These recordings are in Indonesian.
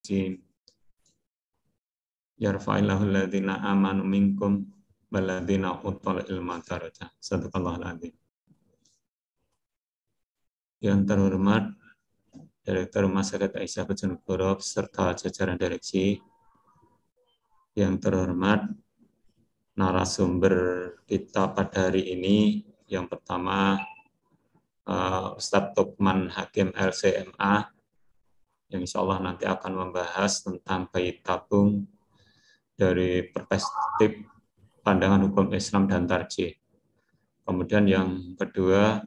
rajim. Yarfa'illahu alladhina amanu minkum walladhina utul ilma darajah. Sadaqallahul adzim. Yang terhormat Direktur Rumah Sakit Aisyah Bojonegoro serta jajaran direksi. Yang terhormat narasumber kita pada hari ini, yang pertama Ustadz Lukman Hakim LCMA, yang insya Allah nanti akan membahas tentang bayi tabung dari perspektif pandangan hukum Islam dan tarjih. Kemudian yang kedua,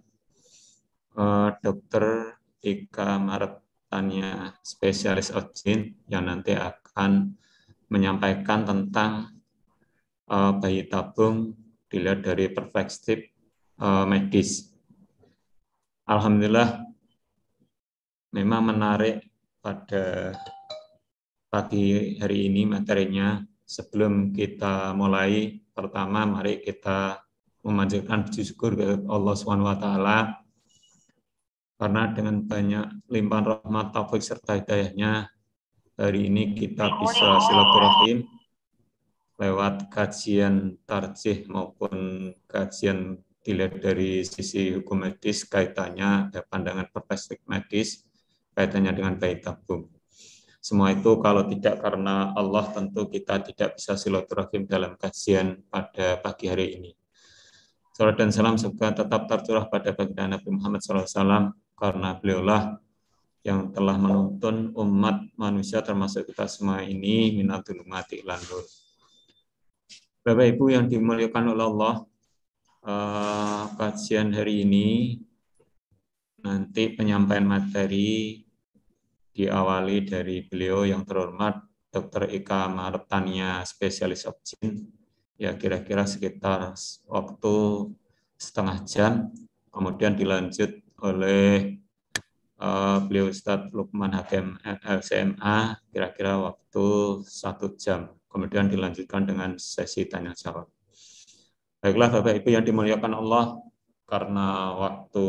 Dr. Ika Maretania, spesialis OGIN, yang nanti akan menyampaikan tentang bayi tabung dilihat dari perspektif medis. Alhamdulillah, memang menarik pada pagi hari ini materinya. Sebelum kita mulai, pertama mari kita memanjatkan puji syukur kepada Allah SWT, karena dengan banyak limpahan rahmat, taufik serta hidayahnya, hari ini kita bisa silaturahim lewat kajian tarjih maupun kajian dilihat dari sisi hukum medis, kaitannya ada pandangan perspektif medis, kaitannya dengan bayi tabung. Semua itu kalau tidak karena Allah, tentu kita tidak bisa silaturahim dalam kajian pada pagi hari ini. Salam dan salam semoga tetap tercurah pada baginda Nabi Muhammad SAW, karena beliaulah yang telah menuntun umat manusia termasuk kita semua ini minal dzulumati ilan nur. Bapak Ibu yang dimuliakan oleh Allah, kajian hari ini nanti penyampaian materi diawali dari beliau yang terhormat Dr. Ika Maretania, spesialis OGIN, ya kira-kira sekitar waktu setengah jam, kemudian dilanjut oleh beliau Ustadz Lukman Hakim LCMA, kira-kira waktu 1 jam, kemudian dilanjutkan dengan sesi tanya jawab. Baiklah Bapak Ibu yang dimuliakan Allah, karena waktu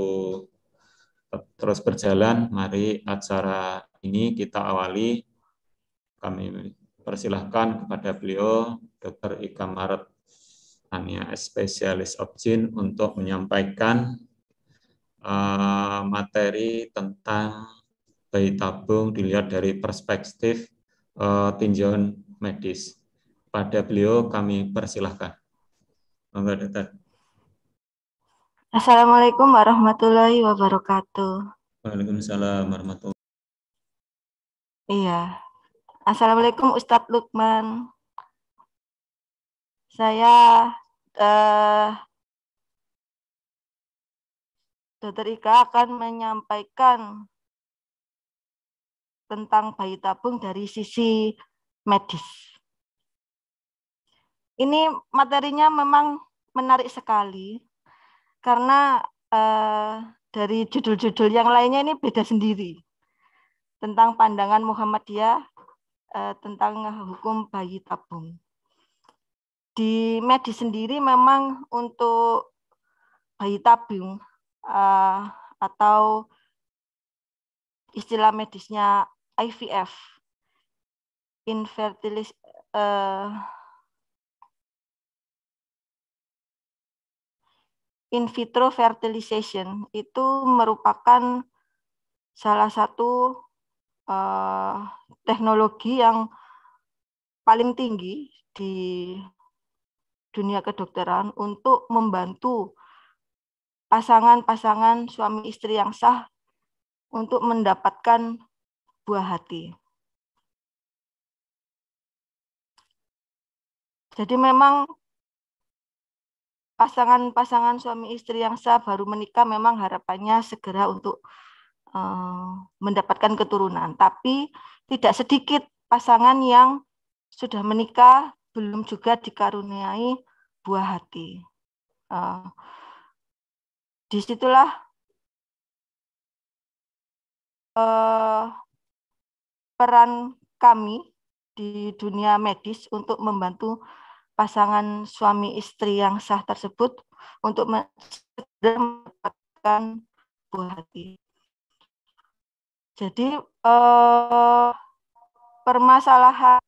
terus berjalan, mari acara ini kita awali. Kami persilahkan kepada beliau, Dr. Ika Maretania, spesialis OGIN, untuk menyampaikan materi tentang bayi tabung dilihat dari perspektif tinjauan medis. Pada beliau kami persilahkan. Monggo, Dokter. Assalamualaikum warahmatullahi wabarakatuh. Waalaikumsalam warahmatullahi wabarakatuh. Iya. Assalamualaikum Ustadz Lukman. Saya Dr. Ika akan menyampaikan tentang bayi tabung dari sisi medis. Ini materinya memang menarik sekali, karena dari judul-judul yang lainnya ini beda sendiri. Tentang pandangan Muhammadiyah tentang hukum bayi tabung. Di medis sendiri memang untuk bayi tabung atau istilah medisnya IVF, in vitro fertilization, itu merupakan salah satu teknologi yang paling tinggi di dunia kedokteran untuk membantu pasangan-pasangan suami istri yang sah untuk mendapatkan buah hati. Jadi memang pasangan-pasangan suami istri yang sah baru menikah memang harapannya segera untuk mendapatkan keturunan. Tapi tidak sedikit pasangan yang sudah menikah belum juga dikaruniai buah hati. Disitulah peran kami di dunia medis untuk membantu pasangan suami istri yang sah tersebut untuk mendapatkan buah hati. Jadi permasalahan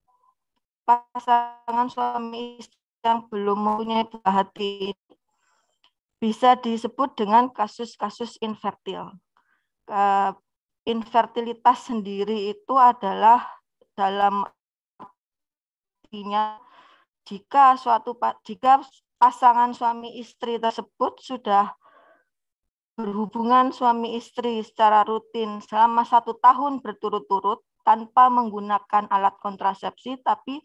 pasangan suami istri yang belum mempunyai buah hati bisa disebut dengan kasus-kasus infertil. Infertilitas sendiri itu adalah dalam artinya jika pasangan suami istri tersebut sudah berhubungan suami istri secara rutin selama 1 tahun berturut-turut tanpa menggunakan alat kontrasepsi, tapi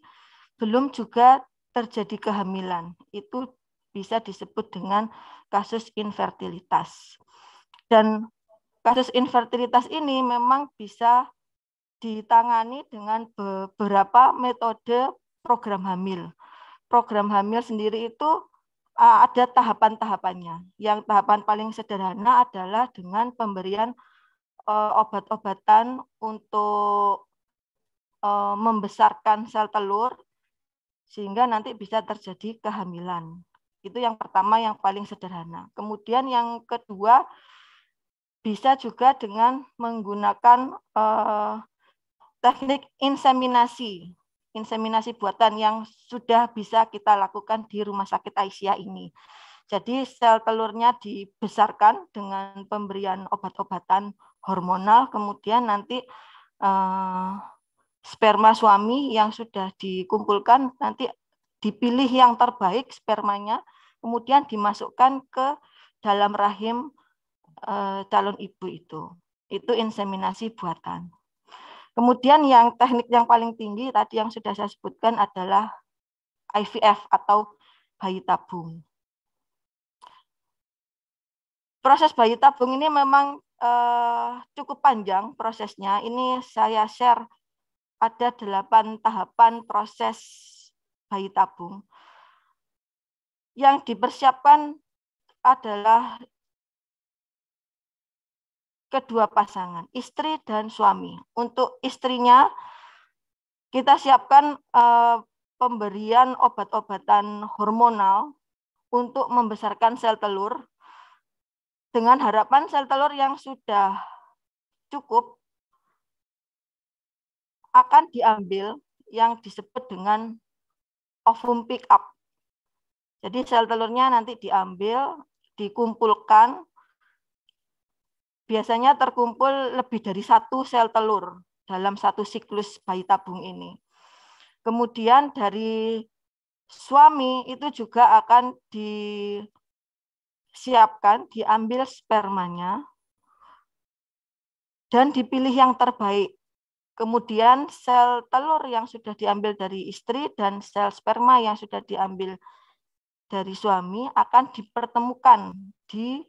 belum juga terjadi kehamilan. Itu bisa disebut dengan kasus infertilitas. Dan kasus infertilitas ini memang bisa ditangani dengan beberapa metode program hamil. Program hamil sendiri itu ada tahapan-tahapannya. Yang tahapan paling sederhana adalah dengan pemberian obat-obatan untuk membesarkan sel telur sehingga nanti bisa terjadi kehamilan. Itu yang pertama, yang paling sederhana. Kemudian yang kedua, bisa juga dengan menggunakan teknik inseminasi buatan yang sudah bisa kita lakukan di Rumah Sakit Aisyah ini. Jadi sel telurnya dibesarkan dengan pemberian obat-obatan hormonal, kemudian nanti sperma suami yang sudah dikumpulkan nanti dipilih yang terbaik spermanya, kemudian dimasukkan ke dalam rahim calon ibu itu. Itu inseminasi buatan. Kemudian yang teknik yang paling tinggi tadi yang sudah saya sebutkan adalah IVF atau bayi tabung. Proses bayi tabung ini memang cukup panjang prosesnya. Ini saya share ada 8 tahapan proses bayi tabung. Yang dipersiapkan adalah kedua pasangan, istri dan suami. Untuk istrinya, kita siapkan pemberian obat-obatan hormonal untuk membesarkan sel telur, dengan harapan sel telur yang sudah cukup akan diambil yang disebut dengan ovum pick up. Jadi sel telurnya nanti diambil, dikumpulkan, biasanya terkumpul lebih dari 1 sel telur dalam 1 siklus bayi tabung ini. Kemudian dari suami itu juga akan disiapkan, diambil spermanya, dan dipilih yang terbaik. Kemudian sel telur yang sudah diambil dari istri dan sel sperma yang sudah diambil dari suami akan dipertemukan di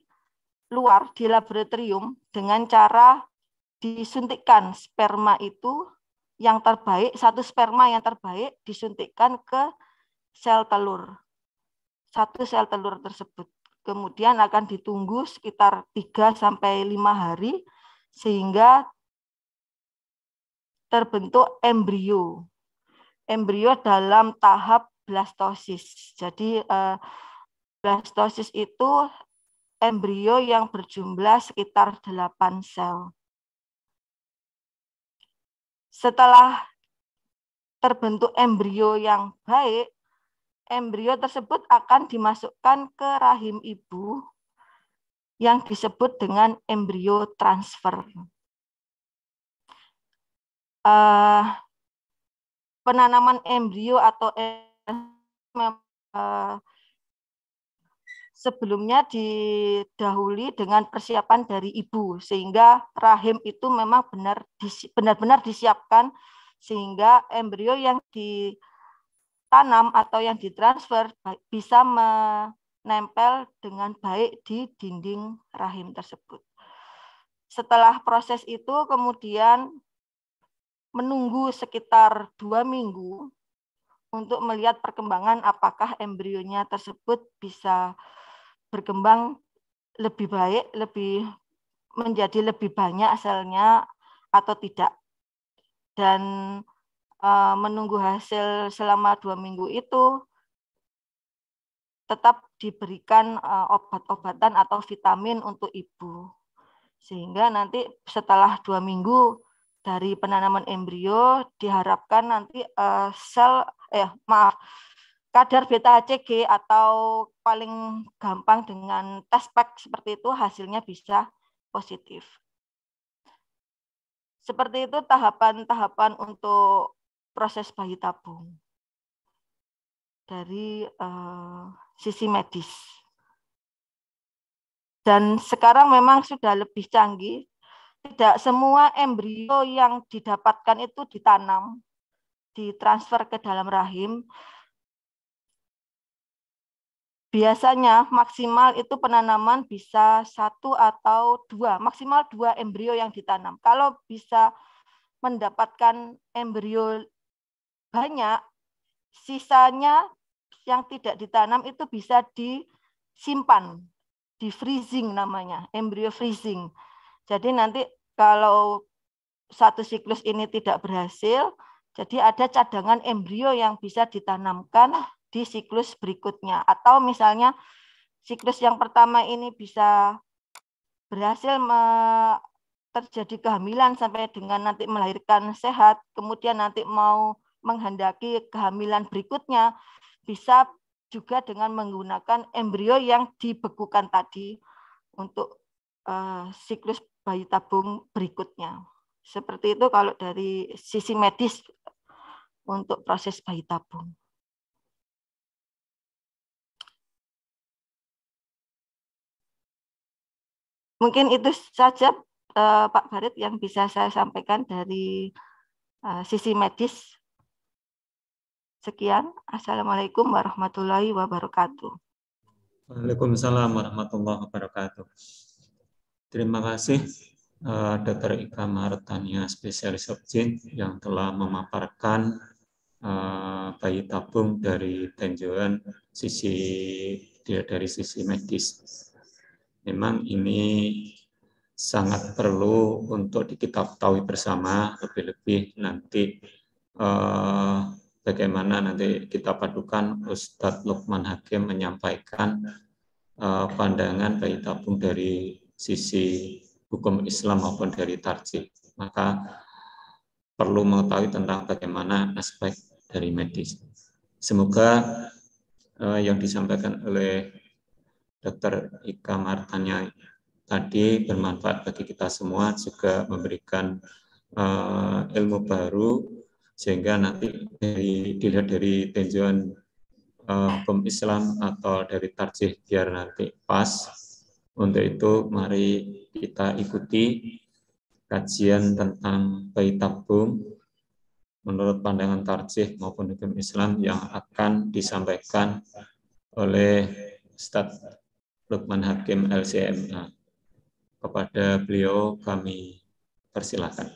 luar, di laboratorium, dengan cara disuntikkan sperma itu yang terbaik, 1 sperma yang terbaik disuntikkan ke sel telur. 1 sel telur tersebut. Kemudian akan ditunggu sekitar 3-5 hari sehingga terbentuk embrio. Embrio dalam tahap blastosis. Jadi blastosis itu embrio yang berjumlah sekitar 8 sel. Setelah terbentuk embrio yang baik, embrio tersebut akan dimasukkan ke rahim ibu yang disebut dengan embrio transfer. Penanaman embrio atau sebelumnya didahului dengan persiapan dari ibu, sehingga rahim itu memang benar-benar disiapkan, sehingga embrio yang ditanam atau yang ditransfer bisa menempel dengan baik di dinding rahim tersebut. Setelah proses itu kemudian menunggu sekitar 2 minggu untuk melihat perkembangan apakah embrionya tersebut bisa berkembang lebih baik, menjadi lebih banyak selnya atau tidak. Dan menunggu hasil selama 2 minggu itu tetap diberikan obat-obatan atau vitamin untuk ibu. Sehingga nanti setelah 2 minggu dari penanaman embrio diharapkan nanti kadar beta HCG atau paling gampang dengan tes pack seperti itu hasilnya bisa positif. Seperti itu tahapan-tahapan untuk proses bayi tabung dari sisi medis. Dan sekarang memang sudah lebih canggih. Tidak semua embrio yang didapatkan itu ditanam, ditransfer ke dalam rahim. Biasanya maksimal itu penanaman bisa 1 atau 2, maksimal 2 embrio yang ditanam. Kalau bisa mendapatkan embrio banyak, sisanya yang tidak ditanam itu bisa disimpan, di freezing namanya, embrio freezing. Jadi nanti kalau satu siklus ini tidak berhasil, jadi ada cadangan embrio yang bisa ditanamkan di siklus berikutnya. Atau misalnya siklus yang pertama ini bisa berhasil terjadi kehamilan sampai dengan nanti melahirkan sehat, kemudian nanti mau menghendaki kehamilan berikutnya, bisa juga dengan menggunakan embrio yang dibekukan tadi untuk siklus bayi tabung berikutnya. Seperti itu kalau dari sisi medis untuk proses bayi tabung. Mungkin itu saja Pak Farid yang bisa saya sampaikan dari sisi medis. Sekian. Assalamualaikum warahmatullahi wabarakatuh. Waalaikumsalam warahmatullahi wabarakatuh. Terima kasih Dr. Ika Martania, spesialis obgyn yang telah memaparkan bayi tabung dari tinjauan dari sisi medis. Memang ini sangat perlu untuk kita ketahui bersama, lebih-lebih nanti bagaimana nanti kita padukan Ustadz Lukman Hakim menyampaikan pandangan bayi tabung dari sisi hukum Islam maupun dari tarjih. Maka perlu mengetahui tentang bagaimana aspek dari medis. Semoga yang disampaikan oleh Dr. Ika Martania tadi bermanfaat bagi kita semua, juga memberikan ilmu baru, sehingga nanti dilihat dari tinjauan hukum Islam atau dari tarjih biar nanti pas. Untuk itu mari kita ikuti kajian tentang bayi tabung menurut pandangan tarjih maupun hukum Islam yang akan disampaikan oleh Ustadz Lukman Hakim LCMA. Kepada beliau kami persilakan.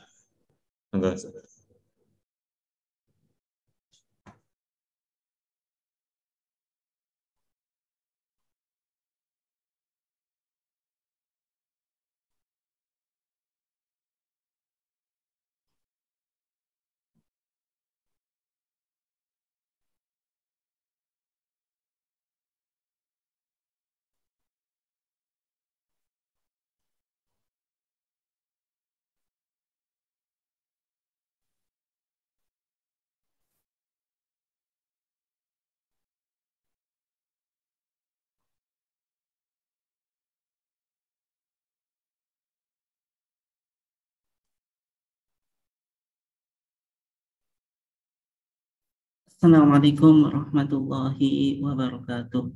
Assalamualaikum warahmatullahi wabarakatuh.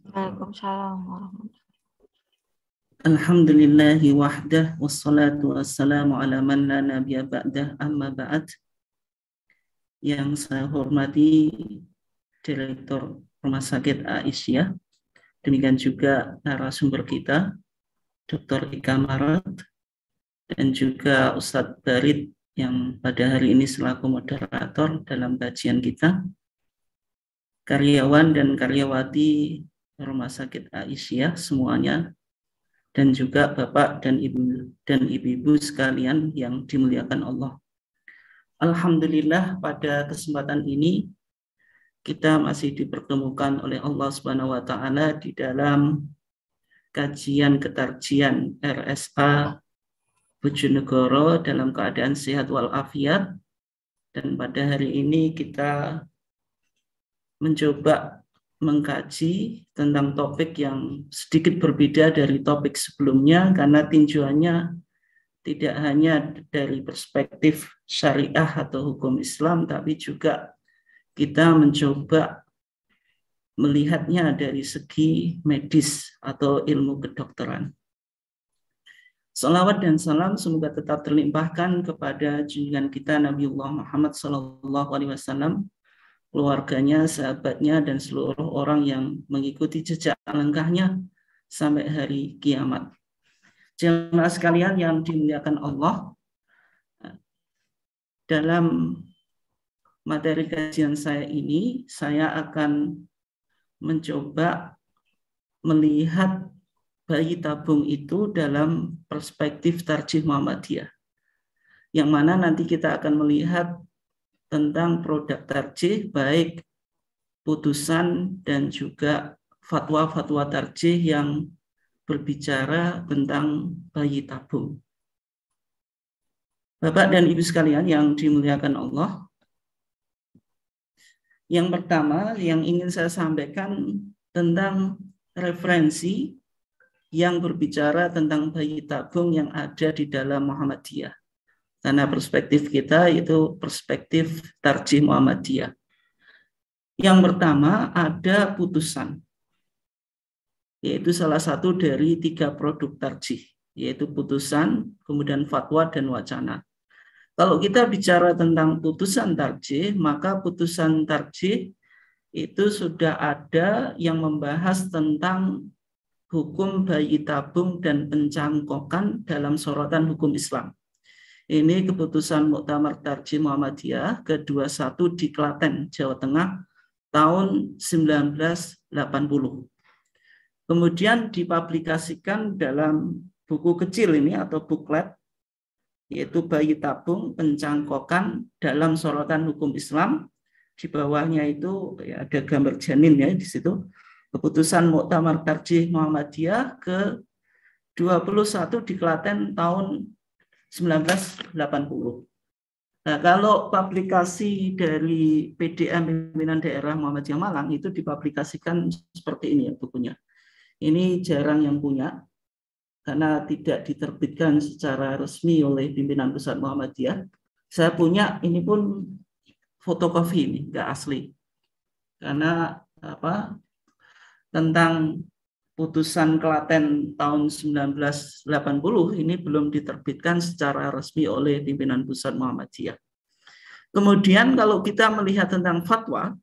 Waalaikumsalam warahmatullahi wabarakatuh. Alhamdulillahi wahdah wassalatu wassalamu ala man la nabiyya ba'dah, amma ba'd. Yang saya hormati Direktur Rumah Sakit Aisyah, demikian juga narasumber kita Dr. Ika Marat, dan juga Ustadz Barid yang pada hari ini selaku moderator dalam kajian kita, karyawan dan karyawati Rumah Sakit Aisyah semuanya, dan juga Bapak dan Ibu sekalian yang dimuliakan Allah. Alhamdulillah pada kesempatan ini kita masih dipertemukan oleh Allah Subhanahu wa taala di dalam kajian ketarjian RSA Bojonegoro dalam keadaan sehat walafiat. Dan pada hari ini kita mencoba mengkaji tentang topik yang sedikit berbeda dari topik sebelumnya, karena tinjauannya tidak hanya dari perspektif syariah atau hukum Islam, tapi juga kita mencoba melihatnya dari segi medis atau ilmu kedokteran. Salawat dan salam semoga tetap terlimpahkan kepada junjungan kita Nabiullah Muhammad SAW, keluarganya, sahabatnya, dan seluruh orang yang mengikuti jejak langkahnya sampai hari kiamat. Jemaah sekalian yang dimuliakan Allah, dalam materi kajian saya ini, saya akan mencoba melihat bayi tabung itu dalam perspektif Tarjih Muhammadiyah, yang mana nanti kita akan melihat tentang produk tarjih, baik putusan dan juga fatwa-fatwa tarjih yang berbicara tentang bayi tabung. Bapak dan Ibu sekalian yang dimuliakan Allah, yang pertama yang ingin saya sampaikan tentang referensi yang berbicara tentang bayi tabung yang ada di dalam Muhammadiyah. Karena perspektif kita itu perspektif Tarjih Muhammadiyah. Yang pertama ada putusan, yaitu salah satu dari 3 produk tarjih, yaitu putusan, kemudian fatwa, dan wacana. Kalau kita bicara tentang putusan tarjih, maka putusan tarjih itu sudah ada yang membahas tentang hukum bayi tabung dan pencangkokan dalam sorotan hukum Islam. Ini keputusan Muktamar Tarjih Muhammadiyah ke-21 di Klaten, Jawa Tengah, tahun 1980. Kemudian dipublikasikan dalam buku kecil ini atau buklet, yaitu bayi tabung pencangkokan dalam sorotan hukum Islam. Di bawahnya itu ya, ada gambar janin ya di situ. Keputusan Muktamar Tarjih Muhammadiyah ke-21 di Klaten tahun 1980. Nah, kalau publikasi dari PDM Pimpinan Daerah Muhammadiyah Malang itu dipublikasikan seperti ini ya bukunya. Ini jarang yang punya karena tidak diterbitkan secara resmi oleh Pimpinan Pusat Muhammadiyah. Saya punya, ini pun fotokopi ini, nggak asli. Karena tentang putusan Klaten tahun 1980 ini belum diterbitkan secara resmi oleh Pimpinan Pusat Muhammadiyah. Kemudian kalau kita melihat tentang fatwa,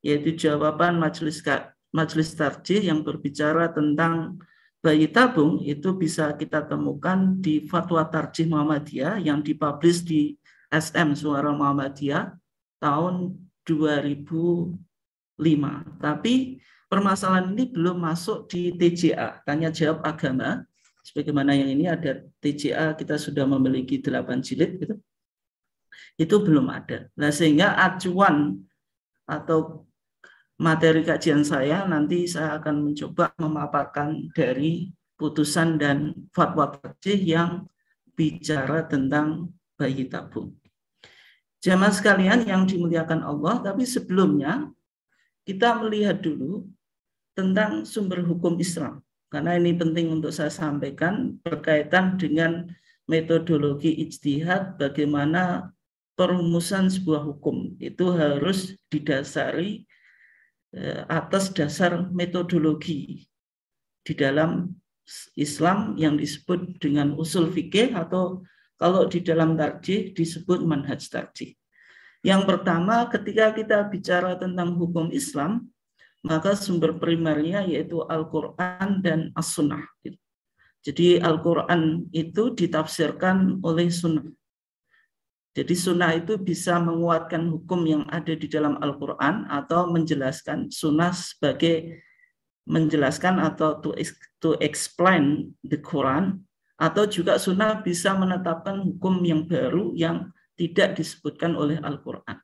yaitu jawaban Majelis Tarjih yang berbicara tentang bayi tabung, itu bisa kita temukan di Fatwa Tarjih Muhammadiyah yang dipublish di SM Suara Muhammadiyah tahun 2005. Tapi permasalahan ini belum masuk di TJA, tanya jawab agama. Sebagaimana yang ini ada TJA, kita sudah memiliki 8 jilid gitu. Itu belum ada. Nah, sehingga acuan atau materi kajian saya nanti saya akan mencoba memaparkan dari putusan dan fatwa tarjih yang bicara tentang bayi tabung. Jamaah sekalian yang dimuliakan Allah, tapi sebelumnya kita melihat dulu tentang sumber hukum Islam. Karena ini penting untuk saya sampaikan berkaitan dengan metodologi ijtihad, bagaimana perumusan sebuah hukum itu harus didasari atas dasar metodologi di dalam Islam yang disebut dengan usul fikih, atau kalau di dalam tarjih disebut manhaj tarjih. Yang pertama, ketika kita bicara tentang hukum Islam, maka sumber primernya yaitu Al-Quran dan As-Sunnah. Jadi Al-Quran itu ditafsirkan oleh Sunnah. Jadi Sunnah itu bisa menguatkan hukum yang ada di dalam Al-Quran atau menjelaskan. Sunnah sebagai menjelaskan atau to explain the Quran, atau juga Sunnah bisa menetapkan hukum yang baru yang tidak disebutkan oleh Al-Quran.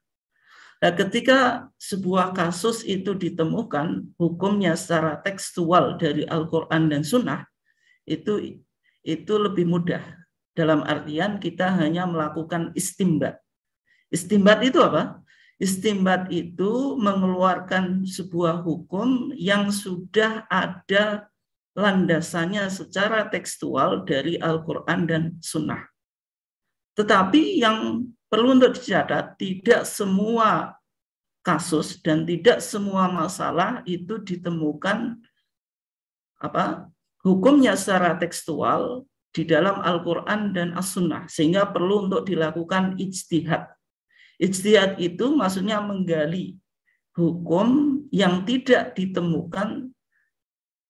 Nah, ketika sebuah kasus itu ditemukan hukumnya secara tekstual dari Al-Quran dan Sunnah, itu lebih mudah Dalam artian kita hanya melakukan istimbat. Istimbat itu apa? Istimbat itu mengeluarkan sebuah hukum yang sudah ada landasannya secara tekstual dari Al-Quran dan Sunnah. Tetapi yang perlu untuk dicatat, tidak semua kasus dan tidak semua masalah itu ditemukan hukumnya secara tekstual di dalam Al-Quran dan As-Sunnah, sehingga perlu untuk dilakukan ijtihad. Ijtihad itu maksudnya menggali hukum yang tidak ditemukan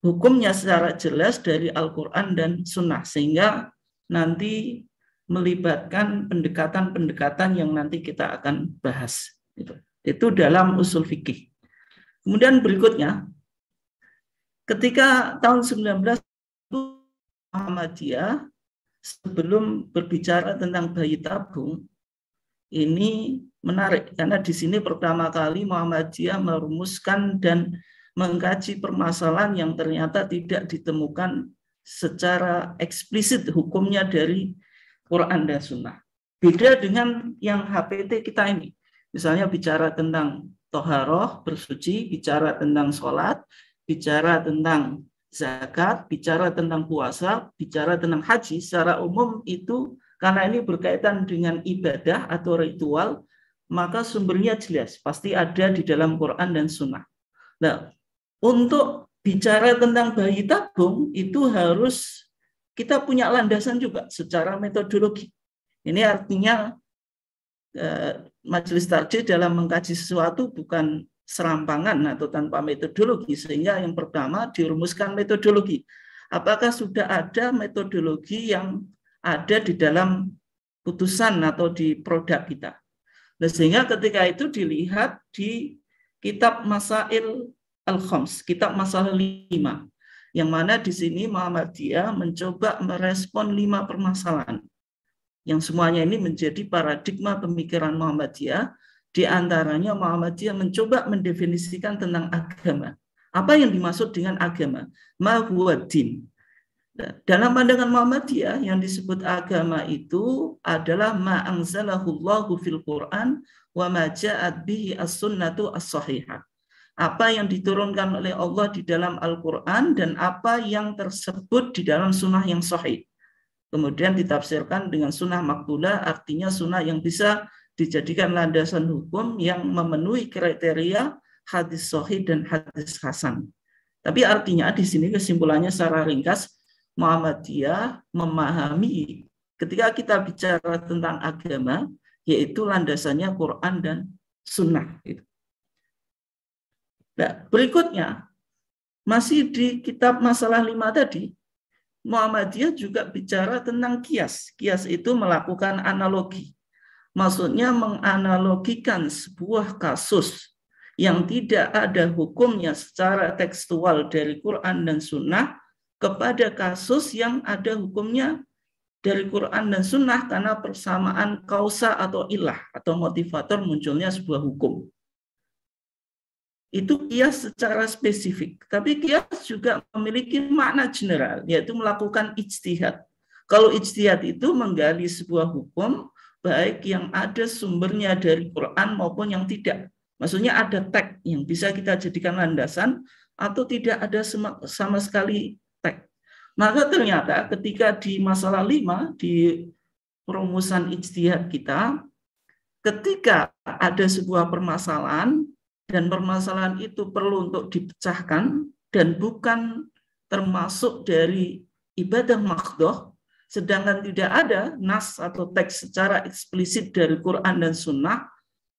hukumnya secara jelas dari Al-Quran dan Sunnah, sehingga nanti melibatkan pendekatan-pendekatan yang nanti kita akan bahas. Itu dalam usul fikih. Kemudian berikutnya, ketika tahun 19 Muhammadiyah, sebelum berbicara tentang bayi tabung, ini menarik karena di sini pertama kali Muhammadiyah merumuskan dan mengkaji permasalahan yang ternyata tidak ditemukan secara eksplisit hukumnya dari Quran dan Sunnah. Beda dengan yang HPT kita ini. Misalnya bicara tentang toharoh, bersuci, bicara tentang sholat, bicara tentang zakat, bicara tentang puasa, bicara tentang haji, secara umum itu karena ini berkaitan dengan ibadah atau ritual, maka sumbernya jelas, pasti ada di dalam Quran dan Sunnah. Nah, untuk bicara tentang bayi tabung, itu harus kita punya landasan juga secara metodologi. Ini artinya majelis tarjih dalam mengkaji sesuatu bukan serampangan atau tanpa metodologi, sehingga yang pertama dirumuskan metodologi. Apakah sudah ada metodologi yang ada di dalam putusan atau di produk kita? Nah, sehingga ketika itu dilihat di kitab Masail Al-Khams, kitab Masalah 5, yang mana di sini Muhammadiyah mencoba merespon 5 permasalahan, yang semuanya ini menjadi paradigma pemikiran Muhammadiyah. Di antaranya Muhammadiyah mencoba mendefinisikan tentang agama. Apa yang dimaksud dengan agama? Ma huwa din. Dalam pandangan Muhammadiyah yang disebut agama itu adalah ma anzalahullahu fil Quran wa ma ja'at bihi as-sunnatu as-sahihah. Apa yang diturunkan oleh Allah di dalam Al-Quran dan apa yang tersebut di dalam sunnah yang sahih. Kemudian ditafsirkan dengan sunnah maqbulah, artinya sunnah yang bisa dijadikan landasan hukum yang memenuhi kriteria hadis sahih dan hadis hasan. Tapi artinya di sini kesimpulannya secara ringkas, Muhammadiyah memahami ketika kita bicara tentang agama, yaitu landasannya Quran dan Sunnah. Nah, berikutnya, masih di kitab Masalah 5 tadi, Muhammadiyah juga bicara tentang kias. Kias itu melakukan analogi. Maksudnya menganalogikan sebuah kasus yang tidak ada hukumnya secara tekstual dari Quran dan Sunnah kepada kasus yang ada hukumnya dari Quran dan Sunnah karena persamaan kausa atau ilah atau motivator munculnya sebuah hukum. Itu kias secara spesifik. Tapi kias juga memiliki makna general, yaitu melakukan ijtihad. Kalau ijtihad itu menggali sebuah hukum, baik yang ada sumbernya dari Quran maupun yang tidak. Maksudnya ada teks yang bisa kita jadikan landasan atau tidak ada sama sekali teks. Maka ternyata ketika di masalah 5, di perumusan ijtihad kita, ketika ada sebuah permasalahan, dan permasalahan itu perlu untuk dipecahkan dan bukan termasuk dari ibadah maqdoh, sedangkan tidak ada nas atau teks secara eksplisit dari Quran dan Sunnah,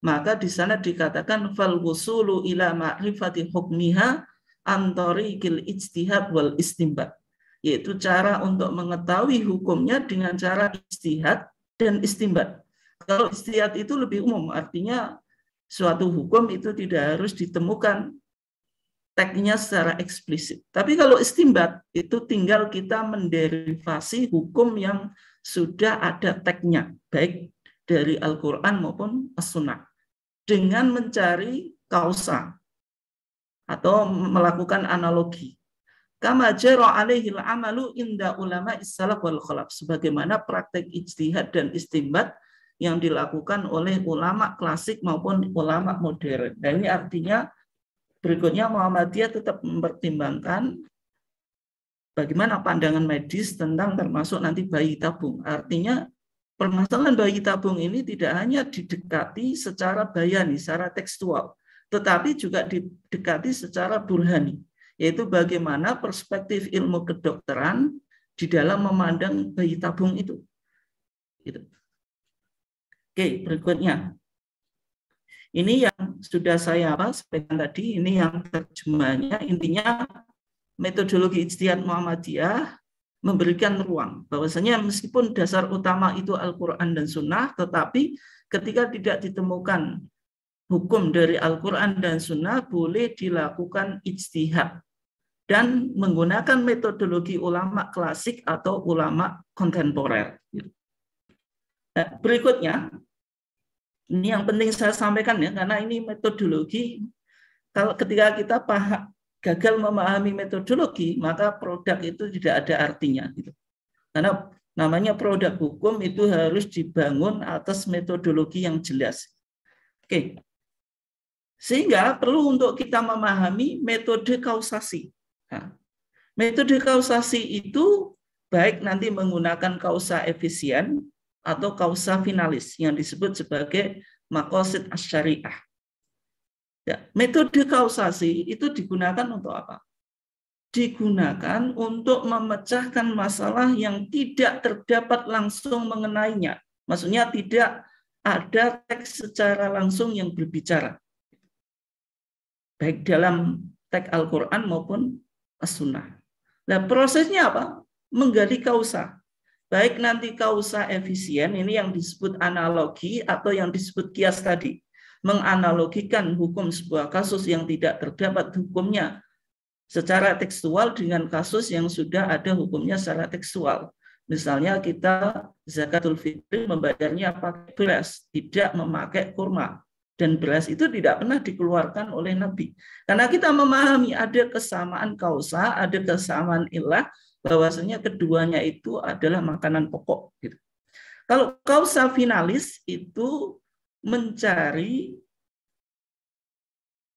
maka di sana dikatakan fal wusulu ila ma'rifati hukmiha an tariqil ijtihad wal istinbat, yaitu cara untuk mengetahui hukumnya dengan cara ijtihad dan istinbat. Kalau ijtihad itu lebih umum, artinya suatu hukum itu tidak harus ditemukan teksnya secara eksplisit. Tapi kalau istinbat itu tinggal kita menderivasi hukum yang sudah ada teksnya, baik dari Al-Quran maupun As-Sunnah, dengan mencari kausa atau melakukan analogi. Kama jara alaihil amalu inda ulama salaf wal khalaf, sebagaimana praktek ijtihad dan istinbat yang dilakukan oleh ulama klasik maupun ulama modern. Dan ini artinya berikutnya Muhammadiyah tetap mempertimbangkan bagaimana pandangan medis tentang termasuk nanti bayi tabung. Artinya permasalahan bayi tabung ini tidak hanya didekati secara bayani, secara tekstual, tetapi juga didekati secara burhani, yaitu bagaimana perspektif ilmu kedokteran di dalam memandang bayi tabung itu. Oke, berikutnya. Ini yang sudah saya sampaikan tadi, ini yang terjemahnya, intinya metodologi ijtihad Muhammadiyah memberikan ruang bahwasanya meskipun dasar utama itu Al-Quran dan Sunnah, tetapi ketika tidak ditemukan hukum dari Al-Quran dan Sunnah, boleh dilakukan ijtihad dan menggunakan metodologi ulama klasik atau ulama kontemporer. Berikutnya, ini yang penting saya sampaikan ya, karena ini metodologi. Kalau ketika kita gagal memahami metodologi, maka produk itu tidak ada artinya. Gitu. Karena namanya produk hukum itu harus dibangun atas metodologi yang jelas. Oke. Sehingga perlu untuk kita memahami metode kausasi. Nah, metode kausasi itu baik nanti menggunakan kausa efisien atau kausa finalis yang disebut sebagai maqasid asy-syariah. Ya, metode kausasi itu digunakan untuk apa? Digunakan untuk memecahkan masalah yang tidak terdapat langsung mengenainya. Maksudnya tidak ada teks secara langsung yang berbicara. Baik dalam teks Al-Quran maupun As-Sunnah. Nah, prosesnya apa? Menggali kausa. Baik nanti kausa efisien, ini yang disebut analogi atau yang disebut kias tadi. Menganalogikan hukum sebuah kasus yang tidak terdapat hukumnya secara tekstual dengan kasus yang sudah ada hukumnya secara tekstual. Misalnya kita zakatul fitri membayarnya pakai beras, tidak memakai kurma. Dan beras itu tidak pernah dikeluarkan oleh Nabi. Karena kita memahami ada kesamaan kausa, ada kesamaan ilah, bahwasanya keduanya itu adalah makanan pokok. Gitu. Kalau kausa finalis itu mencari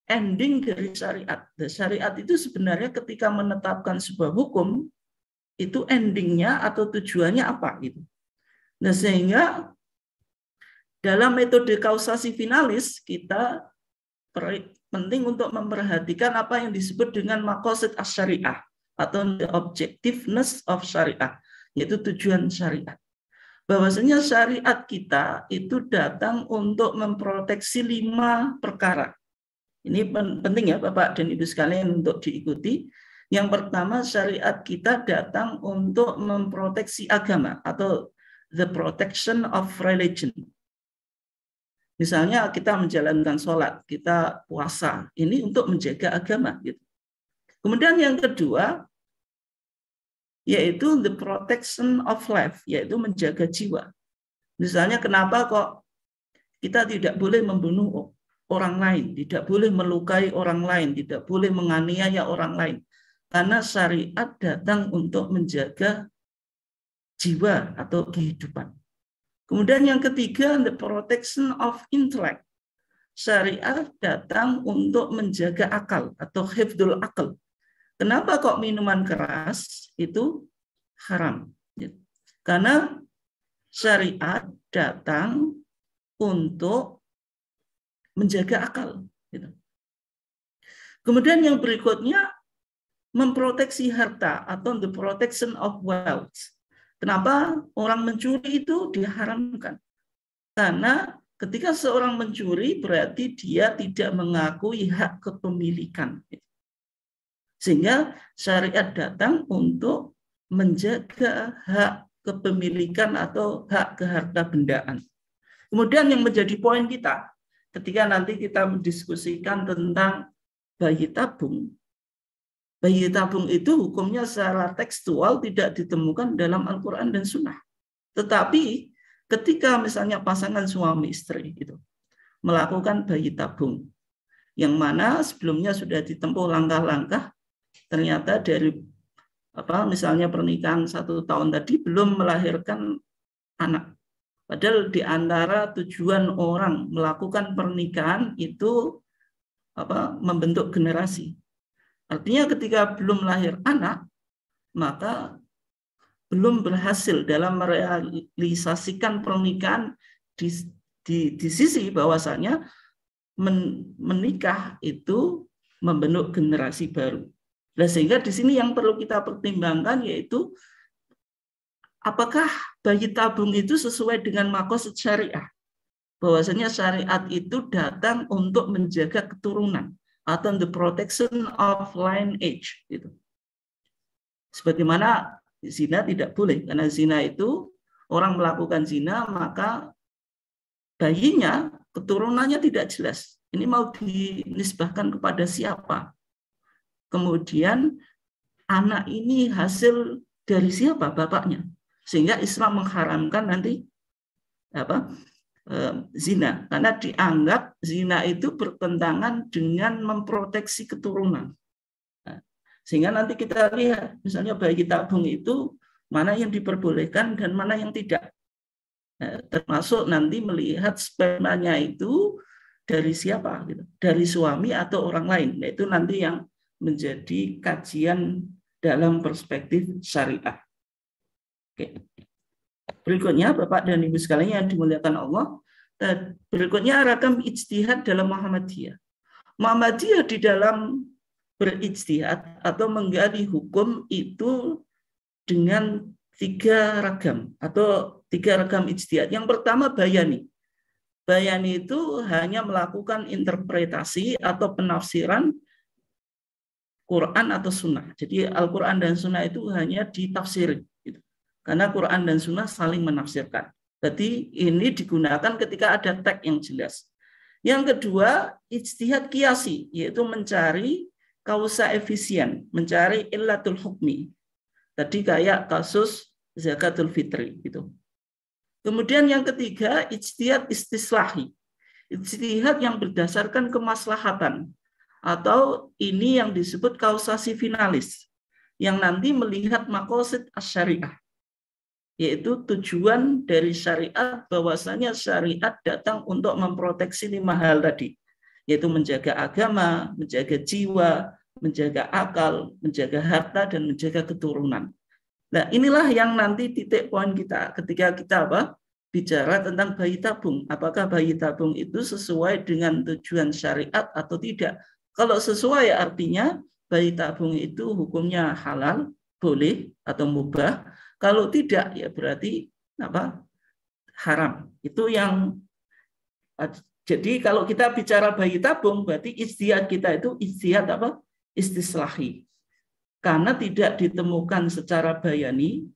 ending dari syariat. Syariat itu sebenarnya ketika menetapkan sebuah hukum, itu endingnya atau tujuannya apa gitu. Nah, sehingga dalam metode kausasi finalis kita penting untuk memperhatikan apa yang disebut dengan maqasid asy-syariah atau the objectiveness of syariah, yaitu tujuan syariat. Bahwasanya syariat kita itu datang untuk memproteksi 5 perkara. Ini penting ya Bapak dan Ibu sekalian untuk diikuti. Yang pertama, syariat kita datang untuk memproteksi agama atau the protection of religion. Misalnya kita menjalankan sholat, kita puasa, ini untuk menjaga agama. Gitu. Kemudian yang kedua, yaitu the protection of life, yaitu menjaga jiwa. Misalnya kenapa kok kita tidak boleh membunuh orang lain, tidak boleh melukai orang lain, tidak boleh menganiaya orang lain. Karena syariat datang untuk menjaga jiwa atau kehidupan. Kemudian yang ketiga, the protection of intellect. Syariat datang untuk menjaga akal atau hifdzul akal. Kenapa kok minuman keras itu haram? Karena syariat datang untuk menjaga akal. Kemudian yang berikutnya, memproteksi harta atau the protection of wealth. Kenapa orang mencuri itu diharamkan? Karena ketika seorang mencuri berarti dia tidak mengakui hak kepemilikan. Sehingga syariat datang untuk menjaga hak kepemilikan atau hak keharta bendaan. Kemudian yang menjadi poin kita ketika nanti kita mendiskusikan tentang bayi tabung. Bayi tabung itu hukumnya secara tekstual tidak ditemukan dalam Al-Quran dan Sunnah. Tetapi ketika misalnya pasangan suami istri itu melakukan bayi tabung, yang mana sebelumnya sudah ditempuh langkah-langkah, ternyata dari misalnya pernikahan 1 tahun tadi belum melahirkan anak. Padahal di antara tujuan orang melakukan pernikahan itu membentuk generasi. Artinya ketika belum lahir anak, maka belum berhasil dalam merealisasikan pernikahan di sisi bahwasanya menikah itu membentuk generasi baru. Nah, sehingga di sini yang perlu kita pertimbangkan yaitu apakah bayi tabung itu sesuai dengan maqasid syariah? Bahwasanya syariat itu datang untuk menjaga keturunan atau the protection of lineage gitu. Sebagaimana zina tidak boleh, karena zina itu orang melakukan zina maka bayinya keturunannya tidak jelas. Ini mau dinisbahkan kepada siapa? Kemudian anak ini hasil dari siapa bapaknya? Sehingga Islam mengharamkan nanti zina, karena dianggap zina itu bertentangan dengan memproteksi keturunan. Sehingga nanti kita lihat misalnya bayi tabung itu mana yang diperbolehkan dan mana yang tidak. Termasuk nanti melihat spermanya itu dari siapa, gitu. Dari suami atau orang lain. Nah, itu nanti yang menjadi kajian dalam perspektif syariah. Oke. Berikutnya Bapak dan Ibu sekalian yang dimuliakan Allah, berikutnya rakam ijtihad dalam Muhammadiyah. Muhammadiyah di dalam berijtihad atau menggali hukum itu dengan 3 ragam atau 3 ragam ijtihad. Yang pertama bayani. Bayani itu hanya melakukan interpretasi atau penafsiran Quran atau Sunnah. Jadi Al-Quran dan Sunnah itu hanya ditafsiri. Gitu. Karena Quran dan Sunnah saling menafsirkan. Jadi ini digunakan ketika ada teks yang jelas. Yang kedua, ijtihad qiyasi, yaitu mencari kausa efisien, mencari illatul hukmi. Tadi kayak kasus zakatul fitri gitu. Kemudian yang ketiga, ijtihad istislahi. Ijtihad yang berdasarkan kemaslahatan atau ini yang disebut kausasi finalis yang nanti melihat maqasid asy-syariah, yaitu tujuan dari syariat bahwasanya syariat datang untuk memproteksi 5 hal tadi, yaitu menjaga agama, menjaga jiwa, menjaga akal, menjaga harta, dan menjaga keturunan. Nah, inilah yang nanti titik poin kita ketika kita bicara tentang bayi tabung. Apakah bayi tabung itu sesuai dengan tujuan syariat atau tidak? Kalau sesuai artinya bayi tabung itu hukumnya halal, boleh atau mubah. Kalau tidak ya berarti haram. Itu yang jadi kalau kita bicara bayi tabung berarti ijtihad kita itu ijtihad istislahi. Karena tidak ditemukan secara bayani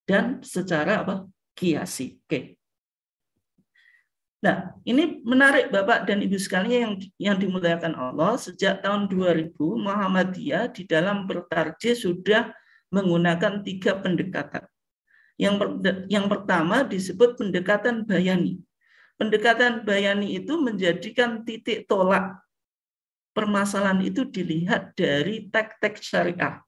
dan secara qiyasi. Oke. Nah, ini menarik Bapak dan Ibu sekalian yang dimuliakan Allah. Sejak tahun 2000 Muhammadiyah di dalam bertarjih sudah menggunakan 3 pendekatan. Yang pertama disebut pendekatan bayani. Pendekatan bayani itu menjadikan titik tolak permasalahan itu dilihat dari teks-teks syariah,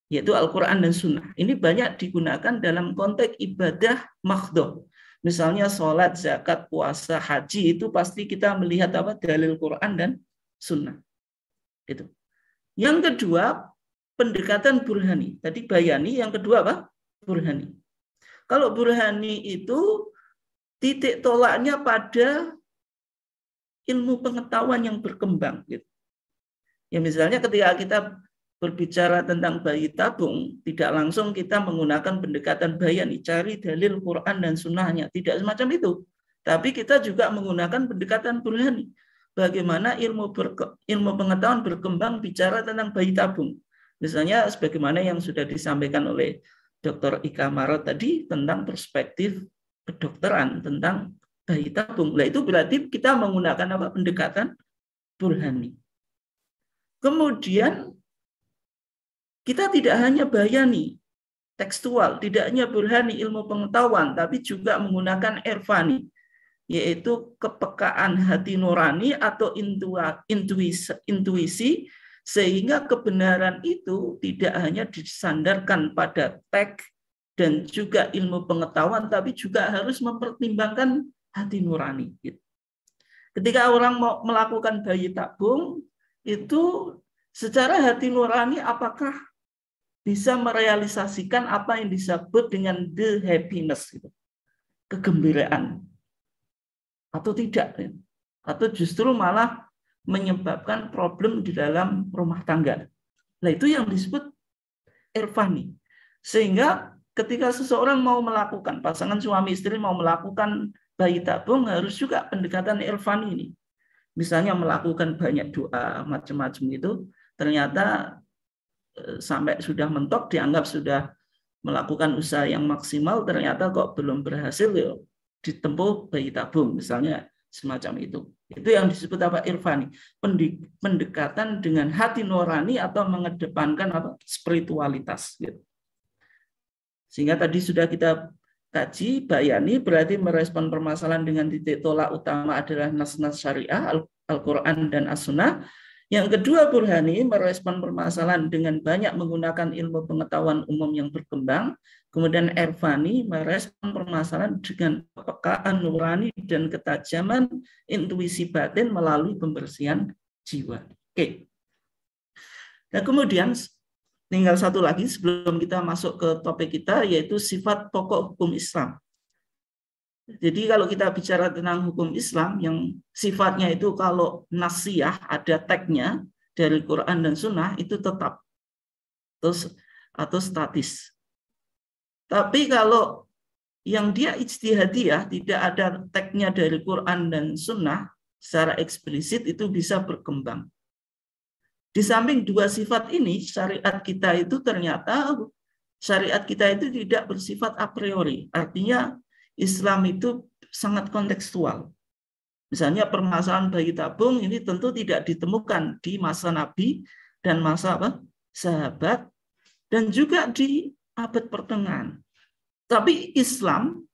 yaitu Al-Quran dan Sunnah. Ini banyak digunakan dalam konteks ibadah mahdhah. Misalnya sholat, zakat, puasa, haji, itu pasti kita melihat dalil Quran dan Sunnah. Itu. Yang kedua, pendekatan burhani. Tadi bayani, yang kedua burhani. Kalau burhani itu titik tolaknya pada ilmu pengetahuan yang berkembang. Gitu. Ya misalnya ketika kita berbicara tentang bayi tabung, tidak langsung kita menggunakan pendekatan bayani, cari dalil Quran dan Sunnahnya. Tidak semacam itu. Tapi kita juga menggunakan pendekatan burhani. Bagaimana ilmu pengetahuan berkembang bicara tentang bayi tabung. Misalnya sebagaimana yang sudah disampaikan oleh Dr. Ika Marot tadi tentang perspektif kedokteran tentang bayi tabung. Nah, itu berarti kita menggunakan pendekatan burhani. Kemudian kita tidak hanya bayani tekstual, tidak hanya burhani ilmu pengetahuan, tapi juga menggunakan irfani, yaitu kepekaan hati nurani atau intuisi Sehingga kebenaran itu tidak hanya disandarkan pada teks dan juga ilmu pengetahuan, tapi juga harus mempertimbangkan hati nurani. Ketika orang mau melakukan bayi tabung, itu secara hati nurani apakah bisa merealisasikan apa yang disebut dengan the happiness, kegembiraan, atau tidak, atau justru malah menyebabkan problem di dalam rumah tangga. Nah, itu yang disebut irfani. Sehingga ketika seseorang mau melakukan, pasangan suami istri mau melakukan bayi tabung, harus juga pendekatan irfani ini. Misalnya melakukan banyak doa, macam-macam itu, ternyata sampai sudah mentok, dianggap sudah melakukan usaha yang maksimal, ternyata kok belum berhasil, ya ditempuh bayi tabung, misalnya semacam itu. Itu yang disebut apa? Irfani. Pendekatan dengan hati nurani atau mengedepankan apa? Spiritualitas. Gitu. Sehingga tadi sudah kita kaji, bayani berarti merespon permasalahan dengan titik tolak utama adalah nas-nas syariah, Al-Quran dan As-Sunnah. Yang kedua, burhani merespon permasalahan dengan banyak menggunakan ilmu pengetahuan umum yang berkembang. Kemudian irfani merespon permasalahan dengan kepekaan nurani dan ketajaman intuisi batin melalui pembersihan jiwa. Oke. Nah, kemudian tinggal satu lagi sebelum kita masuk ke topik kita, yaitu sifat pokok hukum Islam. Jadi kalau kita bicara tentang hukum Islam yang sifatnya itu kalau nasiyah, ada teksnya dari Quran dan Sunnah, itu tetap atau statis. Tapi kalau yang dia ijtihadiyah, tidak ada teksnya dari Quran dan Sunnah secara eksplisit, itu bisa berkembang. Di samping dua sifat ini, syariat kita itu ternyata tidak bersifat a priori. Artinya Islam itu sangat kontekstual. Misalnya permasalahan bayi tabung ini tentu tidak ditemukan di masa Nabi dan masa sahabat dan juga di abad pertengahan. Tapi Islam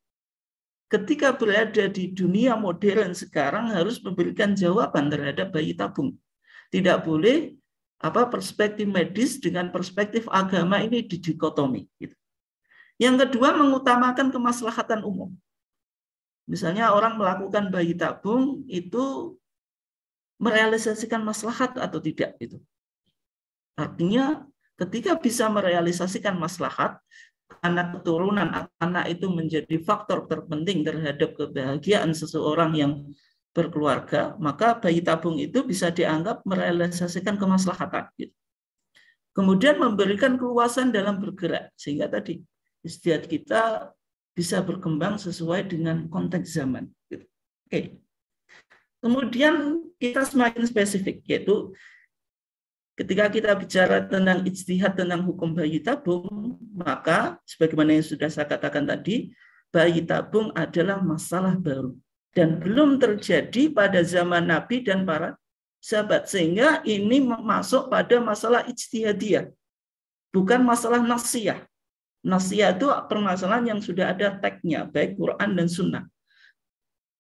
ketika berada di dunia modern sekarang harus memberikan jawaban terhadap bayi tabung. Tidak boleh perspektif medis dengan perspektif agama ini didikotomi. Gitu. Yang kedua, mengutamakan kemaslahatan umum. Misalnya orang melakukan bayi tabung itu merealisasikan maslahat atau tidak. Gitu. Artinya ketika bisa merealisasikan maslahat, karena keturunan anak itu menjadi faktor terpenting terhadap kebahagiaan seseorang yang berkeluarga, maka bayi tabung itu bisa dianggap merealisasikan kemaslahatan. Kemudian memberikan keluasan dalam bergerak, sehingga tadi ijtihad kita bisa berkembang sesuai dengan konteks zaman. Oke. Kemudian kita semakin spesifik, yaitu ketika kita bicara tentang ijtihad tentang hukum bayi tabung, maka sebagaimana yang sudah saya katakan tadi, bayi tabung adalah masalah baru. Dan belum terjadi pada zaman Nabi dan para sahabat. Sehingga ini masuk pada masalah ijtihadiyah. Bukan masalah nasiyah. Nasiyah itu permasalahan yang sudah ada teksnya, baik Quran dan Sunnah.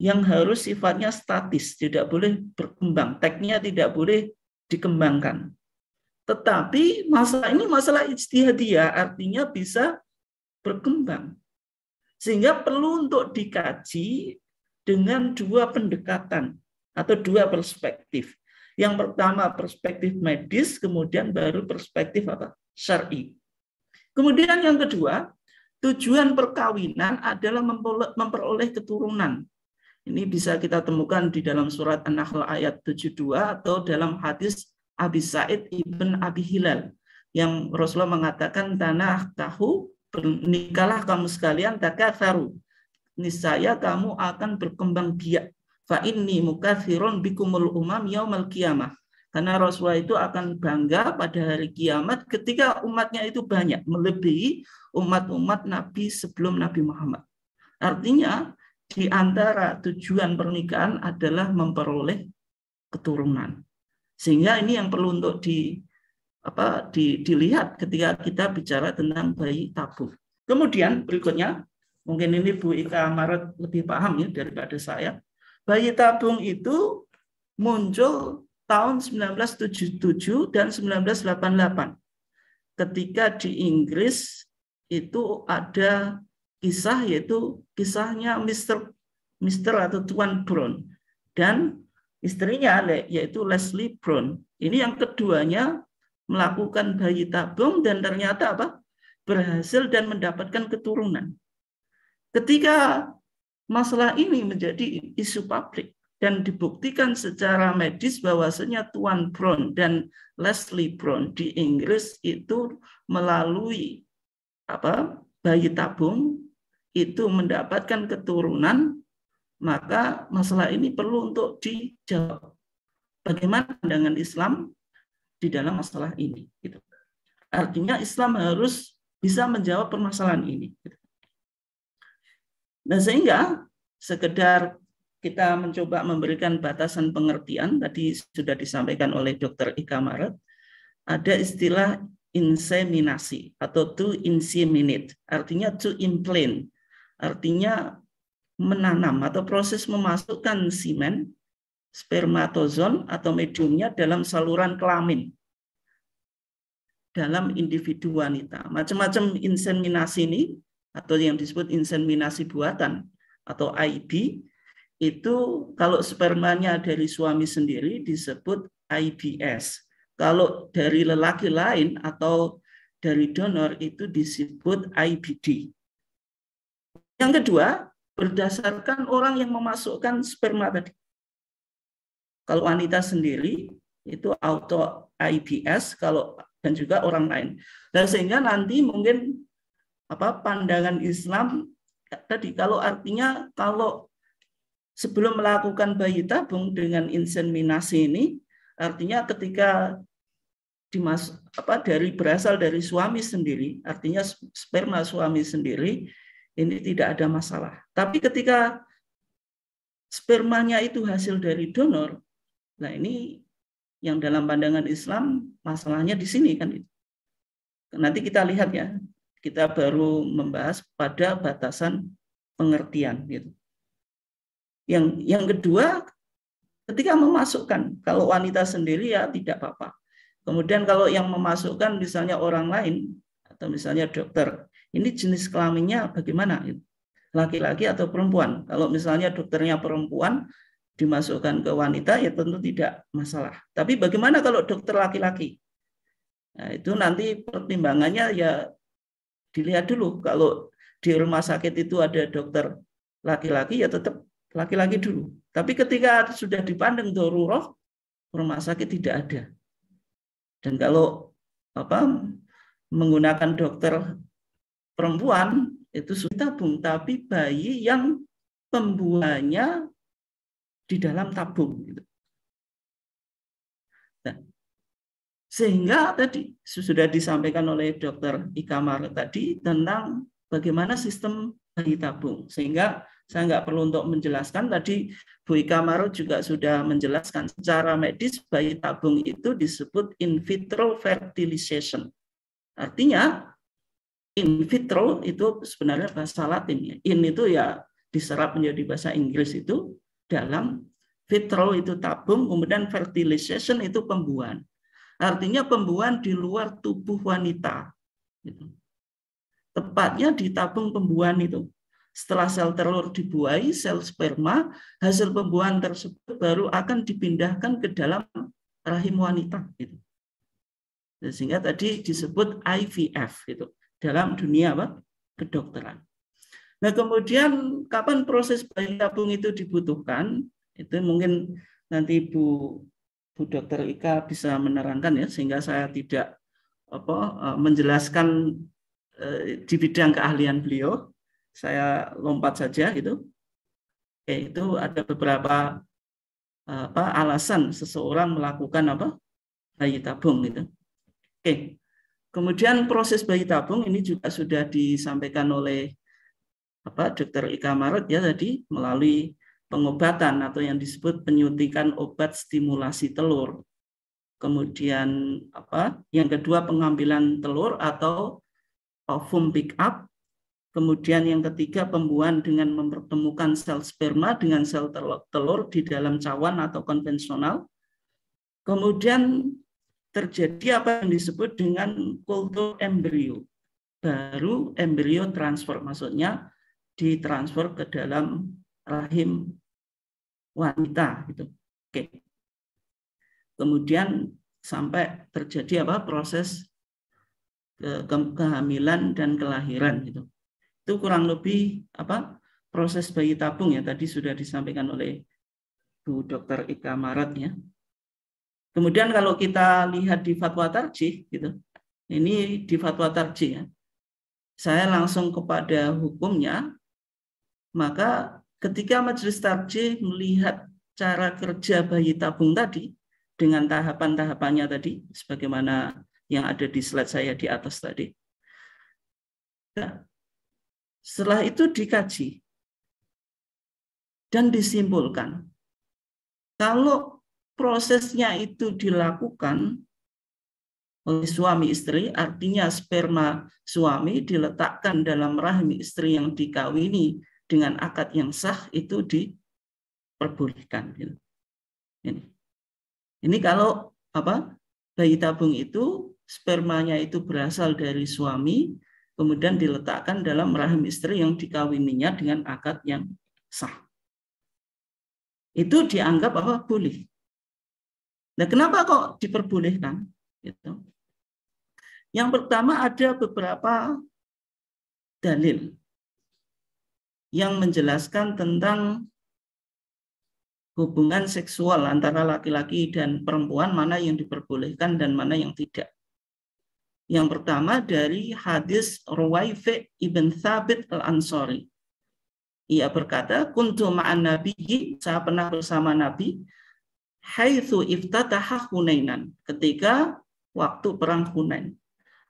Yang harus sifatnya statis, tidak boleh berkembang. Teksnya tidak boleh dikembangkan. Tetapi masalah ini masalah ijtihadiyah, artinya bisa berkembang. Sehingga perlu untuk dikaji dengan dua pendekatan atau dua perspektif. Yang pertama perspektif medis, kemudian baru perspektif syar'i. Kemudian yang kedua, tujuan perkawinan adalah memperoleh keturunan. Ini bisa kita temukan di dalam surat An-Nahl ayat 72 atau dalam hadis Abi Sa'id ibn Abi Hilal yang Rasulullah mengatakan tanah tahu bernikahlah kamu sekalian takatsaru. Niscaya kamu akan berkembang biak. Fa inni mukatsirun bikumul umam yaumal qiyamah. Karena Rasulullah itu akan bangga pada hari kiamat ketika umatnya itu banyak, melebihi umat-umat Nabi sebelum Nabi Muhammad. Artinya di antara tujuan pernikahan adalah memperoleh keturunan. Sehingga ini yang perlu untuk dilihat ketika kita bicara tentang bayi tabung. Kemudian berikutnya, mungkin ini Bu Ika Maret lebih paham ya daripada saya. Bayi tabung itu muncul tahun 1977 dan 1988. Ketika di Inggris itu ada kisah, yaitu kisahnya Mr. atau Tuan Brown dan istrinya yaitu Leslie Brown. Ini yang keduanya melakukan bayi tabung dan ternyata berhasil dan mendapatkan keturunan. Ketika masalah ini menjadi isu publik dan dibuktikan secara medis bahwasanya Tuan Brown dan Leslie Brown di Inggris itu melalui bayi tabung itu mendapatkan keturunan, maka masalah ini perlu untuk dijawab. Bagaimana pandangan Islam di dalam masalah ini? Gitu. Artinya Islam harus bisa menjawab permasalahan ini. Gitu. Nah, sehingga sekedar kita mencoba memberikan batasan pengertian, tadi sudah disampaikan oleh Dr. Ika Maret, ada istilah inseminasi atau to inseminate, artinya to implant, artinya menanam atau proses memasukkan semen, spermatozoon atau mediumnya dalam saluran kelamin dalam individu wanita. Macam-macam inseminasi ini atau yang disebut inseminasi buatan atau IB, itu kalau spermanya dari suami sendiri disebut IBS. Kalau dari lelaki lain atau dari donor itu disebut IBD. Yang kedua, berdasarkan orang yang memasukkan sperma tadi. Kalau wanita sendiri itu auto IBS, dan juga orang lain. Dan sehingga nanti mungkin pandangan Islam tadi, kalau artinya kalau sebelum melakukan bayi tabung dengan inseminasi ini, artinya ketika berasal dari suami sendiri, artinya sperma suami sendiri, ini tidak ada masalah. Tapi ketika spermanya itu hasil dari donor, nah ini yang dalam pandangan Islam masalahnya di sini kan. Nanti kita lihat ya, kita baru membahas pada batasan pengertian gitu. Yang kedua, ketika memasukkan, kalau wanita sendiri ya tidak apa-apa. Kemudian kalau yang memasukkan misalnya orang lain atau misalnya dokter, ini jenis kelaminnya bagaimana? Laki-laki atau perempuan? Kalau misalnya dokternya perempuan dimasukkan ke wanita ya tentu tidak masalah. Tapi bagaimana kalau dokter laki-laki? Nah, itu nanti pertimbangannya ya dilihat dulu. Kalau di rumah sakit itu ada dokter laki-laki ya tetap laki-laki dulu. Tapi ketika sudah dipandang darurat, rumah sakit tidak ada. Dan kalau menggunakan dokter perempuan itu sudah tabung, tapi bayi yang pembuahannya di dalam tabung. Nah, sehingga tadi sudah disampaikan oleh Dr. Ika Maret tadi tentang bagaimana sistem bayi tabung. Sehingga saya nggak perlu untuk menjelaskan, tadi Bu Ika Maret juga sudah menjelaskan secara medis bayi tabung itu disebut in vitro fertilization. Artinya in vitro itu sebenarnya bahasa Latin. In itu ya diserap menjadi bahasa Inggris itu dalam, vitro itu tabung, kemudian fertilization itu pembuahan. Artinya pembuahan di luar tubuh wanita. Tepatnya di tabung pembuahan itu. Setelah sel telur dibuahi, sel sperma, hasil pembuahan tersebut baru akan dipindahkan ke dalam rahim wanita. Sehingga tadi disebut IVF dalam dunia kedokteran. Nah, kemudian kapan proses bayi tabung itu dibutuhkan? Itu mungkin nanti Bu Dr. Ika bisa menerangkan ya, sehingga saya tidak menjelaskan di bidang keahlian beliau. Saya lompat saja gitu. Itu ada beberapa alasan seseorang melakukan bayi tabung gitu. Oke. Kemudian proses bayi tabung ini juga sudah disampaikan oleh Dr. Ika Maret ya tadi, melalui pengobatan atau yang disebut penyuntikan obat stimulasi telur. Kemudian yang kedua pengambilan telur atau ovum pick up. Kemudian yang ketiga pembuahan dengan mempertemukan sel sperma dengan sel telur di dalam cawan atau konvensional. Kemudian terjadi apa yang disebut dengan kultur embrio. Baru embrio transfer, maksudnya ditransfer ke dalam rahim wanita gitu. Oke. Kemudian sampai terjadi apa? Proses kehamilan dan kelahiran gitu. Itu kurang lebih apa? Proses bayi tabung ya, tadi sudah disampaikan oleh Bu Dr. Ika Marat ya. Kemudian kalau kita lihat di Fatwa Tarjih gitu. Ini di Fatwa Tarjih ya. Saya langsung kepada hukumnya. Maka ketika Majelis Tarjih melihat cara kerja bayi tabung tadi dengan tahapan-tahapannya tadi sebagaimana yang ada di slide saya di atas tadi. Nah, setelah itu dikaji dan disimpulkan kalau prosesnya itu dilakukan oleh suami istri, artinya sperma suami diletakkan dalam rahim istri yang dikawini dengan akad yang sah, itu diperbolehkan. Ini kalau apa? Bayi tabung itu spermanya itu berasal dari suami, kemudian diletakkan dalam rahim istri yang dikawininya dengan akad yang sah. Itu dianggap apa? Boleh. Nah, kenapa kok diperbolehkan? Gitu. Yang pertama ada beberapa dalil yang menjelaskan tentang hubungan seksual antara laki-laki dan perempuan, mana yang diperbolehkan dan mana yang tidak. Yang pertama dari hadis Ruwaifi ibn Thabit al-Ansari. Ia berkata, kuntu ma'an nabiyyi, saya pernah bersama Nabi, haitsu iftataha Hunainan, ketika waktu perang Hunain.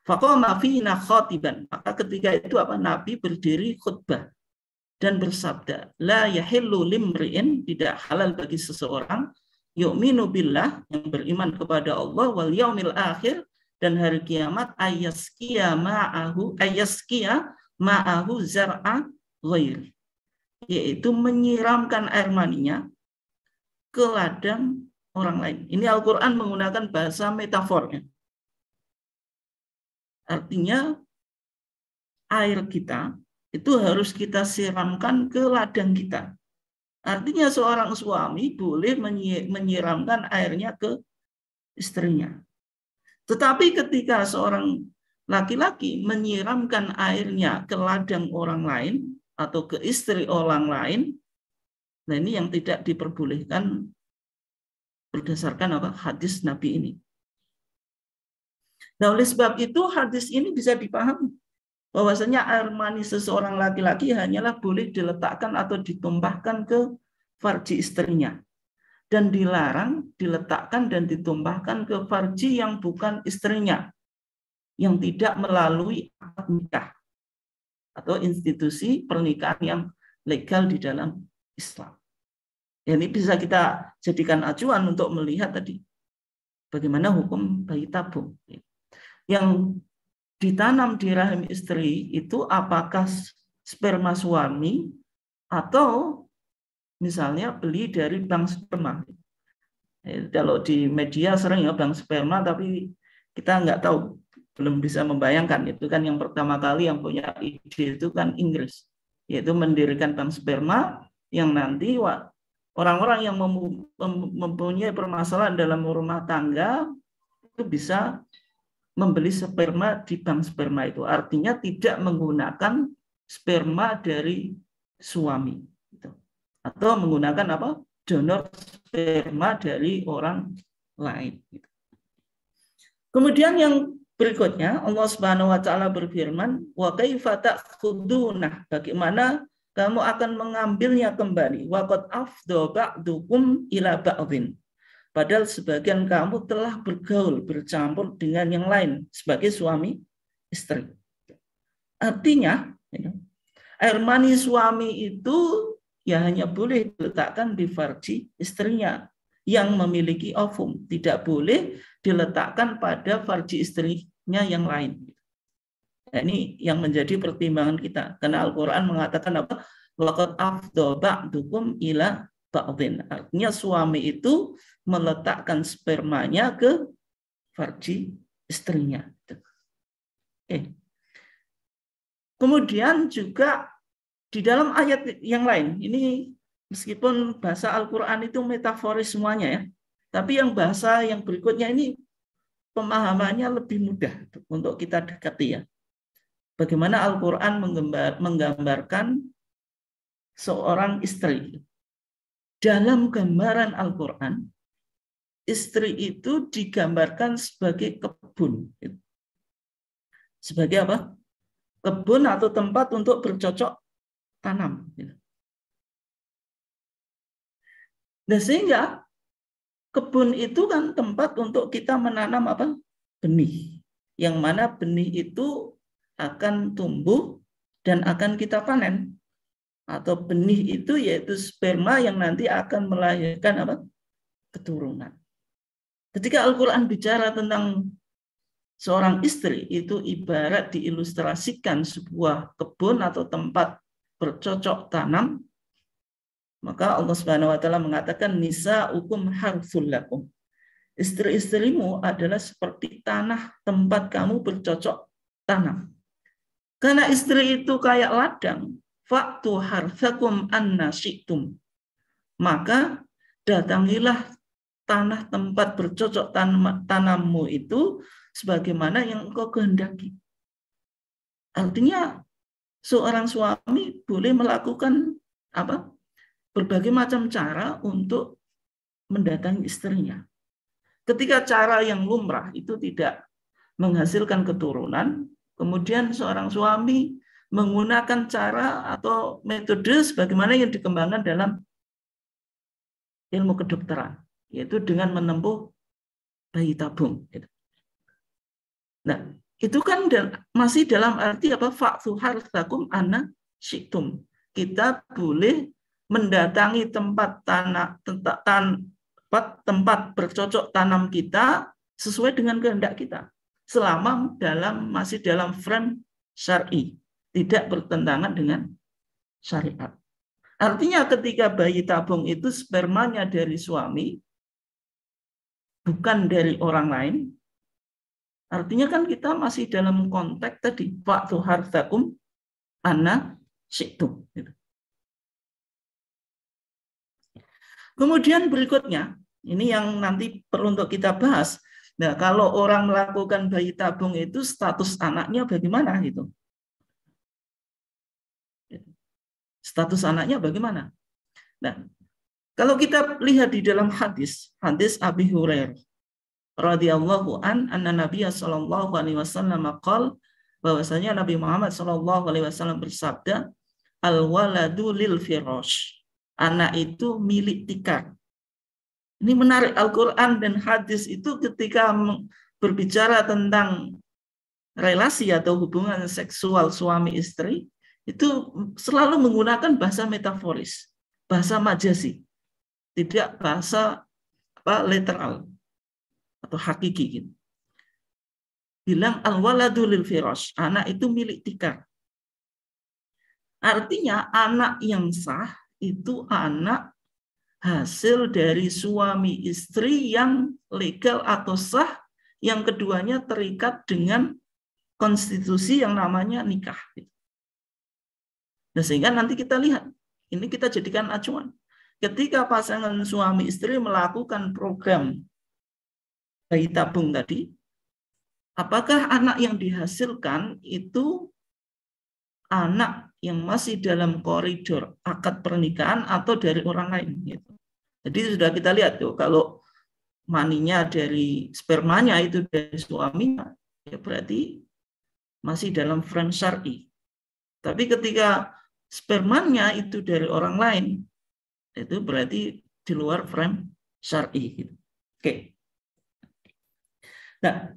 Faqama fina khatiban, maka ketika itu apa? Nabi berdiri khutbah dan bersabda, la yahillu limri'in, tidak halal bagi seseorang, yu'minu billah, yang beriman kepada Allah, wal yaumil akhir, dan hari kiamat, ayaskia ma'ahu zar'a ghairi, yaitu menyiramkan air maninya ke ladang orang lain. Ini Al-Quran menggunakan bahasa metafornya. Artinya air kita itu harus kita siramkan ke ladang kita. Artinya seorang suami boleh menyiramkan airnya ke istrinya. Tetapi ketika seorang laki-laki menyiramkan airnya ke ladang orang lain atau ke istri orang lain, nah ini yang tidak diperbolehkan berdasarkan apa? Hadis Nabi ini. Nah, oleh sebab itu hadis ini bisa dipahami bahwasanya air mani seseorang laki-laki hanyalah boleh diletakkan atau ditumpahkan ke farji istrinya, dan dilarang diletakkan dan ditumpahkan ke farji yang bukan istrinya, yang tidak melalui akad nikah atau institusi pernikahan yang legal di dalam Islam. Ini bisa kita jadikan acuan untuk melihat tadi bagaimana hukum bayi tabung yang ditanam di rahim istri itu, apakah sperma suami atau misalnya beli dari bank sperma. Kalau di media sering ya bank sperma, tapi kita nggak tahu, belum bisa membayangkan. Itu kan yang pertama kali yang punya ide itu kan Inggris, yaitu mendirikan bank sperma yang nanti orang-orang yang mempunyai permasalahan dalam rumah tangga itu bisa membeli sperma di bank sperma itu. Artinya tidak menggunakan sperma dari suami. Atau menggunakan apa? Donor sperma dari orang lain. Kemudian yang berikutnya, Allah Subhanahu wa taala berfirman, wa kaifa ta'khuduna, bagaimana kamu akan mengambilnya kembali, wa qad afdha ba'dukum ila ba'dhin, padahal sebagian kamu telah bergaul, bercampur dengan yang lain sebagai suami istri. Artinya, air mani suami itu ya hanya boleh diletakkan di farji istrinya yang memiliki ovum, tidak boleh diletakkan pada farji istrinya yang lain. Nah, ini yang menjadi pertimbangan kita, karena Al-Quran mengatakan apa? Waqad afdha ba'dukum ila ba'dhin. Artinya suami itu meletakkan spermanya ke farji istrinya. Oke. Kemudian juga di dalam ayat yang lain, ini meskipun bahasa Al-Quran itu metaforis semuanya ya, tapi yang bahasa yang berikutnya ini pemahamannya lebih mudah untuk kita dekati ya. Bagaimana Al-Quran menggambarkan seorang istri. Dalam gambaran Al-Quran, istri itu digambarkan sebagai kebun. Sebagai apa? Kebun atau tempat untuk bercocok tanam. Nah, sehingga kebun itu kan tempat untuk kita menanam apa? Benih. Yang mana benih itu akan tumbuh dan akan kita panen. Atau benih itu yaitu sperma yang nanti akan melahirkan apa? Keturunan. Ketika Al-Quran bicara tentang seorang istri, itu ibarat diilustrasikan sebuah kebun atau tempat bercocok tanam, maka Allah Subhanahu wa taala mengatakan nisa'ukum harthul lakum. Istri-istrimu adalah seperti tanah tempat kamu bercocok tanam. Karena istri itu kayak ladang, fa'tu harthakum anna syi'tum. Maka datangilah tanah tempat bercocok tanammu itu sebagaimana yang engkau kehendaki. Artinya seorang suami boleh melakukan apa? Berbagai macam cara untuk mendatangi istrinya. Ketika cara yang lumrah itu tidak menghasilkan keturunan, kemudian seorang suami menggunakan cara atau metode sebagaimana yang dikembangkan dalam ilmu kedokteran, yaitu dengan menempuh bayi tabung. Nah, itu kan masih dalam arti apa? Fa'tu harthakum anna syi'tum. Kita boleh mendatangi tempat tempat bercocok tanam kita sesuai dengan kehendak kita, selama masih dalam frame syar'i, tidak bertentangan dengan syariat. Artinya ketika bayi tabung itu spermanya dari suami, bukan dari orang lain, artinya kan kita masih dalam konteks tadi, fa'tu harthakum anna syi'tum. Kemudian berikutnya, ini yang nanti perlu untuk kita bahas. Nah, kalau orang melakukan bayi tabung itu status anaknya bagaimana gitu? Status anaknya bagaimana? Nah, kalau kita lihat di dalam hadis Abi Hurairah radhiyallahu anna Nabiya sallallahu alaihi wasallam qala, bahwasanya Nabi Muhammad sallallahu alaihi wasallam bersabda, al-waladu lil firash. Anak itu milik tikar. Ini menarik, Al-Qur'an dan hadis itu ketika berbicara tentang relasi atau hubungan seksual suami istri, itu selalu menggunakan bahasa metaforis, bahasa majazi, tidak bahasa literal atau hakiki gitu. Bilang al-waladu lil firash, anak itu milik tikar. Artinya anak yang sah itu anak hasil dari suami istri yang legal atau sah, yang keduanya terikat dengan konstitusi yang namanya nikah. Nah, sehingga nanti kita lihat, ini kita jadikan acuan. Ketika pasangan suami istri melakukan program bayi tabung tadi, apakah anak yang dihasilkan itu anak yang masih dalam koridor akad pernikahan atau dari orang lain? Gitu. Jadi sudah kita lihat tuh, kalau maninya dari spermanya itu dari suaminya, ya berarti masih dalam frame syar'i. Tapi ketika spermanya itu dari orang lain, itu berarti di luar frame syar'i. Oke. Nah,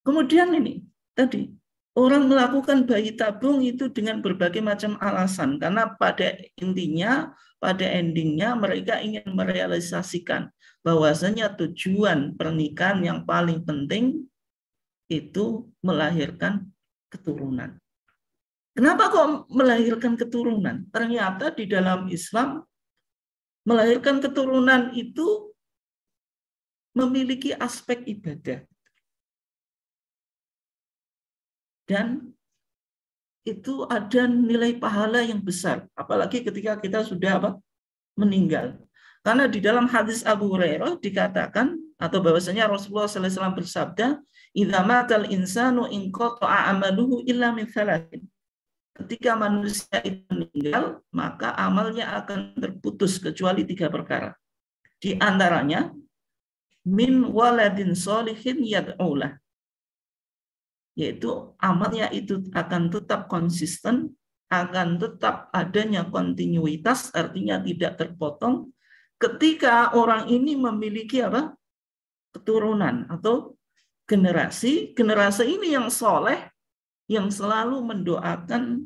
kemudian ini tadi orang melakukan bayi tabung itu dengan berbagai macam alasan, karena pada intinya, pada endingnya mereka ingin merealisasikan bahwasanya tujuan pernikahan yang paling penting itu melahirkan keturunan. Kenapa kok melahirkan keturunan? Ternyata di dalam Islam melahirkan keturunan itu memiliki aspek ibadah. Dan itu ada nilai pahala yang besar, apalagi ketika kita sudah meninggal. Karena di dalam hadis Abu Hurairah dikatakan atau bahwasanya Rasulullah SAW bersabda, "Idza matal insanu inqata'a amaluhu illa min thalathin." Ketika manusia itu meninggal, maka amalnya akan terputus kecuali 3 perkara. Di antaranya min waladin sholihin yad'ulah, yaitu amalnya itu akan tetap konsisten, akan tetap adanya kontinuitas, artinya tidak terpotong ketika orang ini memiliki keturunan atau generasi ini yang soleh, yang selalu mendoakan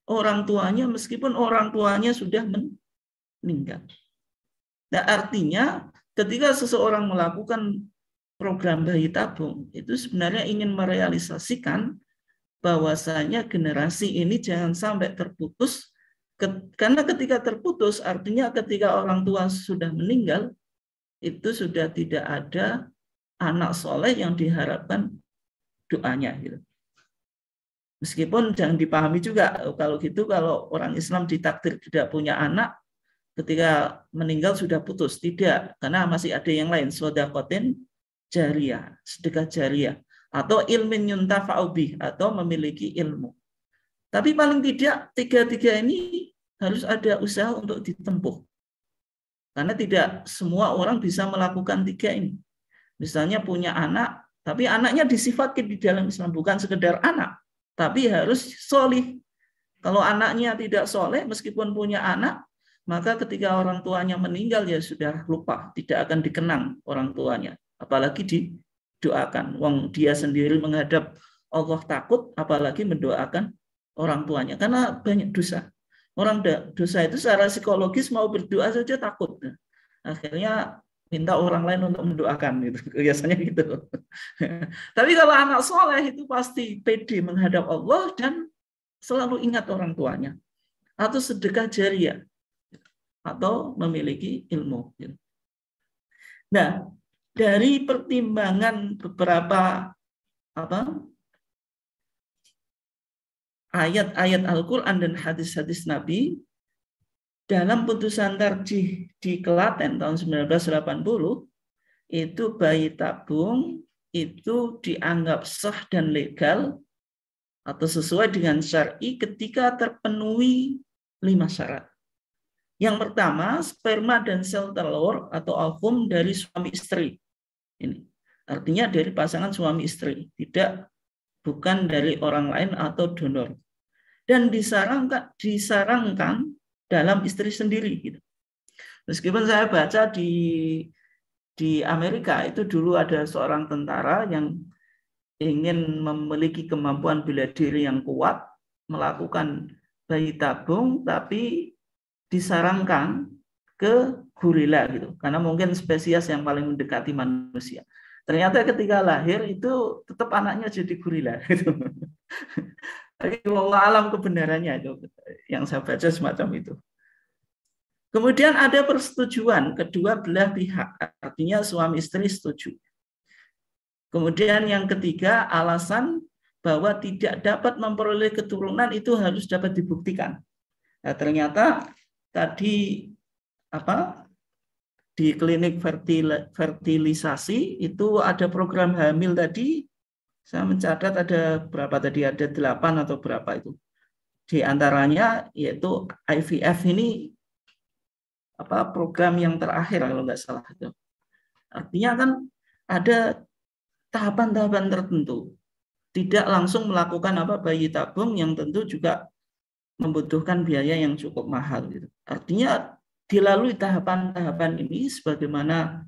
orang tuanya meskipun orang tuanya sudah meninggal. Nah, artinya ketika seseorang melakukan program bayi tabung, itu sebenarnya ingin merealisasikan bahwasanya generasi ini jangan sampai terputus, karena ketika terputus artinya ketika orang tua sudah meninggal, itu sudah tidak ada anak soleh yang diharapkan doanya. Gitu. Meskipun jangan dipahami juga, kalau gitu kalau orang Islam ditakdir tidak punya anak, ketika meninggal sudah putus. Tidak, karena masih ada yang lain, shadaqatin jariyah, sedekah jariyah, atau ilmin yuntafa'u bih, atau memiliki ilmu. Tapi paling tidak 3 ini harus ada usaha untuk ditempuh. Karena tidak semua orang bisa melakukan 3 ini. Misalnya punya anak, tapi anaknya disifatkan di dalam Islam bukan sekedar anak, tapi harus solih. Kalau anaknya tidak soleh, meskipun punya anak, maka ketika orang tuanya meninggal ya sudah lupa, tidak akan dikenang orang tuanya. Apalagi didoakan. Wong dia sendiri menghadap Allah takut, apalagi mendoakan orang tuanya. Karena banyak dosa. Orang dosa itu secara psikologis mau berdoa saja takut. Akhirnya minta orang lain untuk mendoakan. Gitu. Biasanya gitu. Tapi kalau anak soleh itu pasti pede menghadap Allah dan selalu ingat orang tuanya. Atau sedekah jariyah. Atau memiliki ilmu. Nah, dari pertimbangan beberapa ayat-ayat Al-Quran dan hadis-hadis Nabi, dalam putusan tarjih di Klaten tahun 1980, itu bayi tabung itu dianggap sah dan legal atau sesuai dengan syar'i ketika terpenuhi 5 syarat. Yang pertama, sperma dan sel telur atau ovum dari suami istri. Ini artinya dari pasangan suami istri, bukan dari orang lain atau donor. Dan disarankan dalam istri sendiri. Gitu. Meskipun saya baca di Amerika itu dulu ada seorang tentara yang ingin memiliki kemampuan bela diri yang kuat, melakukan bayi tabung, tapi disarankan ke gorila gitu, karena mungkin spesies yang paling mendekati manusia. Ternyata ketika lahir itu tetap anaknya jadi gorila gitu. Wallahu alam kebenarannya itu yang saya baca semacam itu. Kemudian ada persetujuan kedua belah pihak, artinya suami istri setuju. Kemudian yang ketiga, alasan bahwa tidak dapat memperoleh keturunan itu harus dapat dibuktikan. Nah, ternyata tadi di klinik fertilisasi itu ada program hamil tadi, saya mencatat ada berapa tadi, ada 8 atau berapa itu. Di antaranya yaitu IVF ini program yang terakhir kalau nggak salah itu. Artinya kan ada tahapan-tahapan tertentu. Tidak langsung melakukan bayi tabung yang tentu juga membutuhkan biaya yang cukup mahal gitu. Artinya dilalui tahapan-tahapan ini sebagaimana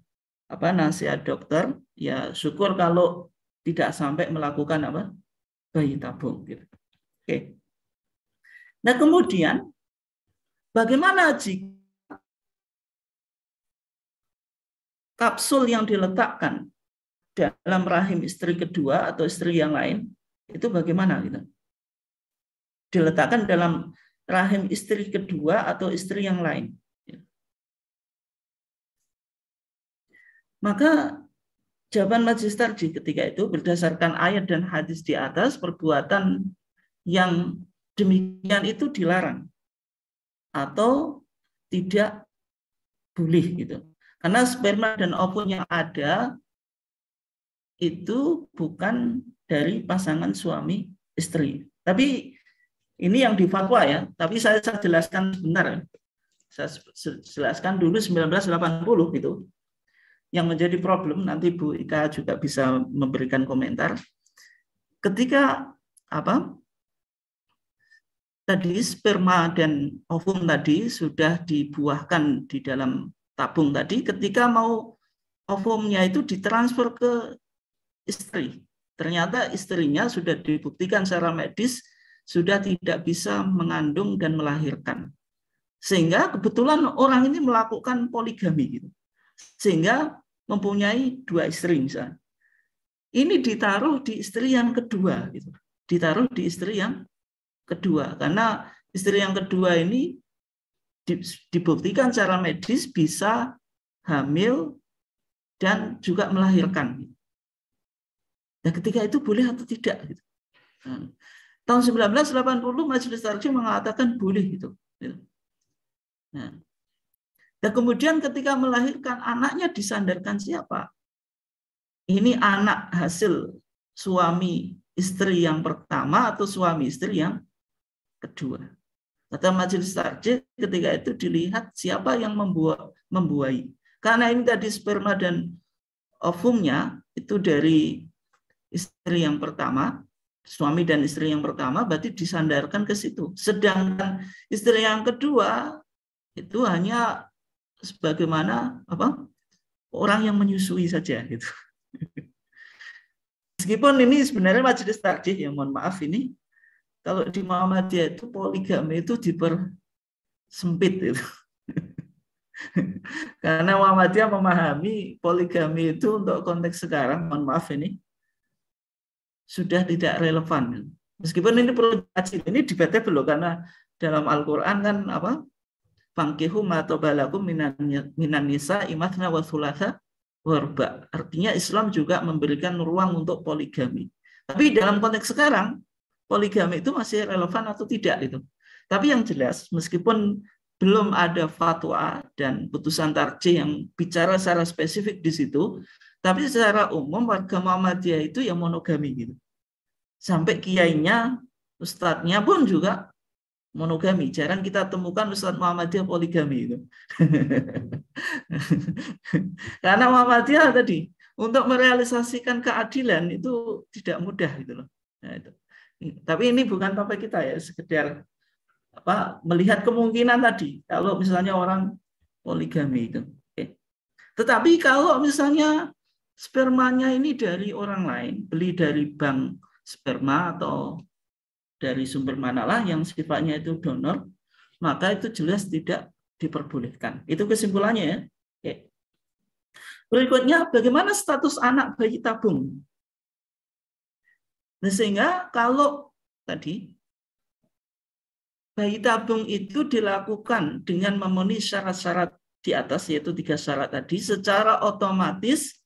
nasihat dokter, ya syukur kalau tidak sampai melakukan bayi tabung gitu. Oke. Nah, kemudian bagaimana jika kapsul yang diletakkan dalam rahim istri kedua atau istri yang lain itu bagaimana gitu? Diletakkan dalam rahim istri kedua atau istri yang lain. Maka jawaban majelis tarjih ketika itu berdasarkan ayat dan hadis di atas, perbuatan yang demikian itu dilarang atau tidak boleh gitu. Karena sperma dan ovum yang ada itu bukan dari pasangan suami istri. Tapi ini yang di fatwa ya, tapi saya jelaskan sebentar. Saya jelaskan dulu 1980 gitu. Yang menjadi problem, nanti Bu Ika juga bisa memberikan komentar. Ketika tadi sperma dan ovum tadi sudah dibuahkan di dalam tabung tadi, ketika mau ovumnya itu ditransfer ke istri. Ternyata istrinya sudah dibuktikan secara medis sudah tidak bisa mengandung dan melahirkan. Sehingga kebetulan orang ini melakukan poligami gitu. Sehingga mempunyai 2 istri misalnya. Ini ditaruh di istri yang kedua gitu. Ditaruh di istri yang kedua karena istri yang kedua ini dibuktikan secara medis bisa hamil dan juga melahirkan. Nah, ketika itu boleh atau tidak gitu. Tahun 1980 Majelis Tarjih mengatakan boleh gitu. Nah, dan kemudian ketika melahirkan anaknya disandarkan siapa? Ini anak hasil suami istri yang pertama atau suami istri yang kedua. Kata Majelis Tarjih ketika itu dilihat siapa yang membuahi. Karena ini tadi sperma dan ovumnya itu dari istri yang pertama, suami dan istri yang pertama, berarti disandarkan ke situ. Sedangkan istri yang kedua itu hanya sebagaimana orang yang menyusui saja gitu. Meskipun ini sebenarnya Majelis Tarjih, ya mohon maaf ini, kalau di Muhammadiyah itu poligami itu dipersempit gitu. Karena Muhammadiyah memahami poligami itu untuk konteks sekarang, mohon maaf ini, sudah tidak relevan. Meskipun ini perlu dikaji, ini debatable loh, karena dalam Al-Quran kan fangkihu ma tabalakum minan nisa imathna wa thulatha warba. Artinya Islam juga memberikan ruang untuk poligami. Tapi dalam konteks sekarang poligami itu masih relevan atau tidak itu. Tapi yang jelas meskipun belum ada fatwa dan putusan tarjih yang bicara secara spesifik di situ, tapi secara umum warga Muhammadiyah itu yang monogami gitu. Sampai kiainya, ustadznya pun juga monogami. Jarang kita temukan ustadz Muhammadiyah poligami itu. Karena Muhammadiyah tadi untuk merealisasikan keadilan itu tidak mudah gitu loh. Nah, itu. Tapi ini bukan topik kita ya, sekedar melihat kemungkinan tadi kalau misalnya orang poligami itu. Oke. Tetapi kalau misalnya spermanya ini dari orang lain, beli dari bank sperma atau dari sumber manalah yang sifatnya itu donor, maka itu jelas tidak diperbolehkan. Itu kesimpulannya ya. Oke. Berikutnya, bagaimana status anak bayi tabung? Nah, sehingga kalau tadi bayi tabung itu dilakukan dengan memenuhi syarat-syarat di atas, yaitu 3 syarat tadi, secara otomatis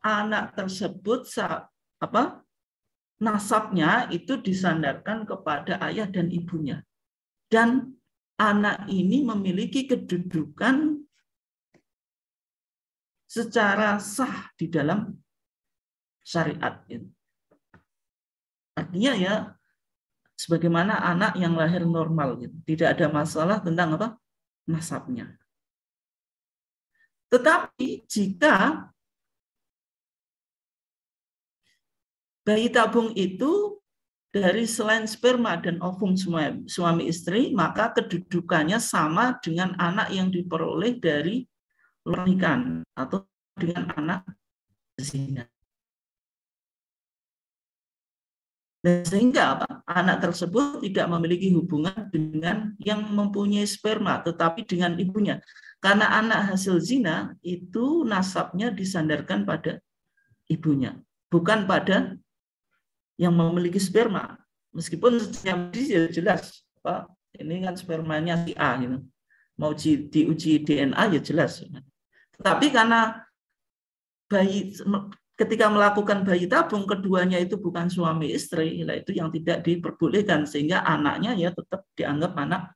anak tersebut nasabnya itu disandarkan kepada ayah dan ibunya. Dan anak ini memiliki kedudukan secara sah di dalam syariat. Artinya ya, sebagaimana anak yang lahir normal, gitu. Tidak ada masalah tentang nasabnya. Tetapi jika bayi tabung itu dari selain sperma dan ovum suami istri, maka kedudukannya sama dengan anak yang diperoleh dari pernikahan atau dengan anak zina. Dan sehingga anak tersebut tidak memiliki hubungan dengan yang mempunyai sperma, tetapi dengan ibunya. Karena anak hasil zina itu nasabnya disandarkan pada ibunya, bukan pada yang memiliki sperma. Meskipun secara medis ya jelas, ini kan spermanya si A, gitu. Mau diuji DNA ya jelas. Tetapi karena ketika melakukan bayi tabung keduanya itu bukan suami istri, nah itu yang tidak diperbolehkan, sehingga anaknya ya tetap dianggap anak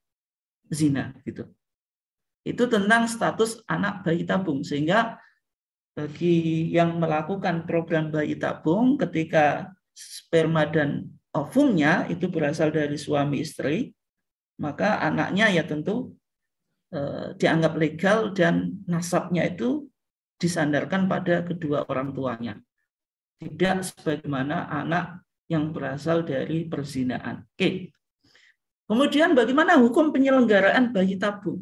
zina gitu. Itu tentang status anak bayi tabung. Sehingga bagi yang melakukan program bayi tabung ketika sperma dan ovumnya itu berasal dari suami istri, maka anaknya ya tentu dianggap legal dan nasabnya itu disandarkan pada kedua orang tuanya. Tidak sebagaimana anak yang berasal dari perzinaan. Oke. Kemudian bagaimana hukum penyelenggaraan bayi tabung?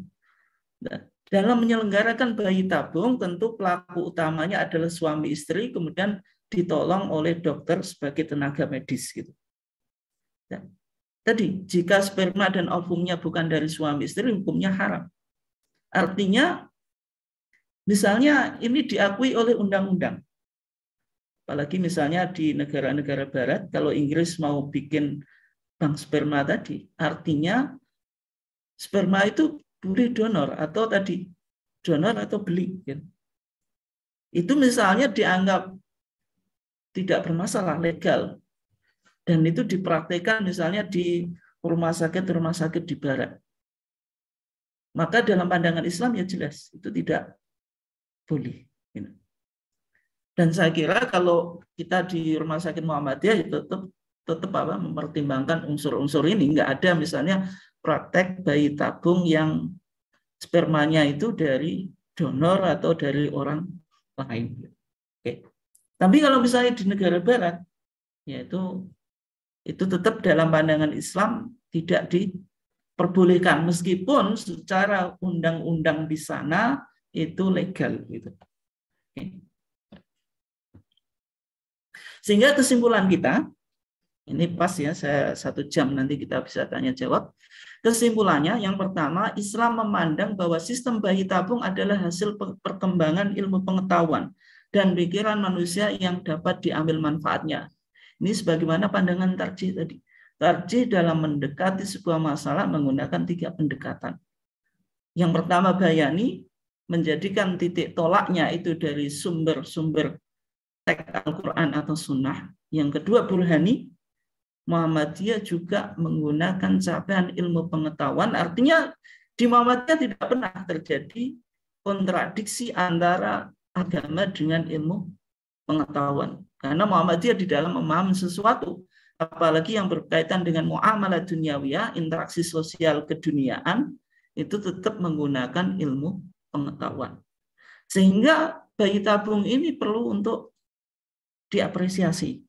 Nah, dalam menyelenggarakan bayi tabung tentu pelaku utamanya adalah suami istri, kemudian ditolong oleh dokter sebagai tenaga medis gitu. Nah, tadi jika sperma dan ovumnya bukan dari suami istri, hukumnya haram. Artinya misalnya ini diakui oleh undang-undang. Apalagi misalnya di negara-negara barat, kalau Inggris mau bikin bank sperma tadi, artinya sperma itu boleh donor atau tadi donor atau beli. Itu misalnya dianggap tidak bermasalah, legal. Dan itu dipraktikkan misalnya di rumah sakit di barat. Maka dalam pandangan Islam ya jelas itu tidak boleh. Dan saya kira kalau kita di Rumah Sakit Muhammadiyah ya tetap mempertimbangkan unsur-unsur ini. Nggak ada misalnya praktek bayi tabung yang spermanya itu dari donor atau dari orang lain. Oke. Tapi kalau misalnya di negara barat, yaitu itu tetap dalam pandangan Islam tidak diperbolehkan meskipun secara undang-undang di sana itu legal gitu. Oke. Sehingga kesimpulan kita, ini pas ya, saya 1 jam nanti kita bisa tanya jawab. Kesimpulannya, yang pertama, Islam memandang bahwa sistem bayi tabung adalah hasil perkembangan ilmu pengetahuan dan pikiran manusia yang dapat diambil manfaatnya. Ini sebagaimana pandangan tarjih tadi. Tarjih dalam mendekati sebuah masalah menggunakan 3 pendekatan. Yang pertama, bayani, menjadikan titik tolaknya itu dari sumber-sumber teks Al-Quran atau Sunnah. Yang kedua, burhani, Muhammadiyah juga menggunakan capaian ilmu pengetahuan. Artinya di Muhammadiyah tidak pernah terjadi kontradiksi antara agama dengan ilmu pengetahuan. Karena Muhammadiyah di dalam memahami sesuatu, apalagi yang berkaitan dengan muamalah duniawiyah, interaksi sosial keduniaan, itu tetap menggunakan ilmu pengetahuan. Sehingga bayi tabung ini perlu untuk diapresiasi.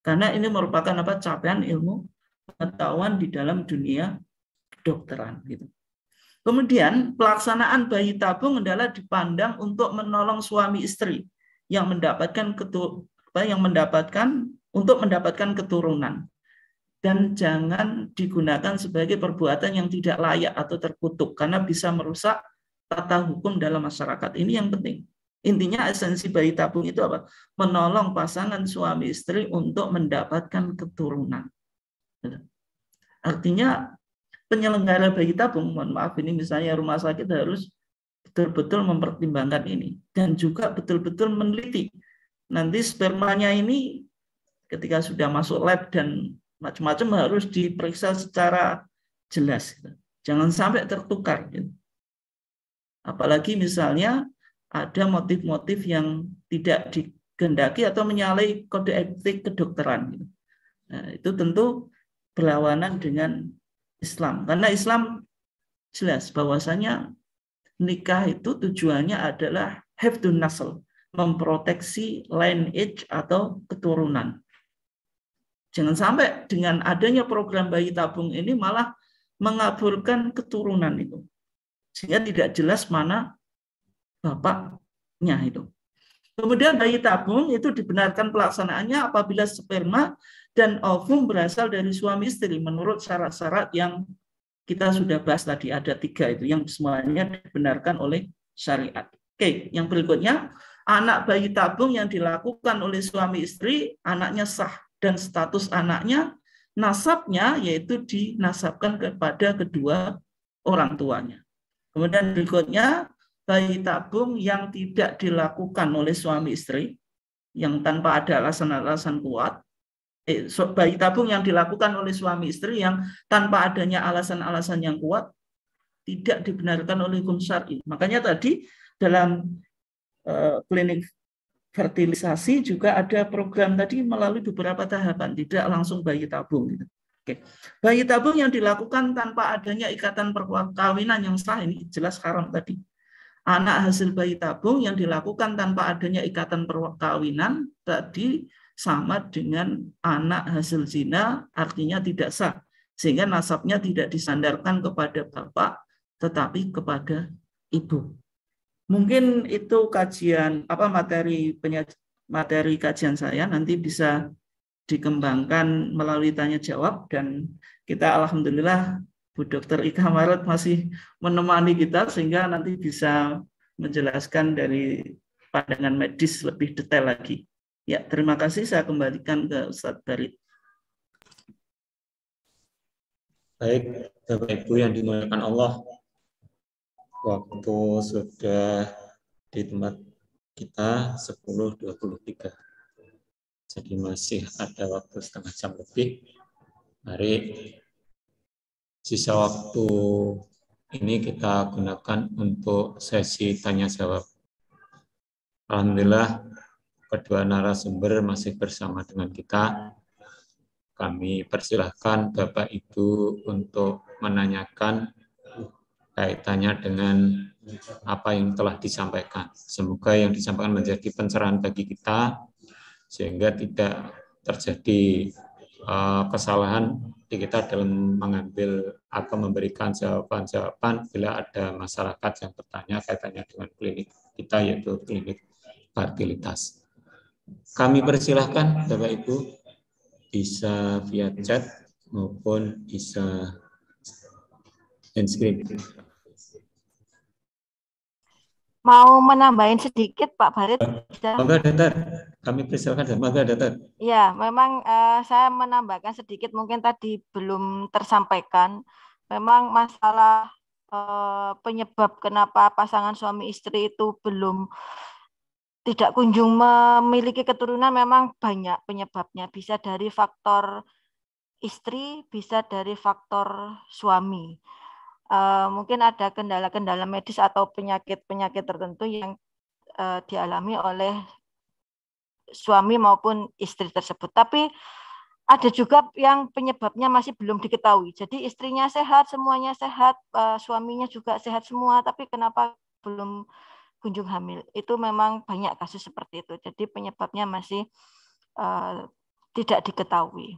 Karena ini merupakan capaian ilmu pengetahuan di dalam dunia kedokteran gitu. Kemudian pelaksanaan bayi tabung adalah dipandang untuk menolong suami istri yang mendapatkan keturunan, dan jangan digunakan sebagai perbuatan yang tidak layak atau terkutuk karena bisa merusak tata hukum dalam masyarakat. Ini yang penting. Intinya esensi bayi tabung itu apa? Menolong pasangan suami istri untuk mendapatkan keturunan. Artinya penyelenggara bayi tabung, mohon maaf ini misalnya rumah sakit harus betul-betul mempertimbangkan ini dan juga betul-betul meneliti. Nanti spermanya ini ketika sudah masuk lab dan macam-macam harus diperiksa secara jelas. Jangan sampai tertukar. Apalagi misalnya ada motif-motif yang tidak dikehendaki atau menyalahi kode etik kedokteran. Nah, itu tentu berlawanan dengan Islam. Karena Islam jelas bahwasanya nikah itu tujuannya adalah hifdzun nasl, memproteksi lineage atau keturunan. Jangan sampai dengan adanya program bayi tabung ini malah mengaburkan keturunan itu. Sehingga tidak jelas mana bapaknya itu. Kemudian bayi tabung itu dibenarkan pelaksanaannya apabila sperma dan ovum berasal dari suami istri menurut syarat-syarat yang kita sudah bahas tadi, ada 3 itu yang semuanya dibenarkan oleh syariat. Oke, yang berikutnya, anak bayi tabung yang dilakukan oleh suami istri, anaknya sah dan status anaknya, nasabnya yaitu dinasabkan kepada kedua orang tuanya. Kemudian berikutnya, bayi tabung yang tidak dilakukan oleh suami istri, yang tanpa ada alasan-alasan kuat, bayi tabung yang dilakukan oleh suami istri yang tanpa adanya alasan-alasan yang kuat, tidak dibenarkan oleh hukum syar'i. Makanya tadi dalam klinik fertilisasi juga ada program tadi melalui beberapa tahapan, tidak langsung bayi tabung. Gitu. Oke. Bayi tabung yang dilakukan tanpa adanya ikatan perkawinan yang sah, ini jelas haram tadi. Anak hasil bayi tabung yang dilakukan tanpa adanya ikatan perkawinan tadi sama dengan anak hasil zina, artinya tidak sah. Sehingga nasabnya tidak disandarkan kepada bapak, tetapi kepada ibu. Mungkin itu kajian materi kajian saya, nanti bisa dikembangkan melalui tanya jawab, dan kita alhamdulillah Bu Dr. Ika Maret masih menemani kita sehingga nanti bisa menjelaskan dari pandangan medis lebih detail lagi. Ya, terima kasih, saya kembalikan ke Ustadz Barit. Baik, Bapak Ibu yang dimuliakan Allah, waktu sudah di tempat kita 10.23. Jadi masih ada waktu setengah jam lebih. Mari sisa waktu ini kita gunakan untuk sesi tanya jawab. Alhamdulillah kedua narasumber masih bersama dengan kita. Kami persilahkan Bapak Ibu untuk menanyakan kaitannya dengan apa yang telah disampaikan. Semoga yang disampaikan menjadi pencerahan bagi kita, sehingga tidak terjadi kesalahan di kita dalam mengambil atau memberikan jawaban-jawaban bila ada masyarakat yang bertanya kaitannya dengan klinik kita, yaitu klinik fertilitas. Kami persilahkan Bapak Ibu bisa via chat maupun bisa hand screen. Mau menambahin sedikit Pak Barit? Maka Datar, kami persilakan. Maka Datar. Ya, memang saya menambahkan sedikit, mungkin tadi belum tersampaikan. Memang masalah penyebab kenapa pasangan suami istri itu tidak kunjung memiliki keturunan memang banyak penyebabnya. Bisa dari faktor istri, bisa dari faktor suami. Mungkin ada kendala-kendala medis atau penyakit-penyakit tertentu yang dialami oleh suami maupun istri tersebut. Tapi ada juga yang penyebabnya masih belum diketahui. Jadi istrinya sehat, semuanya sehat, suaminya juga sehat semua, tapi kenapa belum kunjung hamil? Itu memang banyak kasus seperti itu. Jadi penyebabnya masih tidak diketahui.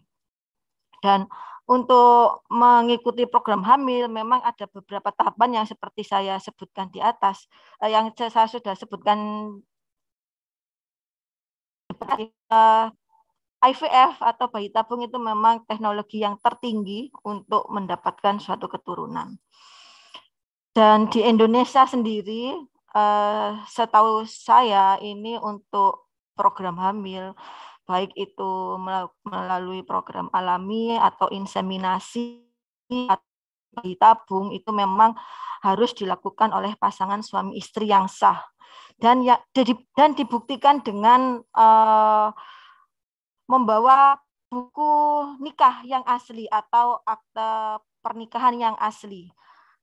Dan untuk mengikuti program hamil memang ada beberapa tahapan yang seperti saya sebutkan di atas, yang saya sudah sebutkan. IVF atau bayi tabung itu memang teknologi yang tertinggi untuk mendapatkan suatu keturunan. Dan di Indonesia sendiri, setahu saya ini untuk program hamil, baik itu melalui program alami atau inseminasi atau bayi tabung, itu memang harus dilakukan oleh pasangan suami istri yang sah. Dan dibuktikan dengan membawa buku nikah yang asli atau akte pernikahan yang asli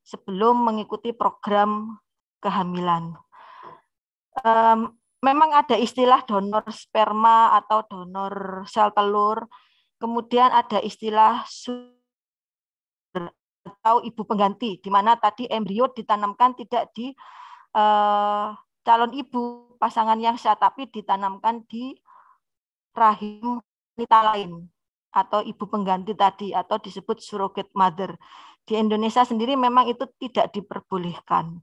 sebelum mengikuti program kehamilan. Memang ada istilah donor sperma atau donor sel telur, kemudian ada istilah atau ibu pengganti, di mana tadi embrio ditanamkan tidak di calon ibu pasangan yang sah, tapi ditanamkan di rahim wanita lain atau ibu pengganti tadi, atau disebut surrogate mother. Di Indonesia sendiri memang itu tidak diperbolehkan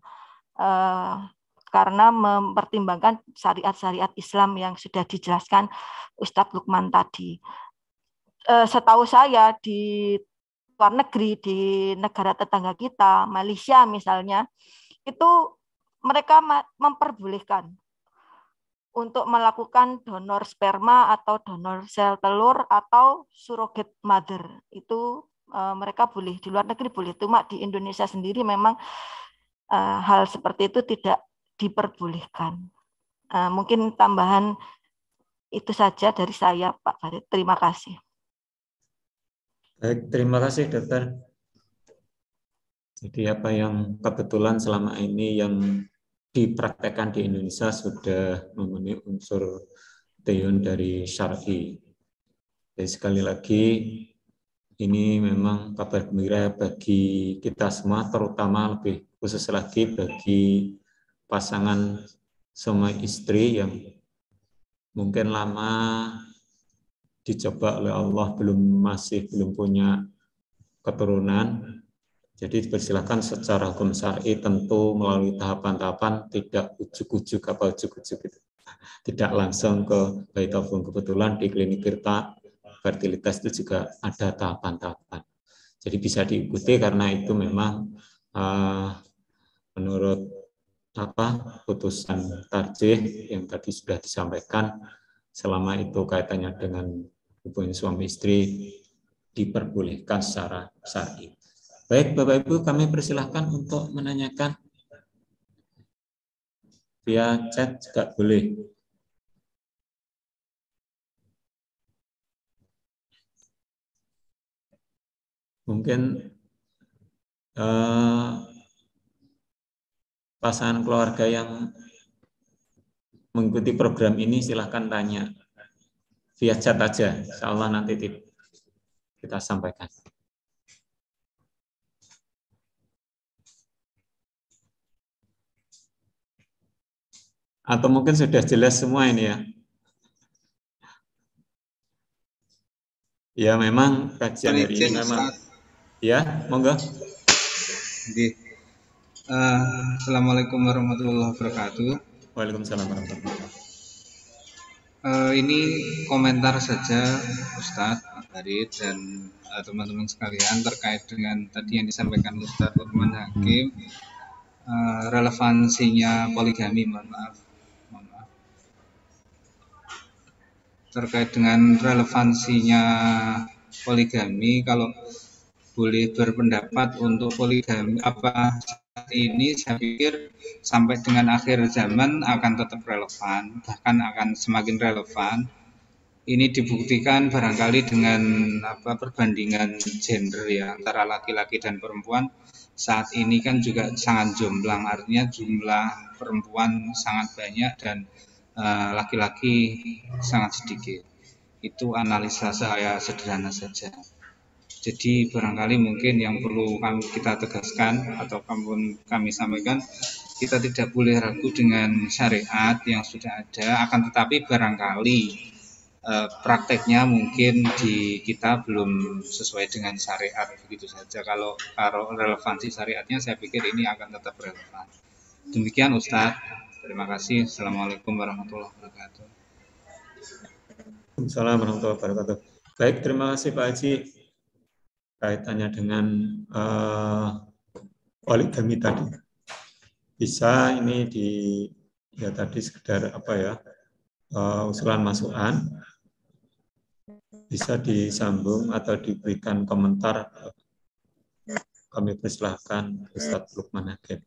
karena mempertimbangkan syariat-syariat Islam yang sudah dijelaskan Ustadz Lukman tadi. Setahu saya di luar negeri, di negara tetangga kita, Malaysia misalnya, itu mereka memperbolehkan untuk melakukan donor sperma atau donor sel telur atau surrogate mother. Itu mereka boleh, di luar negeri boleh. Cuma di Indonesia sendiri memang hal seperti itu tidak diperbolehkan. Mungkin tambahan itu saja dari saya, Pak Farid. Terima kasih. Baik, terima kasih, Dokter. Jadi apa yang kebetulan selama ini yang dipraktekkan di Indonesia sudah memenuhi unsur teyun dari syar'i. Jadi sekali lagi, ini memang kabar gembira bagi kita semua, terutama lebih khusus lagi bagi pasangan suami istri yang mungkin lama dicoba oleh Allah, masih belum punya keturunan. Jadi dipersilakan secara hukum syar'i tentu melalui tahapan-tahapan, tidak ujuk-ujuk gitu. Tidak langsung ke bayi tabung. Kebetulan di klinik Tirta fertilitas itu juga ada tahapan-tahapan. Jadi bisa diikuti karena itu memang menurut putusan tarjih yang tadi sudah disampaikan, selama itu kaitannya dengan hubungan suami istri diperbolehkan secara syar'i. Baik, Bapak Ibu, kami persilahkan untuk menanyakan via chat juga boleh. Mungkin pasangan keluarga yang mengikuti program ini silahkan tanya via chat aja. Insya Allah nanti kita sampaikan. Atau mungkin sudah jelas semua ini ya. Ya memang kajian hari ini memang. Ya, monggo. Assalamualaikum warahmatullahi wabarakatuh. Waalaikumsalam warahmatullahi wabarakatuh. Ini komentar saja Ustadz Farid dan teman-teman sekalian terkait dengan tadi yang disampaikan Ustadz Lukman Hakim, relevansinya poligami. Mohon maaf. Terkait dengan relevansinya poligami, kalau boleh berpendapat untuk poligami apa saat ini, saya pikir sampai dengan akhir zaman akan tetap relevan, bahkan akan semakin relevan. Ini dibuktikan barangkali dengan perbandingan gender ya antara laki-laki dan perempuan saat ini kan juga sangat jomplang, artinya jumlah perempuan sangat banyak dan laki-laki sangat sedikit. Itu analisa saya sederhana saja. Jadi barangkali mungkin yang perlu kita tegaskan atau kami sampaikan, kita tidak boleh ragu dengan syariat yang sudah ada, akan tetapi barangkali prakteknya mungkin di kita belum sesuai dengan syariat, begitu saja. Kalau relevansi syariatnya saya pikir ini akan tetap relevan. Demikian Ustadz, terima kasih. Assalamualaikum warahmatullahi wabarakatuh. Assalamualaikum warahmatullahi wabarakatuh. Baik, terima kasih Pak Haji. Kaitannya dengan poligami tadi, bisa ini tadi sekedar usulan masukan, bisa disambung atau diberikan komentar. Kami persilahkan Ustadz Lukman Hakim.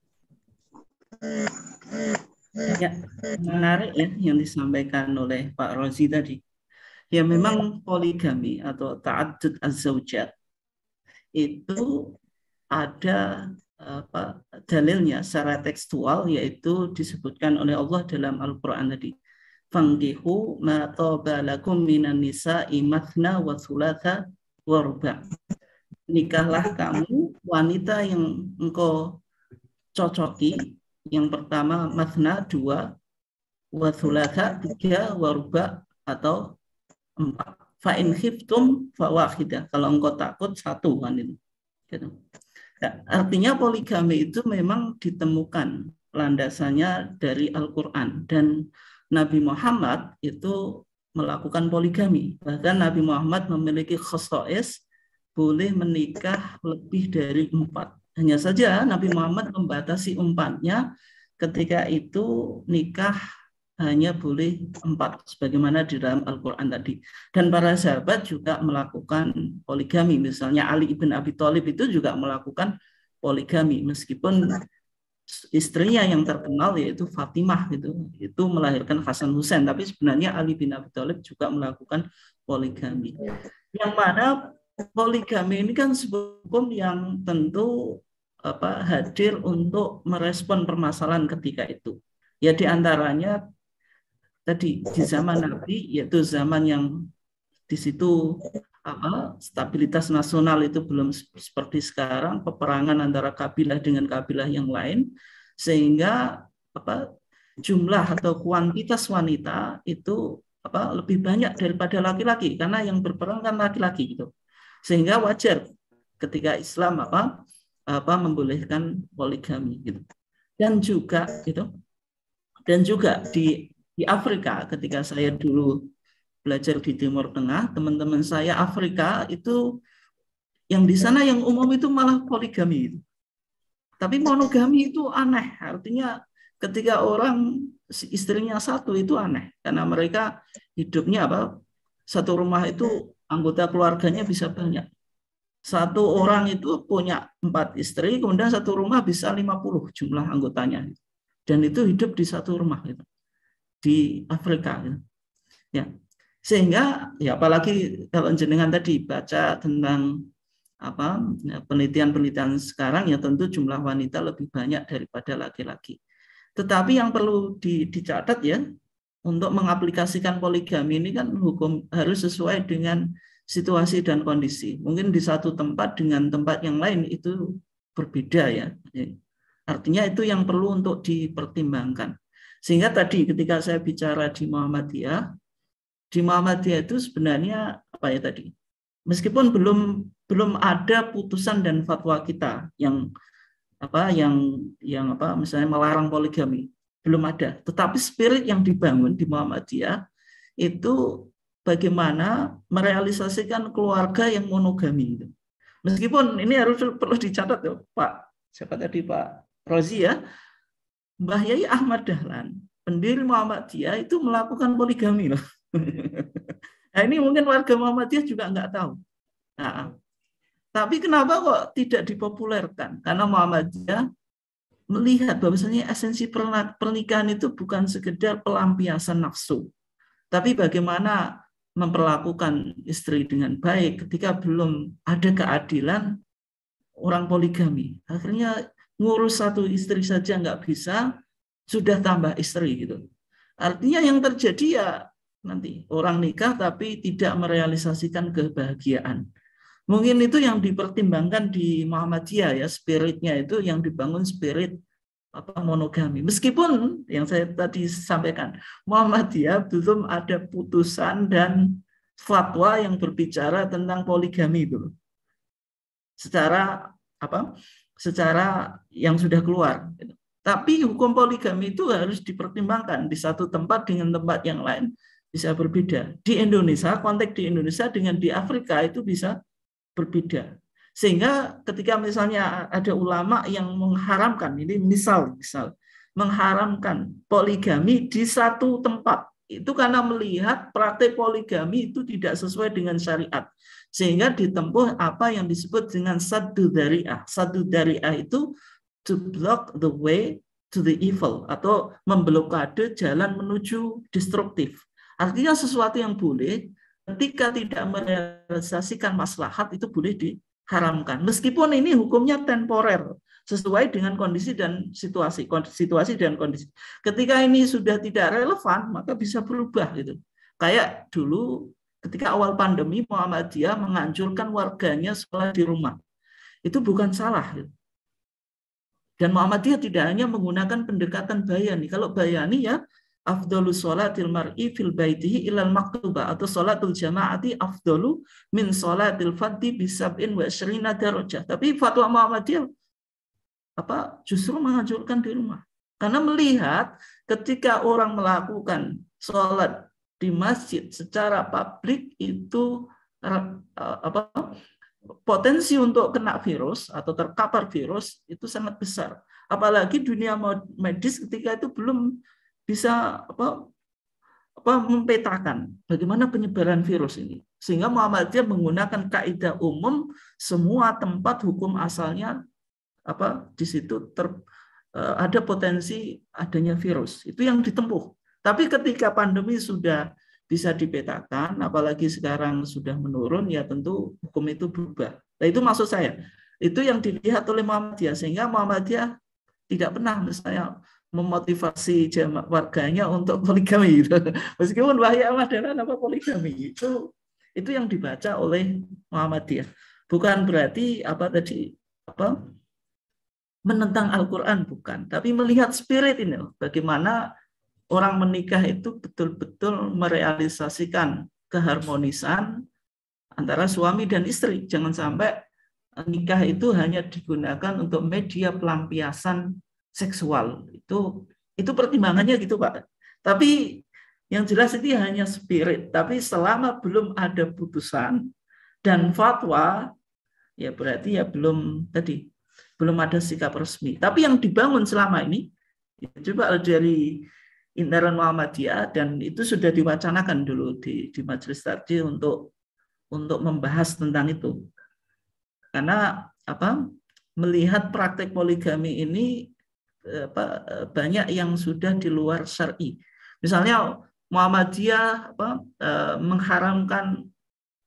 Ya, menarik ya yang disampaikan oleh Pak Rozi tadi. Ya memang poligami atau ta'addud az-zawjat itu ada dalilnya secara tekstual, yaitu disebutkan oleh Allah dalam Al-Quran tadi. Fangihu ma taba lakum minan nisa'i mathna wa thulatha wa ruba'. Nikahlah kamu wanita yang engkau cocoki. Yang pertama mathna 2, wa thulatha 3, wa ruba' atau 4. Fa'in khiftum fawahidah. Kalau engkau takut 1 kan itu. Gitu. Nah, artinya poligami itu memang ditemukan landasannya dari Al-Quran, dan Nabi Muhammad itu melakukan poligami. Bahkan Nabi Muhammad memiliki khosais, boleh menikah lebih dari 4. Hanya saja Nabi Muhammad membatasi umpatnya, ketika itu nikah hanya boleh 4, sebagaimana di dalam Al-Quran tadi. Dan para sahabat juga melakukan poligami. Misalnya Ali ibn Abi Thalib itu juga melakukan poligami, meskipun istrinya yang terkenal yaitu Fatimah, itu melahirkan Hasan Husain, tapi sebenarnya Ali bin Abi Thalib juga melakukan poligami. Yang mana poligami ini kan sebuah hukum yang tentu hadir untuk merespon permasalahan ketika itu. Ya diantaranya tadi di zaman Nabi, yaitu zaman yang di situ stabilitas nasional itu belum seperti sekarang, peperangan antara kabilah dengan kabilah yang lain, sehingga jumlah atau kuantitas wanita itu lebih banyak daripada laki-laki, karena yang berperang kan laki-laki gitu. Sehingga wajar ketika Islam membolehkan poligami gitu. Dan juga di Afrika, ketika saya dulu belajar di Timur Tengah, teman-teman saya Afrika itu yang di sana yang umum itu malah poligami itu. Tapi monogami itu aneh, artinya ketika orang istrinya satu itu aneh, karena mereka hidupnya satu rumah itu anggota keluarganya bisa banyak. Satu orang itu punya 4 istri, kemudian satu rumah bisa 50 jumlah anggotanya. Dan itu hidup di satu rumah itu, di Afrika. Ya. Sehingga ya apalagi kalau jenengan tadi baca tentang penelitian-penelitian sekarang, ya tentu jumlah wanita lebih banyak daripada laki-laki. Tetapi yang perlu dicatat ya, untuk mengaplikasikan poligami ini kan hukum harus sesuai dengan situasi dan kondisi. Mungkin di satu tempat dengan tempat yang lain itu berbeda ya. Artinya itu yang perlu untuk dipertimbangkan. Sehingga tadi ketika saya bicara di Muhammadiyah itu sebenarnya meskipun belum ada putusan dan fatwa kita yang misalnya melarang poligami, belum ada. Tetapi spirit yang dibangun di Muhammadiyah itu bagaimana merealisasikan keluarga yang monogami itu. Meskipun ini perlu dicatat ya, Pak. Siapa tadi Pak Rozi ya? Mbah Yai Ahmad Dahlan, pendiri Muhammadiyah itu melakukan poligami loh. Nah ini mungkin warga Muhammadiyah juga nggak tahu. Nah, tapi kenapa kok tidak dipopulerkan? Karena Muhammadiyah melihat bahwasanya esensi pernikahan itu bukan sekedar pelampiasan nafsu, tapi bagaimana memperlakukan istri dengan baik ketika belum ada keadilan. Orang poligami akhirnya ngurus satu istri saja nggak bisa, sudah tambah istri gitu. Artinya yang terjadi ya nanti orang nikah tapi tidak merealisasikan kebahagiaan. Mungkin itu yang dipertimbangkan di Muhammadiyah ya, spiritnya itu yang dibangun spirit monogami. Meskipun yang saya tadi sampaikan, Muhammadiyah belum ada putusan dan fatwa yang berbicara tentang poligami itu. Secara yang sudah keluar. Tapi hukum poligami itu harus dipertimbangkan di satu tempat dengan tempat yang lain bisa berbeda. Di Indonesia, konteks di Indonesia dengan di Afrika itu bisa berbeda. Sehingga ketika misalnya ada ulama yang mengharamkan, ini misal mengharamkan poligami di satu tempat, itu karena melihat praktek poligami itu tidak sesuai dengan syariat. Sehingga ditempuh apa yang disebut dengan saddu dzari'ah. Saddu dzari'ah itu to block the way to the evil, atau memblokade jalan menuju destruktif. Artinya sesuatu yang boleh ketika tidak merealisasikan maslahat itu boleh diharamkan. Meskipun ini hukumnya temporer, sesuai dengan kondisi dan situasi dan kondisi. Ketika ini sudah tidak relevan, maka bisa berubah gitu. Kayak dulu ketika awal pandemi Muhammadiyah menganjurkan warganya sholat di rumah. Itu bukan salah. Gitu. Dan Muhammadiyah tidak hanya menggunakan pendekatan bayani. Kalau bayani ya afdalu sholatil mar'i fil baitihi ilal maktubah, atau sholatul jama'ati afdalu min sholatil fadhi bisab'in wa asyrina darajah. Tapi fatwa Muhammadiyah justru menganjurkan di rumah. Karena melihat ketika orang melakukan sholat di masjid secara publik itu potensi untuk kena virus atau terkapar virus itu sangat besar. Apalagi dunia medis ketika itu belum bisa mempetakan bagaimana penyebaran virus ini. Sehingga Muhammadiyah menggunakan kaidah umum, semua tempat hukum asalnya di situ ada potensi adanya virus. Itu yang ditempuh. Tapi ketika pandemi sudah bisa dipetakan, apalagi sekarang sudah menurun, ya tentu hukum itu berubah. Nah, itu maksud saya. Itu yang dilihat oleh Muhammadiyah, sehingga Muhammadiyah tidak pernah misalnya memotivasi warganya untuk poligami. Meskipun Wahai Ahmad Dahlan apa poligami. Itu yang dibaca oleh Muhammadiyah. Bukan berarti menentang Al-Quran, bukan. Tapi melihat spirit ini, bagaimana orang menikah itu betul-betul merealisasikan keharmonisan antara suami dan istri. Jangan sampai nikah itu hanya digunakan untuk media pelampiasan seksual. Itu pertimbangannya gitu, Pak. Tapi yang jelas itu hanya spirit. Tapi selama belum ada putusan dan fatwa, ya berarti ya belum ada sikap resmi. Tapi yang dibangun selama ini, ya coba dari internal Muhammadiyah, dan itu sudah diwacanakan dulu di Majelis Tarjih untuk membahas tentang itu. Karena melihat praktek poligami ini banyak yang sudah di luar syar'i. Misalnya Muhammadiyah mengharamkan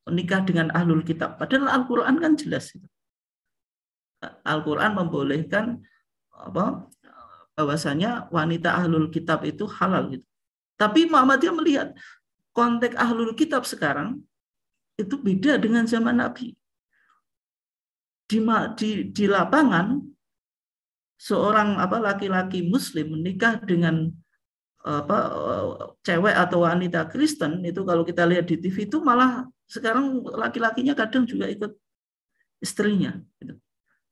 nikah dengan ahlul kitab. Padahal Al-Quran kan jelas itu. Al-Quran membolehkan bahwasanya wanita ahlul kitab itu halal gitu. Tapi Muhammadiyah melihat konteks ahlul kitab sekarang itu beda dengan zaman Nabi. Di lapangan seorang laki-laki muslim menikah dengan cewek atau wanita Kristen, itu kalau kita lihat di TV itu malah sekarang laki-lakinya kadang juga ikut istrinya gitu.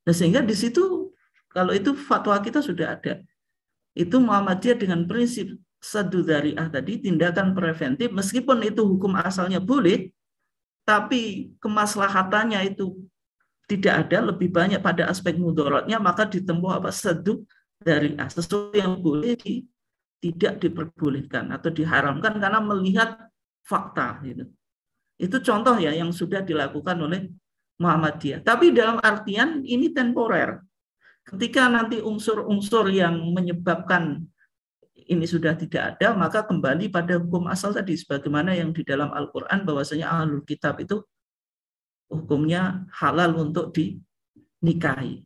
Nah, sehingga di situ kalau itu fatwa kita sudah ada. Itu Muhammadiyah dengan prinsip saddu dzari'ah tadi, tindakan preventif, meskipun itu hukum asalnya boleh, tapi kemaslahatannya itu tidak ada, lebih banyak pada aspek mudaratnya, maka ditempuh saddu dzari'ah, sesuatu yang boleh tidak diperbolehkan atau diharamkan karena melihat fakta gitu. Itu contoh ya yang sudah dilakukan oleh Muhammadiyah. Tapi dalam artian ini temporer. Ketika nanti unsur-unsur yang menyebabkan ini sudah tidak ada, maka kembali pada hukum asal tadi, sebagaimana yang di dalam Al-Quran bahwasanya ahlul kitab itu hukumnya halal untuk dinikahi.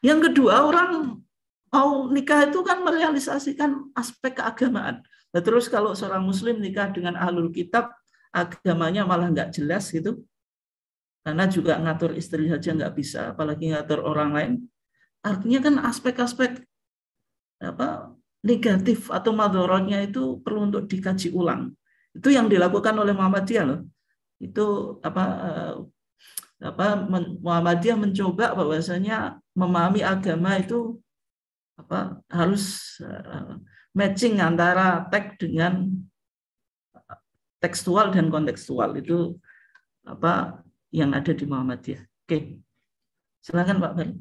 Yang kedua, orang mau nikah itu kan merealisasikan aspek keagamaan. Nah, terus kalau seorang muslim nikah dengan ahlul kitab, agamanya malah nggak jelas gitu, karena juga ngatur istri saja nggak bisa, apalagi ngatur orang lain. Artinya kan aspek-aspek negatif atau madharatnya itu perlu untuk dikaji ulang. Itu yang dilakukan oleh Muhammadiyah loh. Itu Muhammadiyah mencoba bahwasanya memahami agama itu harus matching antara teks dengan tekstual dan kontekstual. Itu yang ada di Muhammadiyah. Oke. Silakan Pak Bari.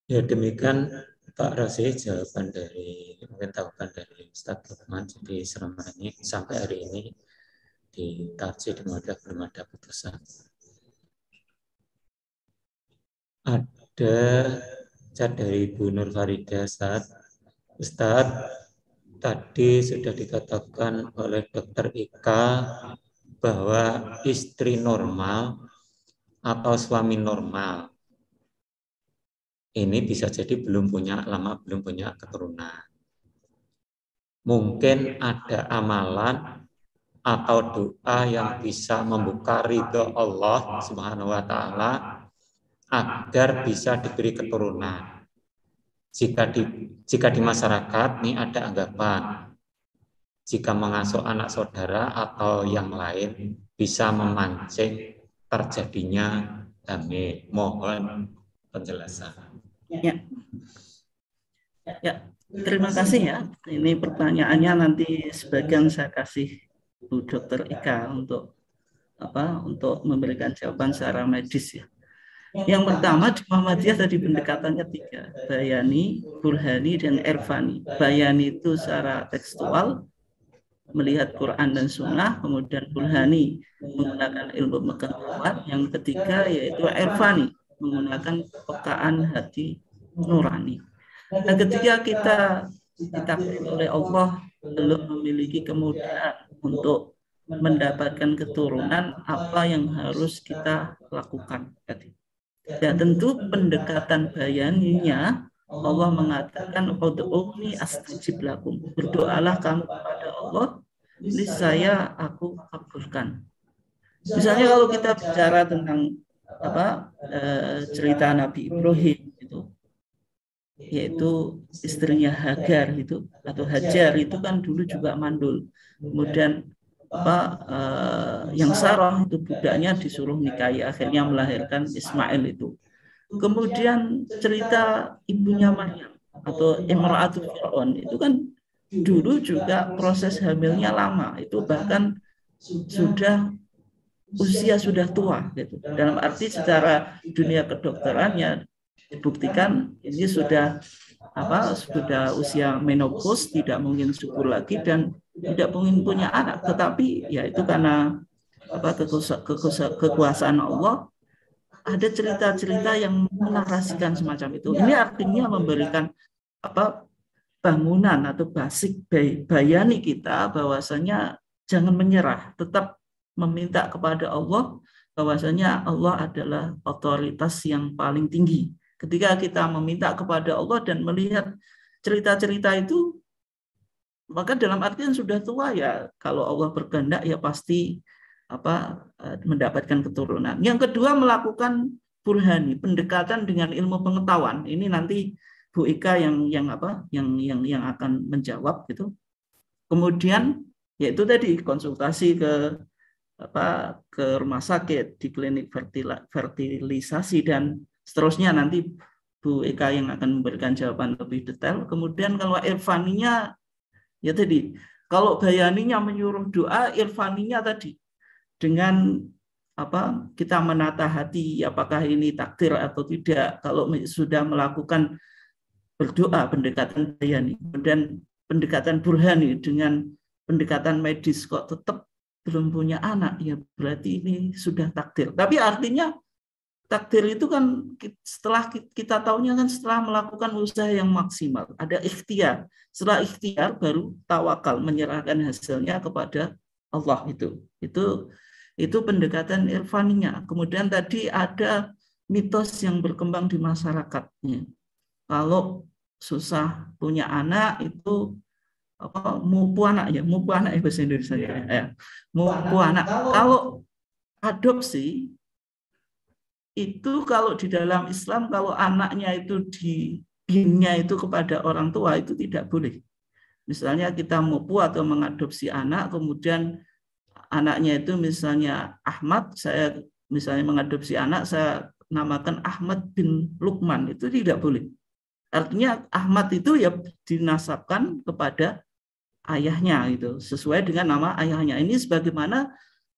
Ya, demikian Pak Razi jawaban dari Ustaz Lukman. Jadi selama ini sampai hari ini di Tarjih di Muhammadiyah belum ada putusan. Ada chat dari Bu Nur Farida. Ustaz, tadi sudah dikatakan oleh Dr. Ika bahwa istri normal atau suami normal ini bisa jadi belum punya keturunan. Mungkin ada amalan atau doa yang bisa membuka ridho Allah Subhanahu wa Ta'ala agar bisa diberi keturunan. Jika di masyarakat ini ada anggapan, jika mengasuh anak saudara atau yang lain bisa memancing terjadinya hamil. Mohon penjelasan. Ya, terima kasih ya. Ini pertanyaannya nanti sebagian saya kasih Bu Dr. Ika untuk memberikan jawaban secara medis ya. Yang pertama di Muhammadiyah tadi pendekatannya 3, bayani, burhani, dan irfani. Bayani itu secara tekstual, melihat Quran dan Sunnah, kemudian burhani menggunakan ilmu pengetahuan, yang ketiga yaitu irfani, menggunakan kepekaan hati nurani. Nah, ketika kita ditakdir oleh Allah belum memiliki kemudahan untuk mendapatkan keturunan, apa yang harus kita lakukan? Ya tentu pendekatan bayaninya, Allah mengatakan ud'uni astajib lakum, berdoalah kamu kepada Allah, niscaya aku kabulkan. Misalnya kalau kita bicara tentang cerita Nabi Ibrahim itu, yaitu istrinya Hagar itu atau Hajar itu kan dulu juga mandul. Kemudian yang Sarah itu budaknya disuruh nikahi, akhirnya melahirkan Ismail itu. Kemudian cerita ibunya Maryam atau Imra'atul Fir'aun itu kan dulu juga proses hamilnya lama, itu bahkan usia sudah tua gitu. Dalam arti secara dunia kedokterannya dibuktikan ini sudah usia menopause, tidak mungkin subur lagi dan tidak mungkin punya anak. Tetapi ya itu karena kekuasaan Allah, ada cerita-cerita yang menarasikan semacam itu. Ini artinya memberikan bangunan atau basic bayani kita bahwasanya jangan menyerah, tetap meminta kepada Allah, bahwasanya Allah adalah otoritas yang paling tinggi. Ketika kita meminta kepada Allah dan melihat cerita-cerita itu, maka dalam artian sudah tua ya, kalau Allah berkehendak ya pasti mendapatkan keturunan. Yang kedua, melakukan burhani, pendekatan dengan ilmu pengetahuan. Ini nanti Bu Ika yang akan menjawab gitu. Kemudian yaitu tadi konsultasi ke rumah sakit, di klinik fertilisasi dan seterusnya, nanti Bu Eka yang akan memberikan jawaban lebih detail. Kemudian kalau irfaninya ya tadi, kalau bayaninya menyuruh doa, irfaninya tadi dengan kita menata hati, apakah ini takdir atau tidak. Kalau sudah melakukan berdoa, pendekatan bayani, kemudian pendekatan burhani dengan pendekatan medis kok tetap belum punya anak, ya berarti ini sudah takdir. Tapi artinya takdir itu kan setelah kita tahunya kan setelah melakukan usaha yang maksimal, ada ikhtiar. Setelah ikhtiar baru tawakal, menyerahkan hasilnya kepada Allah. Itu pendekatan irfaninya. Kemudian tadi ada mitos yang berkembang di masyarakatnya. Kalau susah punya anak itu mupu anak ya bahasa Indonesia ya. Mupu anak. Kalau adopsi itu, kalau di dalam Islam, kalau anaknya itu dibinnya itu kepada orang tua itu tidak boleh. Misalnya kita mupu atau mengadopsi anak, kemudian anaknya itu misalnya Ahmad, saya misalnya mengadopsi anak, saya namakan Ahmad bin Lukman, itu tidak boleh. Artinya Ahmad itu ya dinasabkan kepada ayahnya itu, sesuai dengan nama ayahnya. Ini sebagaimana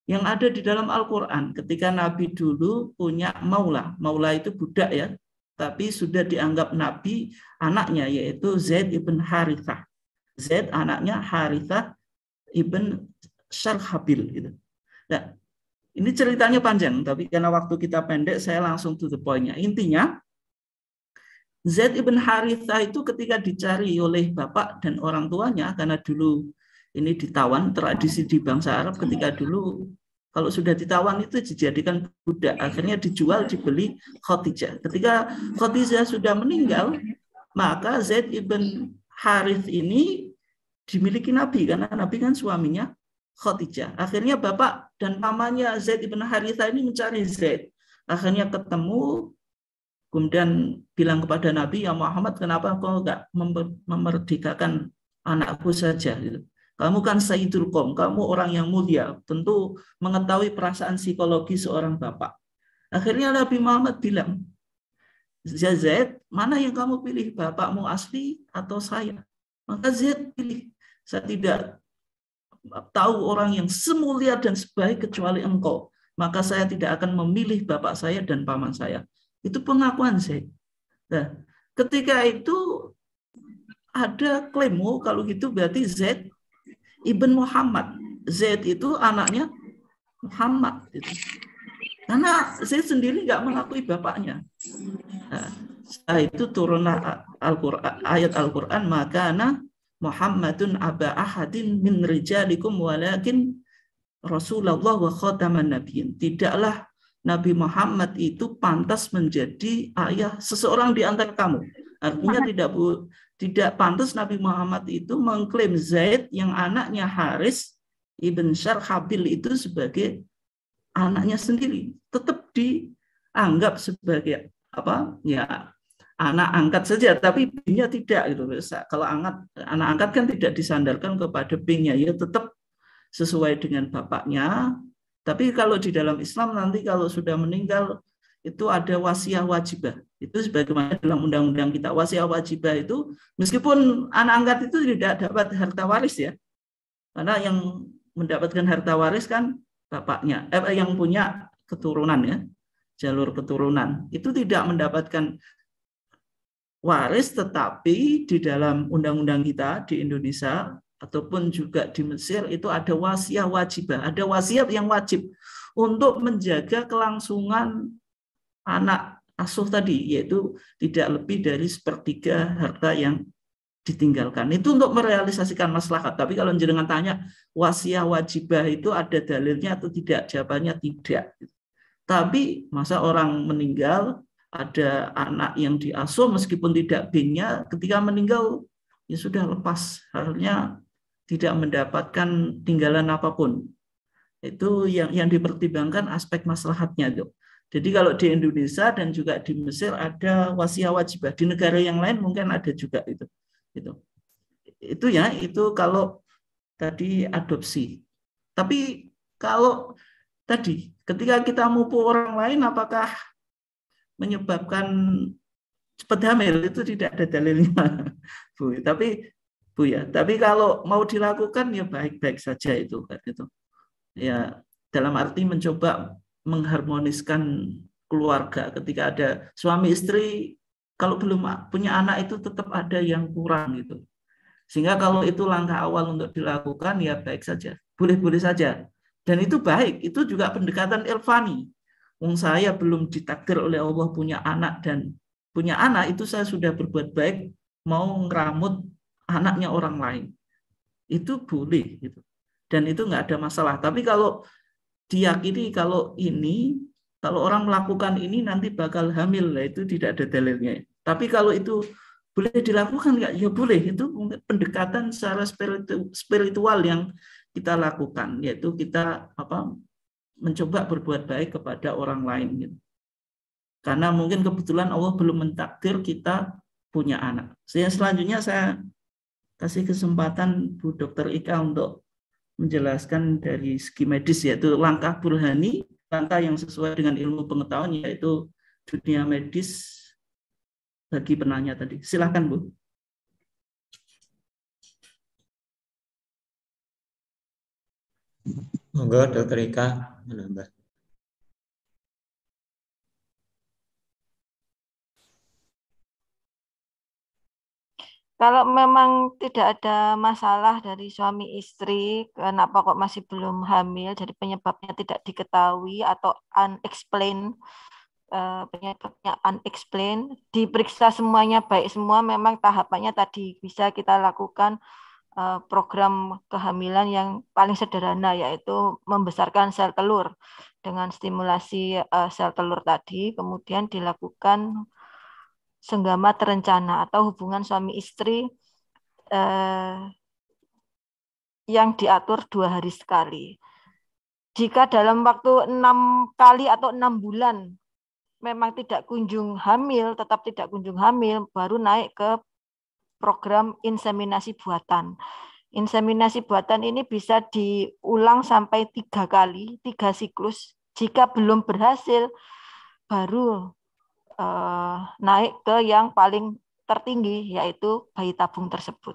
yang ada di dalam Al-Quran. Ketika Nabi dulu punya maula itu budak ya, tapi sudah dianggap Nabi anaknya, yaitu Zaid ibn Harithah. Zaid anaknya Harithah ibn Syarhabil gitu. Nah, ini ceritanya panjang, tapi karena waktu kita pendek, saya langsung to the point-nya. Intinya, Zaid ibn Harithah itu ketika dicari oleh bapak dan orang tuanya, karena dulu ini ditawan, tradisi di bangsa Arab ketika dulu kalau sudah ditawan itu dijadikan budak, akhirnya dijual, dibeli Khadijah. Ketika Khadijah sudah meninggal, maka Zaid ibn Harith ini dimiliki Nabi, karena Nabi kan suaminya Khadijah. Akhirnya bapak dan mamanya Zaid ibn Harithah ini mencari Zaid. Akhirnya ketemu, kemudian bilang kepada Nabi, ya Muhammad, kenapa kau enggak memerdekakan anakku saja? Kamu kan Sayyidul Qom, kamu orang yang mulia, tentu mengetahui perasaan psikologi seorang bapak. Akhirnya Nabi Muhammad bilang, Zaid, mana yang kamu pilih, bapakmu asli atau saya? Maka Zaid pilih, saya tidak tahu orang yang semulia dan sebaik kecuali engkau. Maka saya tidak akan memilih bapak saya dan paman saya. Itu pengakuan Zaid. Nah, ketika itu ada klaim, kalau gitu berarti Zaid ibn Muhammad. Zaid itu anaknya Muhammad. Gitu. Karena Zaid sendiri nggak mengakui bapaknya. Nah, setelah itu turunlah ayat Al-Quran, makana Muhammadun aba ahadin min rijalikum walakin Rasulullah wa khataman nabiyyin. Tidaklah Nabi Muhammad itu pantas menjadi ayah seseorang di antara kamu. Artinya tidak pantas Nabi Muhammad itu mengklaim Zaid yang anaknya Haris ibn Syarhabil itu sebagai anaknya sendiri. Tetap dianggap sebagai apa? Ya, anak angkat saja, tapi B-nya tidak gitu. Kalau anak angkat kan tidak disandarkan kepada B-nya, ya tetap sesuai dengan bapaknya. Tapi kalau di dalam Islam nanti kalau sudah meninggal itu ada wasiah wajibah. Itu sebagaimana dalam undang-undang kita, wasiah wajibah itu meskipun anak angkat itu tidak dapat harta waris ya. Karena yang mendapatkan harta waris kan bapaknya, yang punya keturunan ya, jalur keturunan. Itu tidak mendapatkan waris, tetapi di dalam undang-undang kita di Indonesia ataupun juga di Mesir itu ada wasiah wajibah, ada wasiat yang wajib untuk menjaga kelangsungan anak asuh tadi, yaitu tidak lebih dari 1/3 harta yang ditinggalkan. Itu untuk merealisasikan maslahat. Tapi kalau jenengan tanya wasiah wajibah itu ada dalilnya atau tidak, jawabannya tidak. Tapi masa orang meninggal ada anak yang diasuh meskipun tidak B-nya, ketika meninggal ya sudah lepas, harusnya tidak mendapatkan tinggalan apapun. Itu yang dipertimbangkan aspek maslahatnya itu. Jadi kalau di Indonesia dan juga di Mesir ada wasiah wajibah, di negara yang lain mungkin ada juga itu. Itu ya, itu kalau tadi adopsi. Tapi kalau tadi ketika kita mupuk orang lain apakah menyebabkan cepat hamil, itu tidak ada dalilnya, Bu. Tapi kalau mau dilakukan ya baik-baik saja itu. Ya dalam arti mencoba mengharmoniskan keluarga ketika ada suami istri, kalau belum punya anak itu tetap ada yang kurang gitu. Sehingga kalau itu langkah awal untuk dilakukan ya baik saja, boleh-boleh saja. Dan itu baik, itu juga pendekatan Irfani. Wong saya belum ditakdir oleh Allah punya anak, dan punya anak itu saya sudah berbuat baik, mau ngeramut anaknya orang lain. Itu boleh gitu. Dan itu nggak ada masalah. Tapi kalau diyakini kalau orang melakukan ini nanti bakal hamil, lah itu tidak ada dalilnya. Tapi kalau itu boleh dilakukan nggak? Ya boleh. Itu pendekatan secara spiritual yang kita lakukan, yaitu kita mencoba berbuat baik kepada orang lain gitu. Karena mungkin kebetulan Allah belum mentakdir kita punya anak. Selanjutnya saya kasih kesempatan Bu Dr. Ika untuk menjelaskan dari segi medis, yaitu langkah burhani, langkah yang sesuai dengan ilmu pengetahuan, yaitu dunia medis bagi penanya tadi. Silakan Bu. Monggo Dr. Ika menambah. Kalau memang tidak ada masalah dari suami istri, kenapa kok masih belum hamil, jadi penyebabnya tidak diketahui atau unexplained, penyebabnya unexplained, diperiksa semuanya baik semua, memang tahapannya tadi bisa kita lakukan program kehamilan yang paling sederhana, yaitu membesarkan sel telur dengan stimulasi sel telur tadi, kemudian dilakukan senggama terencana atau hubungan suami istri yang diatur 2 hari sekali. Jika dalam waktu 6 kali atau 6 bulan memang tidak kunjung hamil, tetap tidak kunjung hamil, baru naik ke program inseminasi buatan. Inseminasi buatan ini bisa diulang sampai 3 kali, 3 siklus. Jika belum berhasil, baru naik ke yang paling tertinggi, yaitu bayi tabung tersebut.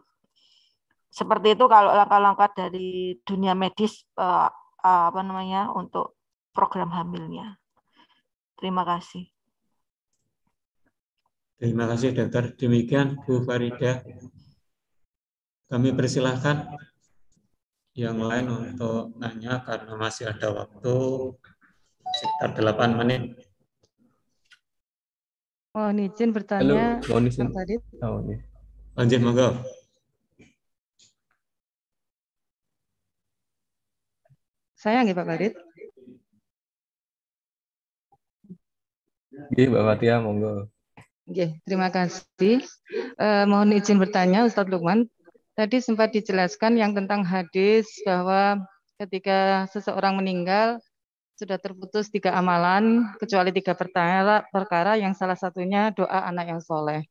Seperti itu kalau langkah-langkah dari dunia medis untuk program hamilnya. Terima kasih. Terima kasih dokter. Demikian Bu Farida. Kami persilahkan yang lain untuk nanya karena masih ada waktu sekitar 8 menit. Mohon izin bertanya. Halo, mohon izin. Pak Farid. Oh, iya. Lanjut, monggo. Saya nggih Pak Farid. Iya, Mbak Fatia, monggo. Nggih, terima kasih. Mohon izin bertanya Ustadz Lukman. Tadi sempat dijelaskan yang tentang hadis bahwa ketika seseorang meninggal sudah terputus 3 amalan kecuali 3 perkara yang salah satunya doa anak yang soleh.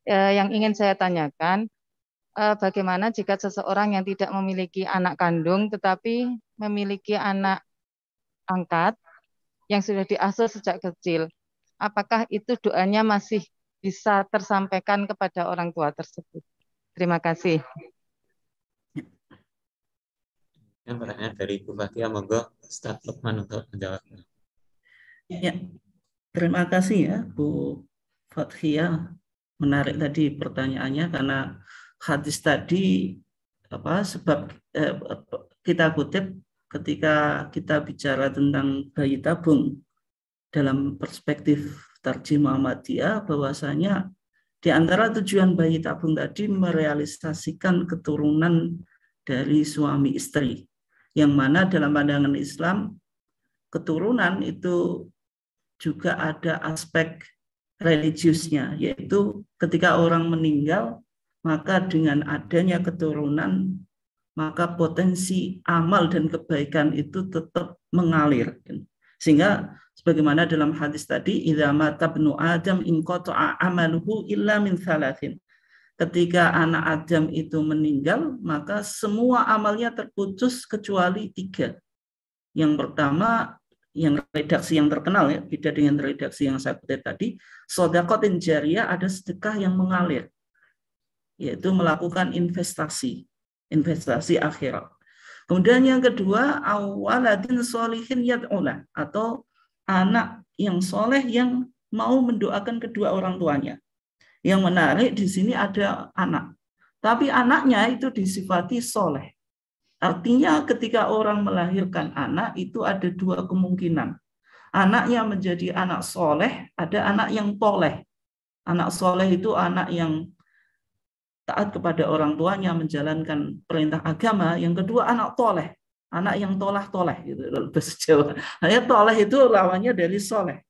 Yang ingin saya tanyakan, bagaimana jika seseorang yang tidak memiliki anak kandung tetapi memiliki anak angkat yang sudah diasuh sejak kecil? Apakah itu doanya masih bisa tersampaikan kepada orang tua tersebut? Terima kasih. Yang pertanyaan dari Bu Fatia, monggo Ustaz Lukman untuk menjawabnya. Ya, terima kasih ya Bu Fathia. Menarik tadi pertanyaannya karena hadis tadi sebab kita kutip ketika kita bicara tentang bayi tabung dalam perspektif Tarjih Muhammadiyah, bahwasanya di antara tujuan bayi tabung tadi merealisasikan keturunan dari suami istri, yang mana dalam pandangan Islam keturunan itu juga ada aspek religiusnya, yaitu ketika orang meninggal maka dengan adanya keturunan maka potensi amal dan kebaikan itu tetap mengalir. Sehingga sebagaimana dalam hadis tadi, idza mata ibnu Adam inqata'a amaluhu illa min thalathin. Ketika anak Adam itu meninggal, maka semua amalnya terputus kecuali 3. Yang pertama, yang redaksi yang terkenal ya, beda dengan redaksi yang saya kutip tadi, shadaqatin jariyah, ada sedekah yang mengalir, yaitu melakukan investasi akhirat. Kemudian yang kedua, awaladin sholihin yad'ulah, atau anak yang soleh yang mau mendoakan kedua orang tuanya. Yang menarik di sini ada anak, tapi anaknya itu disifati soleh. Artinya ketika orang melahirkan anak itu ada 2 kemungkinan. Anaknya menjadi anak soleh, ada anak yang toleh. Anak soleh itu anak yang taat kepada orang tuanya, menjalankan perintah agama. Yang kedua anak toleh, anak yang tolah-toleh gitu bahasa Jawa. Hanya toleh itu lawannya dari soleh.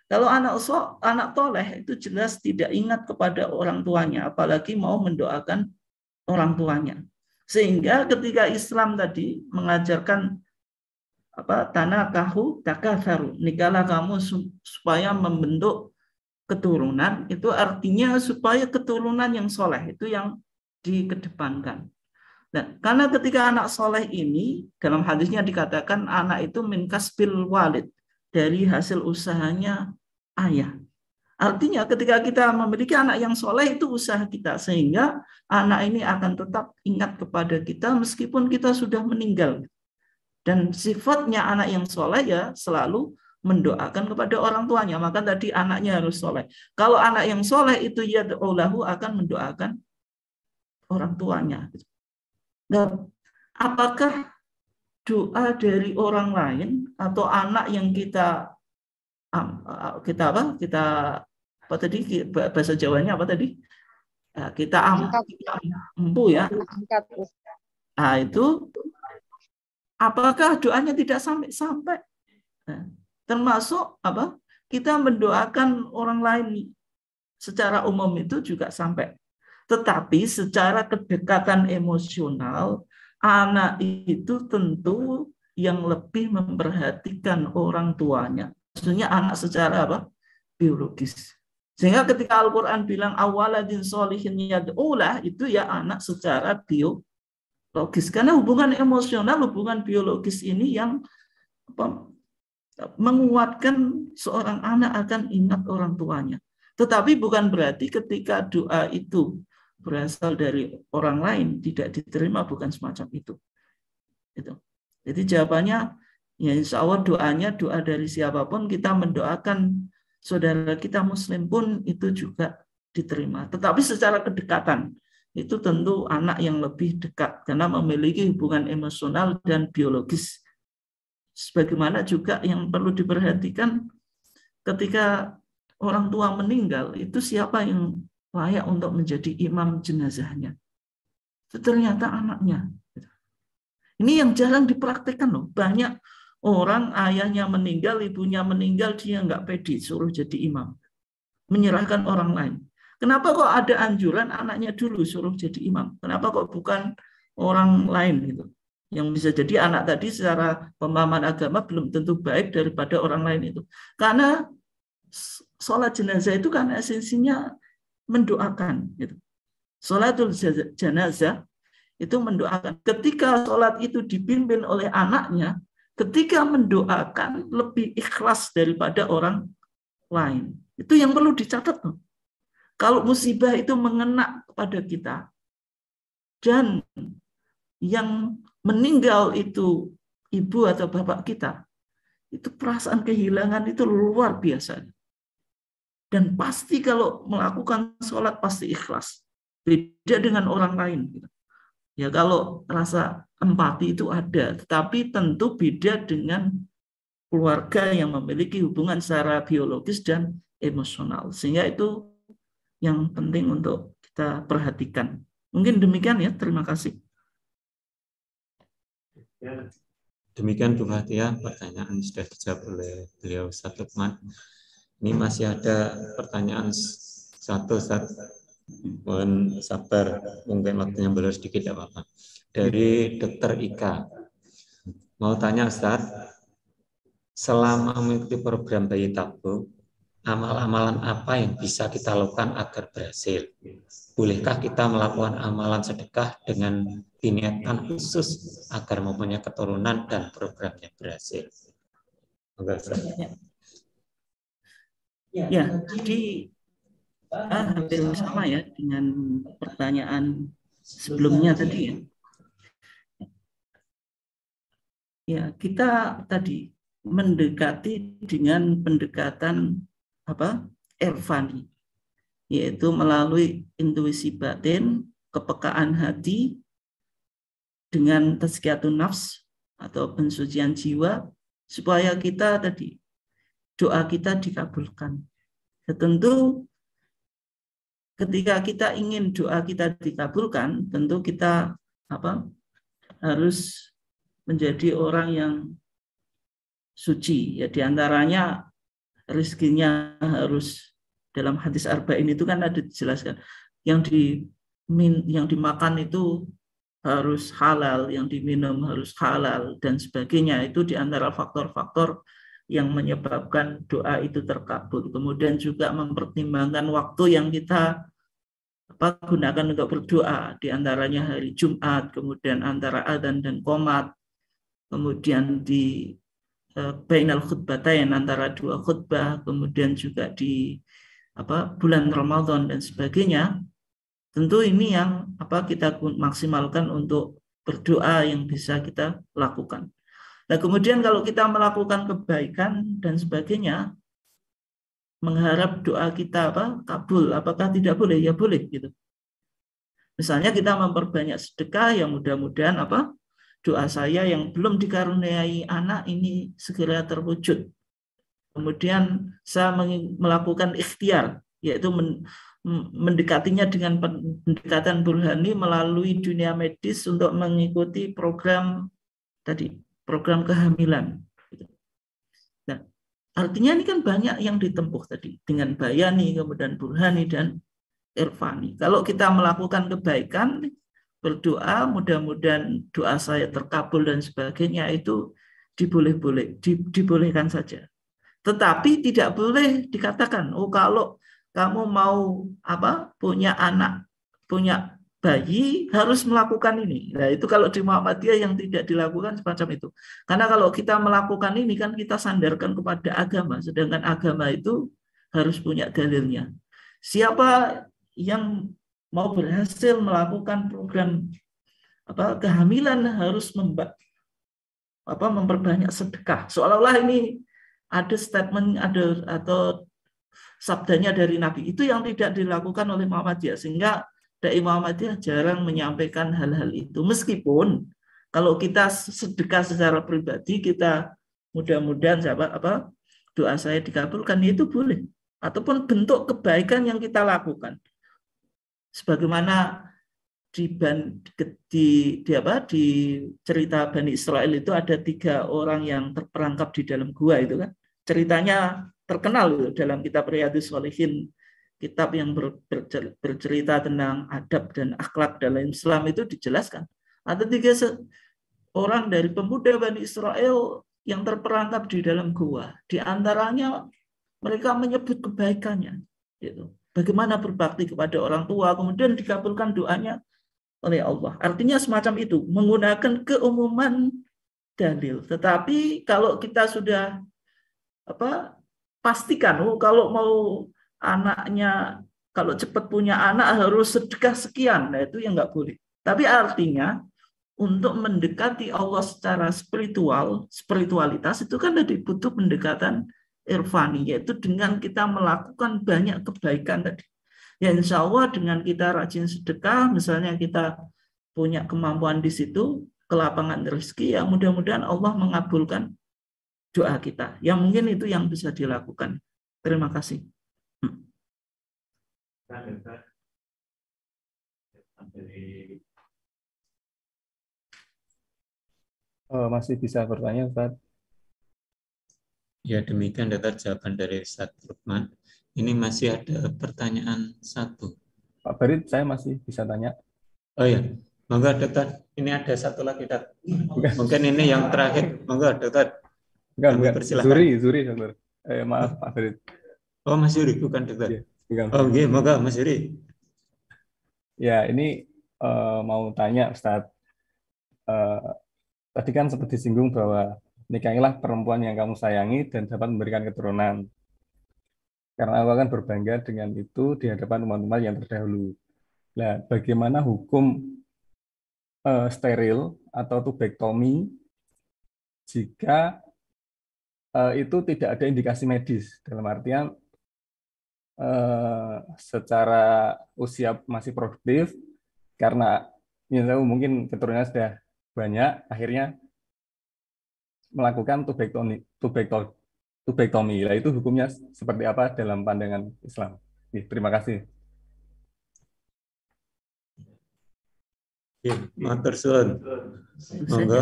Kalau anak toleh itu jelas tidak ingat kepada orang tuanya, apalagi mau mendoakan orang tuanya. Sehingga ketika Islam tadi mengajarkan tanakahu takatsaru, nikahlah kamu supaya membentuk keturunan, itu artinya supaya keturunan yang soleh itu yang dikedepankan. Dan karena ketika anak soleh ini dalam hadisnya dikatakan anak itu min kasbil walid, dari hasil usahanya ayah. Artinya ketika kita memiliki anak yang soleh itu usaha kita, sehingga anak ini akan tetap ingat kepada kita meskipun kita sudah meninggal. Dan sifatnya anak yang soleh ya selalu mendoakan kepada orang tuanya. Maka tadi anaknya harus soleh. Kalau anak yang soleh itu yad'ulahu, akan mendoakan orang tuanya. Nah, apakah doa dari orang lain atau anak yang kita bahasa Jawanya apa tadi? Kita empu ya. Nah, itu apakah doanya tidak sampai-sampai? Nah, termasuk kita mendoakan orang lain secara umum itu juga sampai. Tetapi secara kedekatan emosional, anak itu tentu yang lebih memperhatikan orang tuanya. Maksudnya anak secara biologis. Sehingga ketika Al-Quran bilang awaladin sholihin yad'ulah, itu ya anak secara biologis. Karena hubungan emosional, hubungan biologis ini yang menguatkan seorang anak akan ingat orang tuanya. Tetapi bukan berarti ketika doa itu berasal dari orang lain tidak diterima, bukan semacam itu. Jadi jawabannya ya insya Allah doanya doa dari siapapun, kita mendoakan saudara kita Muslim pun itu juga diterima. Tetapi secara kedekatan, itu tentu anak yang lebih dekat karena memiliki hubungan emosional dan biologis. Sebagaimana juga yang perlu diperhatikan ketika orang tua meninggal, itu siapa yang layak untuk menjadi imam jenazahnya? Itu ternyata anaknya. Ini yang jarang dipraktikkan loh. Banyak orang ayahnya meninggal, ibunya meninggal, dia nggak pede suruh jadi imam. Menyerahkan orang lain. Kenapa kok ada anjuran anaknya dulu suruh jadi imam? Kenapa kok bukan orang lain gitu? Yang bisa jadi anak tadi secara pemahaman agama belum tentu baik daripada orang lain itu. Karena sholat jenazah itu kan esensinya mendoakan. Gitu. Sholatul jenazah itu mendoakan. Ketika sholat itu dipimpin oleh anaknya, ketika mendoakan lebih ikhlas daripada orang lain. Itu yang perlu dicatat. Kalau musibah itu mengena kepada kita dan yang meninggal itu ibu atau bapak kita, itu perasaan kehilangan itu luar biasa. Dan pasti kalau melakukan sholat pasti ikhlas. Beda dengan orang lain. Ya kalau rasa empati itu ada, tetapi tentu beda dengan keluarga yang memiliki hubungan secara biologis dan emosional. Sehingga itu yang penting untuk kita perhatikan. Mungkin demikian ya, terima kasih. Demikian Bu Fathia, pertanyaan sudah dijawab oleh beliau Ustaz Lukman. Ini masih ada pertanyaan satu, Ustaz. Mohon sabar, mungkin waktunya belum sedikit, tidak apa-apa. Dari Dr. Ika. Mau tanya Ustaz, selama mengikuti program bayi tabung, amal-amalan apa yang bisa kita lakukan agar berhasil? Bolehkah kita melakukan amalan sedekah dengan niatan khusus agar mempunyai keturunan dan programnya berhasil? Ya, jadi hampir sama ya dengan pertanyaan sebelumnya tadi ya. Ya, kita tadi mendekati dengan pendekatan irfani, yaitu melalui intuisi batin, kepekaan hati, dengan tazkiyatun nafs atau pensucian jiwa, supaya kita tadi doa kita dikabulkan. Ya, tentu ketika kita ingin doa kita dikabulkan, tentu kita harus menjadi orang yang suci. Ya, diantaranya rezekinya harus, dalam hadis arba'in itu kan ada dijelaskan, yang dimakan itu harus halal, yang diminum harus halal, dan sebagainya. Itu diantara faktor-faktor yang menyebabkan doa itu terkabul. Kemudian juga mempertimbangkan waktu yang kita gunakan untuk berdoa, diantaranya hari Jumat, kemudian antara adzan dan qomat, kemudian di bainal khutbatain, antara dua khutbah, kemudian juga di bulan Ramadan dan sebagainya. Tentu ini yang kita maksimalkan untuk berdoa yang bisa kita lakukan. Nah, kemudian kalau kita melakukan kebaikan dan sebagainya, mengharap doa kita kabul, apakah tidak boleh? Ya boleh gitu. Misalnya kita memperbanyak sedekah, yang mudah-mudahan doa saya yang belum dikaruniai anak ini segera terwujud. Kemudian saya melakukan ikhtiar, yaitu mendekatinya dengan pendekatan burhani melalui dunia medis untuk mengikuti program kehamilan. Nah, artinya ini kan banyak yang ditempuh tadi dengan bayani, kemudian burhani dan irfani. Kalau kita melakukan kebaikan, berdoa, mudah-mudahan doa saya terkabul dan sebagainya, itu dibolehkan saja. Tetapi tidak boleh dikatakan, kalau kamu mau punya anak, punya bayi, harus melakukan ini. Nah, itu kalau di Muhammadiyah yang tidak dilakukan semacam itu. Karena kalau kita melakukan ini kan kita sandarkan kepada agama, sedangkan agama itu harus punya dalilnya. Siapa yang mau berhasil melakukan program kehamilan harus memperbanyak sedekah. Seolah-olah ini ada statement atau sabdanya dari Nabi. Itu yang tidak dilakukan oleh Muhammadiyah, sehingga dai Muhammadiyah jarang menyampaikan hal-hal itu. Meskipun kalau kita sedekah secara pribadi, kita mudah-mudahan doa saya dikabulkan, itu boleh. Ataupun bentuk kebaikan yang kita lakukan. Sebagaimana di cerita Bani Israel itu ada 3 orang yang terperangkap di dalam gua itu kan. Ceritanya terkenal itu dalam kitab Riyadhus Shalihin, kitab yang bercerita tentang adab dan akhlak dalam Islam itu dijelaskan. Ada 3 orang dari pemuda Bani Israel yang terperangkap di dalam gua. Di antaranya mereka menyebut kebaikannya. Gitu. Bagaimana berbakti kepada orang tua, kemudian dikabulkan doanya oleh Allah. Artinya semacam itu, menggunakan keumuman dalil. Tetapi kalau kita sudah pastikan, kalau mau anaknya, kalau cepat punya anak harus sedekah sekian, nah itu yang nggak boleh. Tapi artinya untuk mendekati Allah secara spiritualitas itu kan tadi butuh pendekatan irfani, yaitu dengan kita melakukan banyak kebaikan tadi. Ya insya Allah dengan kita rajin sedekah, misalnya kita punya kemampuan di situ, kelapangan rezeki, ya mudah-mudahan Allah mengabulkan doa kita. Ya mungkin itu yang bisa dilakukan. Terima kasih. Masih bisa bertanya, Ustaz? Ya demikian Dokter jawaban dari Ustaz Lukman. Ini masih ada pertanyaan 1. Pak Barit, saya masih bisa tanya. Oh ya, monggo Dokter. Ini ada 1 lagi, Dokter. Mungkin ini yang terakhir. Monggo Dokter. Enggak. Zuri, Dokter. Maaf Pak Barit. Oh Mas Yuri, bukan Dokter. Ya, oh iya, monggo Mas Yuri. Ya, ini mau tanya Ustaz. Tadi kan sempat disinggung bahwa nikahilah perempuan yang kamu sayangi dan dapat memberikan keturunan. Karena aku akan berbangga dengan itu di hadapan umat-umat yang terdahulu. Nah, bagaimana hukum steril atau tubektomi jika itu tidak ada indikasi medis? Dalam artian secara usia masih produktif, karena ya, mungkin keturunannya sudah banyak, akhirnya melakukan tubektomi. Nah, itu hukumnya seperti apa dalam pandangan Islam? Terima kasih. Matur suwun. Monggo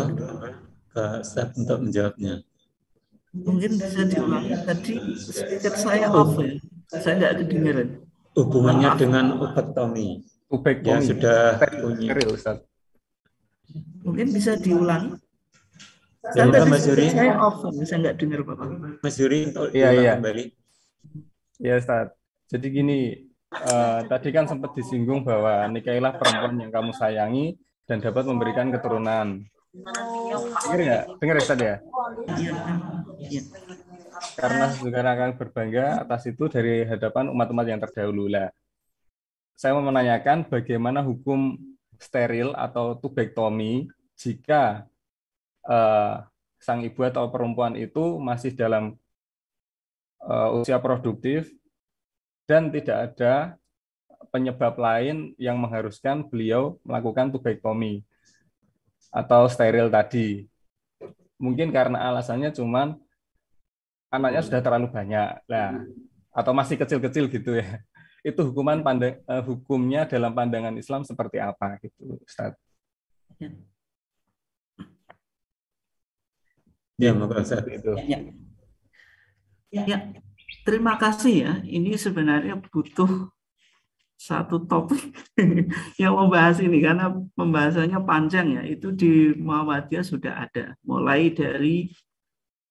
Kak Ustaz untuk menjawabnya. Mungkin bisa diulangi, tadi speaker saya off ya. Saya nggak kedengeran. Hubungannya dengan ubektomi. Ya sudah punya. Mungkin bisa diulangi. Kan tadi Mas Yuri, saya off, saya nggak dengar Bapak. Mas Yuri untuk kembali. Ya Ustaz. Jadi gini, tadi kan sempat disinggung bahwa nikahilah perempuan yang kamu sayangi dan dapat memberikan keturunan. Dengar nggak? Dengar Ustaz ya? Iya. Karena sekarang akan berbangga atas itu dari hadapan umat-umat yang terdahulu. Lah, saya mau menanyakan bagaimana hukum steril atau tubektomi jika sang ibu atau perempuan itu masih dalam usia produktif dan tidak ada penyebab lain yang mengharuskan beliau melakukan tubektomi atau steril tadi. Mungkin karena alasannya cuman anaknya sudah terlalu banyak, lah, atau masih kecil-kecil gitu ya. Itu hukumnya dalam pandangan Islam seperti apa gitu, Ustaz? Ya, monggo Ustaz itu. Ya, terima kasih ya. Ini sebenarnya butuh satu topik yang membahas ini karena pembahasannya panjang ya. Itu di Muhammadiyah sudah ada. Mulai dari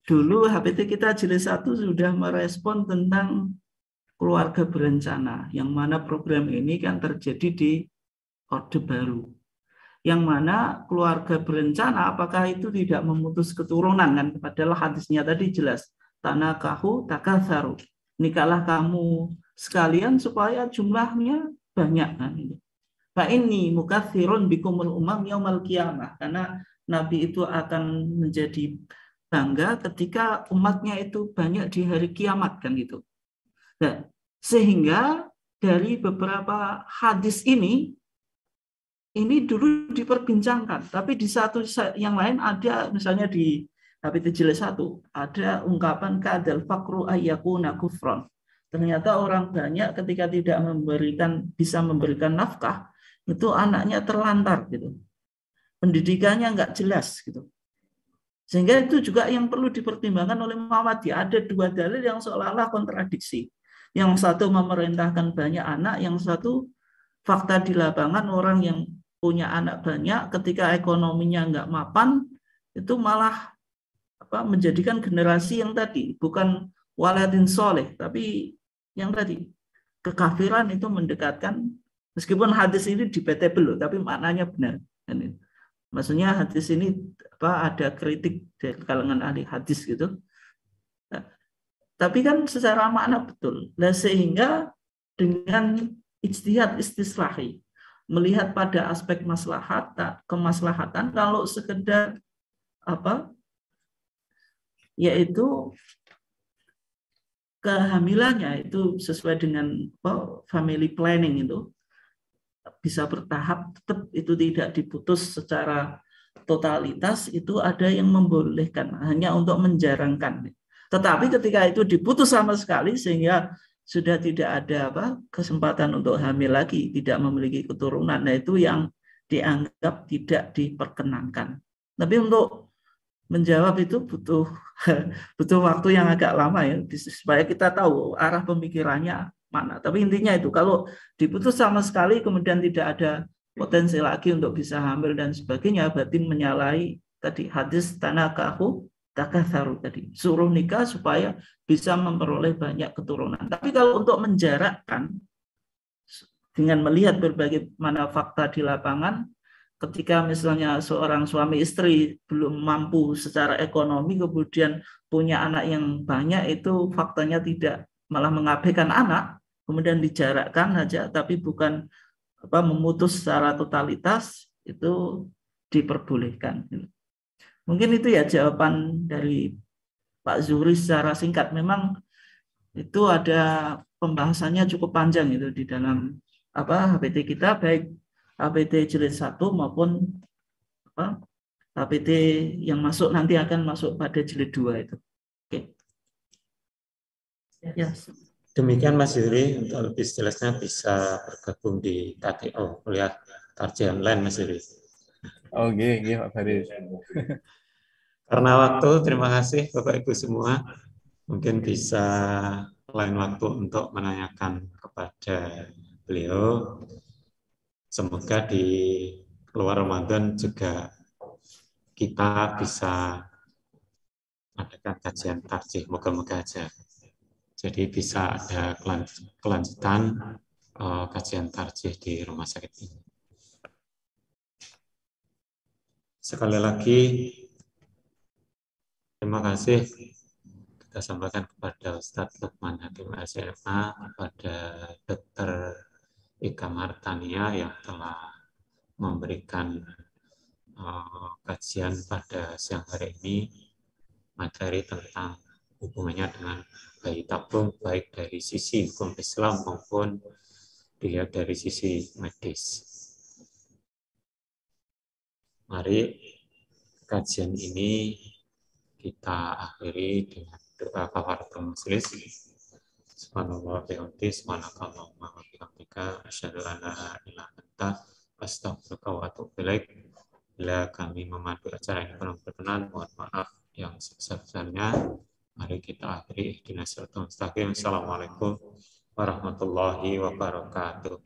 dulu HPT kita jilid 1 sudah merespon tentang keluarga berencana, yang mana program ini kan terjadi di Orde Baru. Yang mana keluarga berencana apakah itu tidak memutus keturunan kan? Padahal hadisnya tadi jelas, tanakahu takatsaru. Nikahlah kamu sekalian supaya jumlahnya banyak kan. Fa inni mukatsirun bikumul umam yaumal qiyamah. Karena Nabi itu akan menjadi bangga ketika umatnya itu banyak di hari kiamat kan gitu. Nah, sehingga dari beberapa hadis ini dulu diperbincangkan, tapi di satu yang lain ada, misalnya di HPT jilid 1 ada ungkapan kadal fakru ayyakuna kufron. Ternyata orang banyak ketika tidak bisa memberikan nafkah, itu anaknya terlantar gitu. Pendidikannya nggak jelas gitu. Sehingga itu juga yang perlu dipertimbangkan oleh Muhammadiyah. Ada dua dalil yang seolah-olah kontradiksi. Yang satu memerintahkan banyak anak, yang satu fakta di lapangan orang yang punya anak banyak ketika ekonominya nggak mapan, itu malah menjadikan generasi yang tadi, bukan waladin soleh, tapi yang tadi, kekafiran itu mendekatkan, meskipun hadis ini debatable, tapi maknanya benar. Maksudnya hadis ini ada kritik dari kalangan ahli hadis gitu. Nah, tapi kan secara makna betul. Nah, sehingga dengan ijtihad istislahi, melihat pada aspek kemaslahatan, kalau sekedar yaitu kehamilannya itu sesuai dengan family planning itu bisa bertahap, tetap itu tidak diputus secara totalitas, itu ada yang membolehkan hanya untuk menjarangkan. Tetapi ketika itu diputus sama sekali sehingga sudah tidak ada kesempatan untuk hamil lagi, tidak memiliki keturunan, nah itu yang dianggap tidak diperkenankan. Tapi untuk menjawab itu butuh waktu yang agak lama ya, supaya kita tahu arah pemikirannya mana. Tapi intinya itu, kalau diputus sama sekali kemudian tidak ada potensi lagi untuk bisa hamil dan sebagainya, berarti menyalahi tadi hadis tanakahu takatsaru tadi, suruh nikah supaya bisa memperoleh banyak keturunan. Tapi kalau untuk menjarakkan dengan melihat berbagai mana fakta di lapangan, ketika misalnya seorang suami istri belum mampu secara ekonomi kemudian punya anak yang banyak, itu faktanya tidak, malah mengabaikan anak, kemudian dijarakkan saja tapi bukan memutus secara totalitas, itu diperbolehkan. Mungkin itu ya jawaban dari Pak Zuhri secara singkat. Memang itu ada pembahasannya cukup panjang itu di dalam HPT kita, baik HPT jilid 1 maupun HPT yang nanti akan masuk pada jilid 2 itu. Oke. Yes. Demikian Mas Yuri, untuk lebih jelasnya bisa bergabung di KTO, kuliah tarjih online Mas Yuri. Oke, Pak Faris. Karena waktu, terima kasih Bapak Ibu semua. Mungkin bisa lain waktu untuk menanyakan kepada beliau. Semoga di luar Ramadan juga kita bisa adakan kajian tarjih, moga-moga aja. Jadi bisa ada kelanjutan kajian tarjih di rumah sakit ini. Sekali lagi, terima kasih kita sampaikan kepada Ustadz Lukman Hakim SMA, kepada Dr. Ika Martania yang telah memberikan kajian pada siang hari ini, materi tentang hubungannya dengan bayi tabung, baik dari sisi hukum Islam maupun dilihat dari sisi medis. Mari kajian ini kita akhiri dengan doa kafaratul majelis. Subhanallah wa bihamdihi, subhanakallahumma wa bihamdika, asyhadu an la ilaha illa anta, astaghfiruka wa atubu ilaik. Bila kami memandu acara ini kurang berkenan, mohon maaf yang sebesar-besarnya. Mari kita akhiri. Ihdinas siratal mustaqim. Assalamualaikum warahmatullahi wabarakatuh.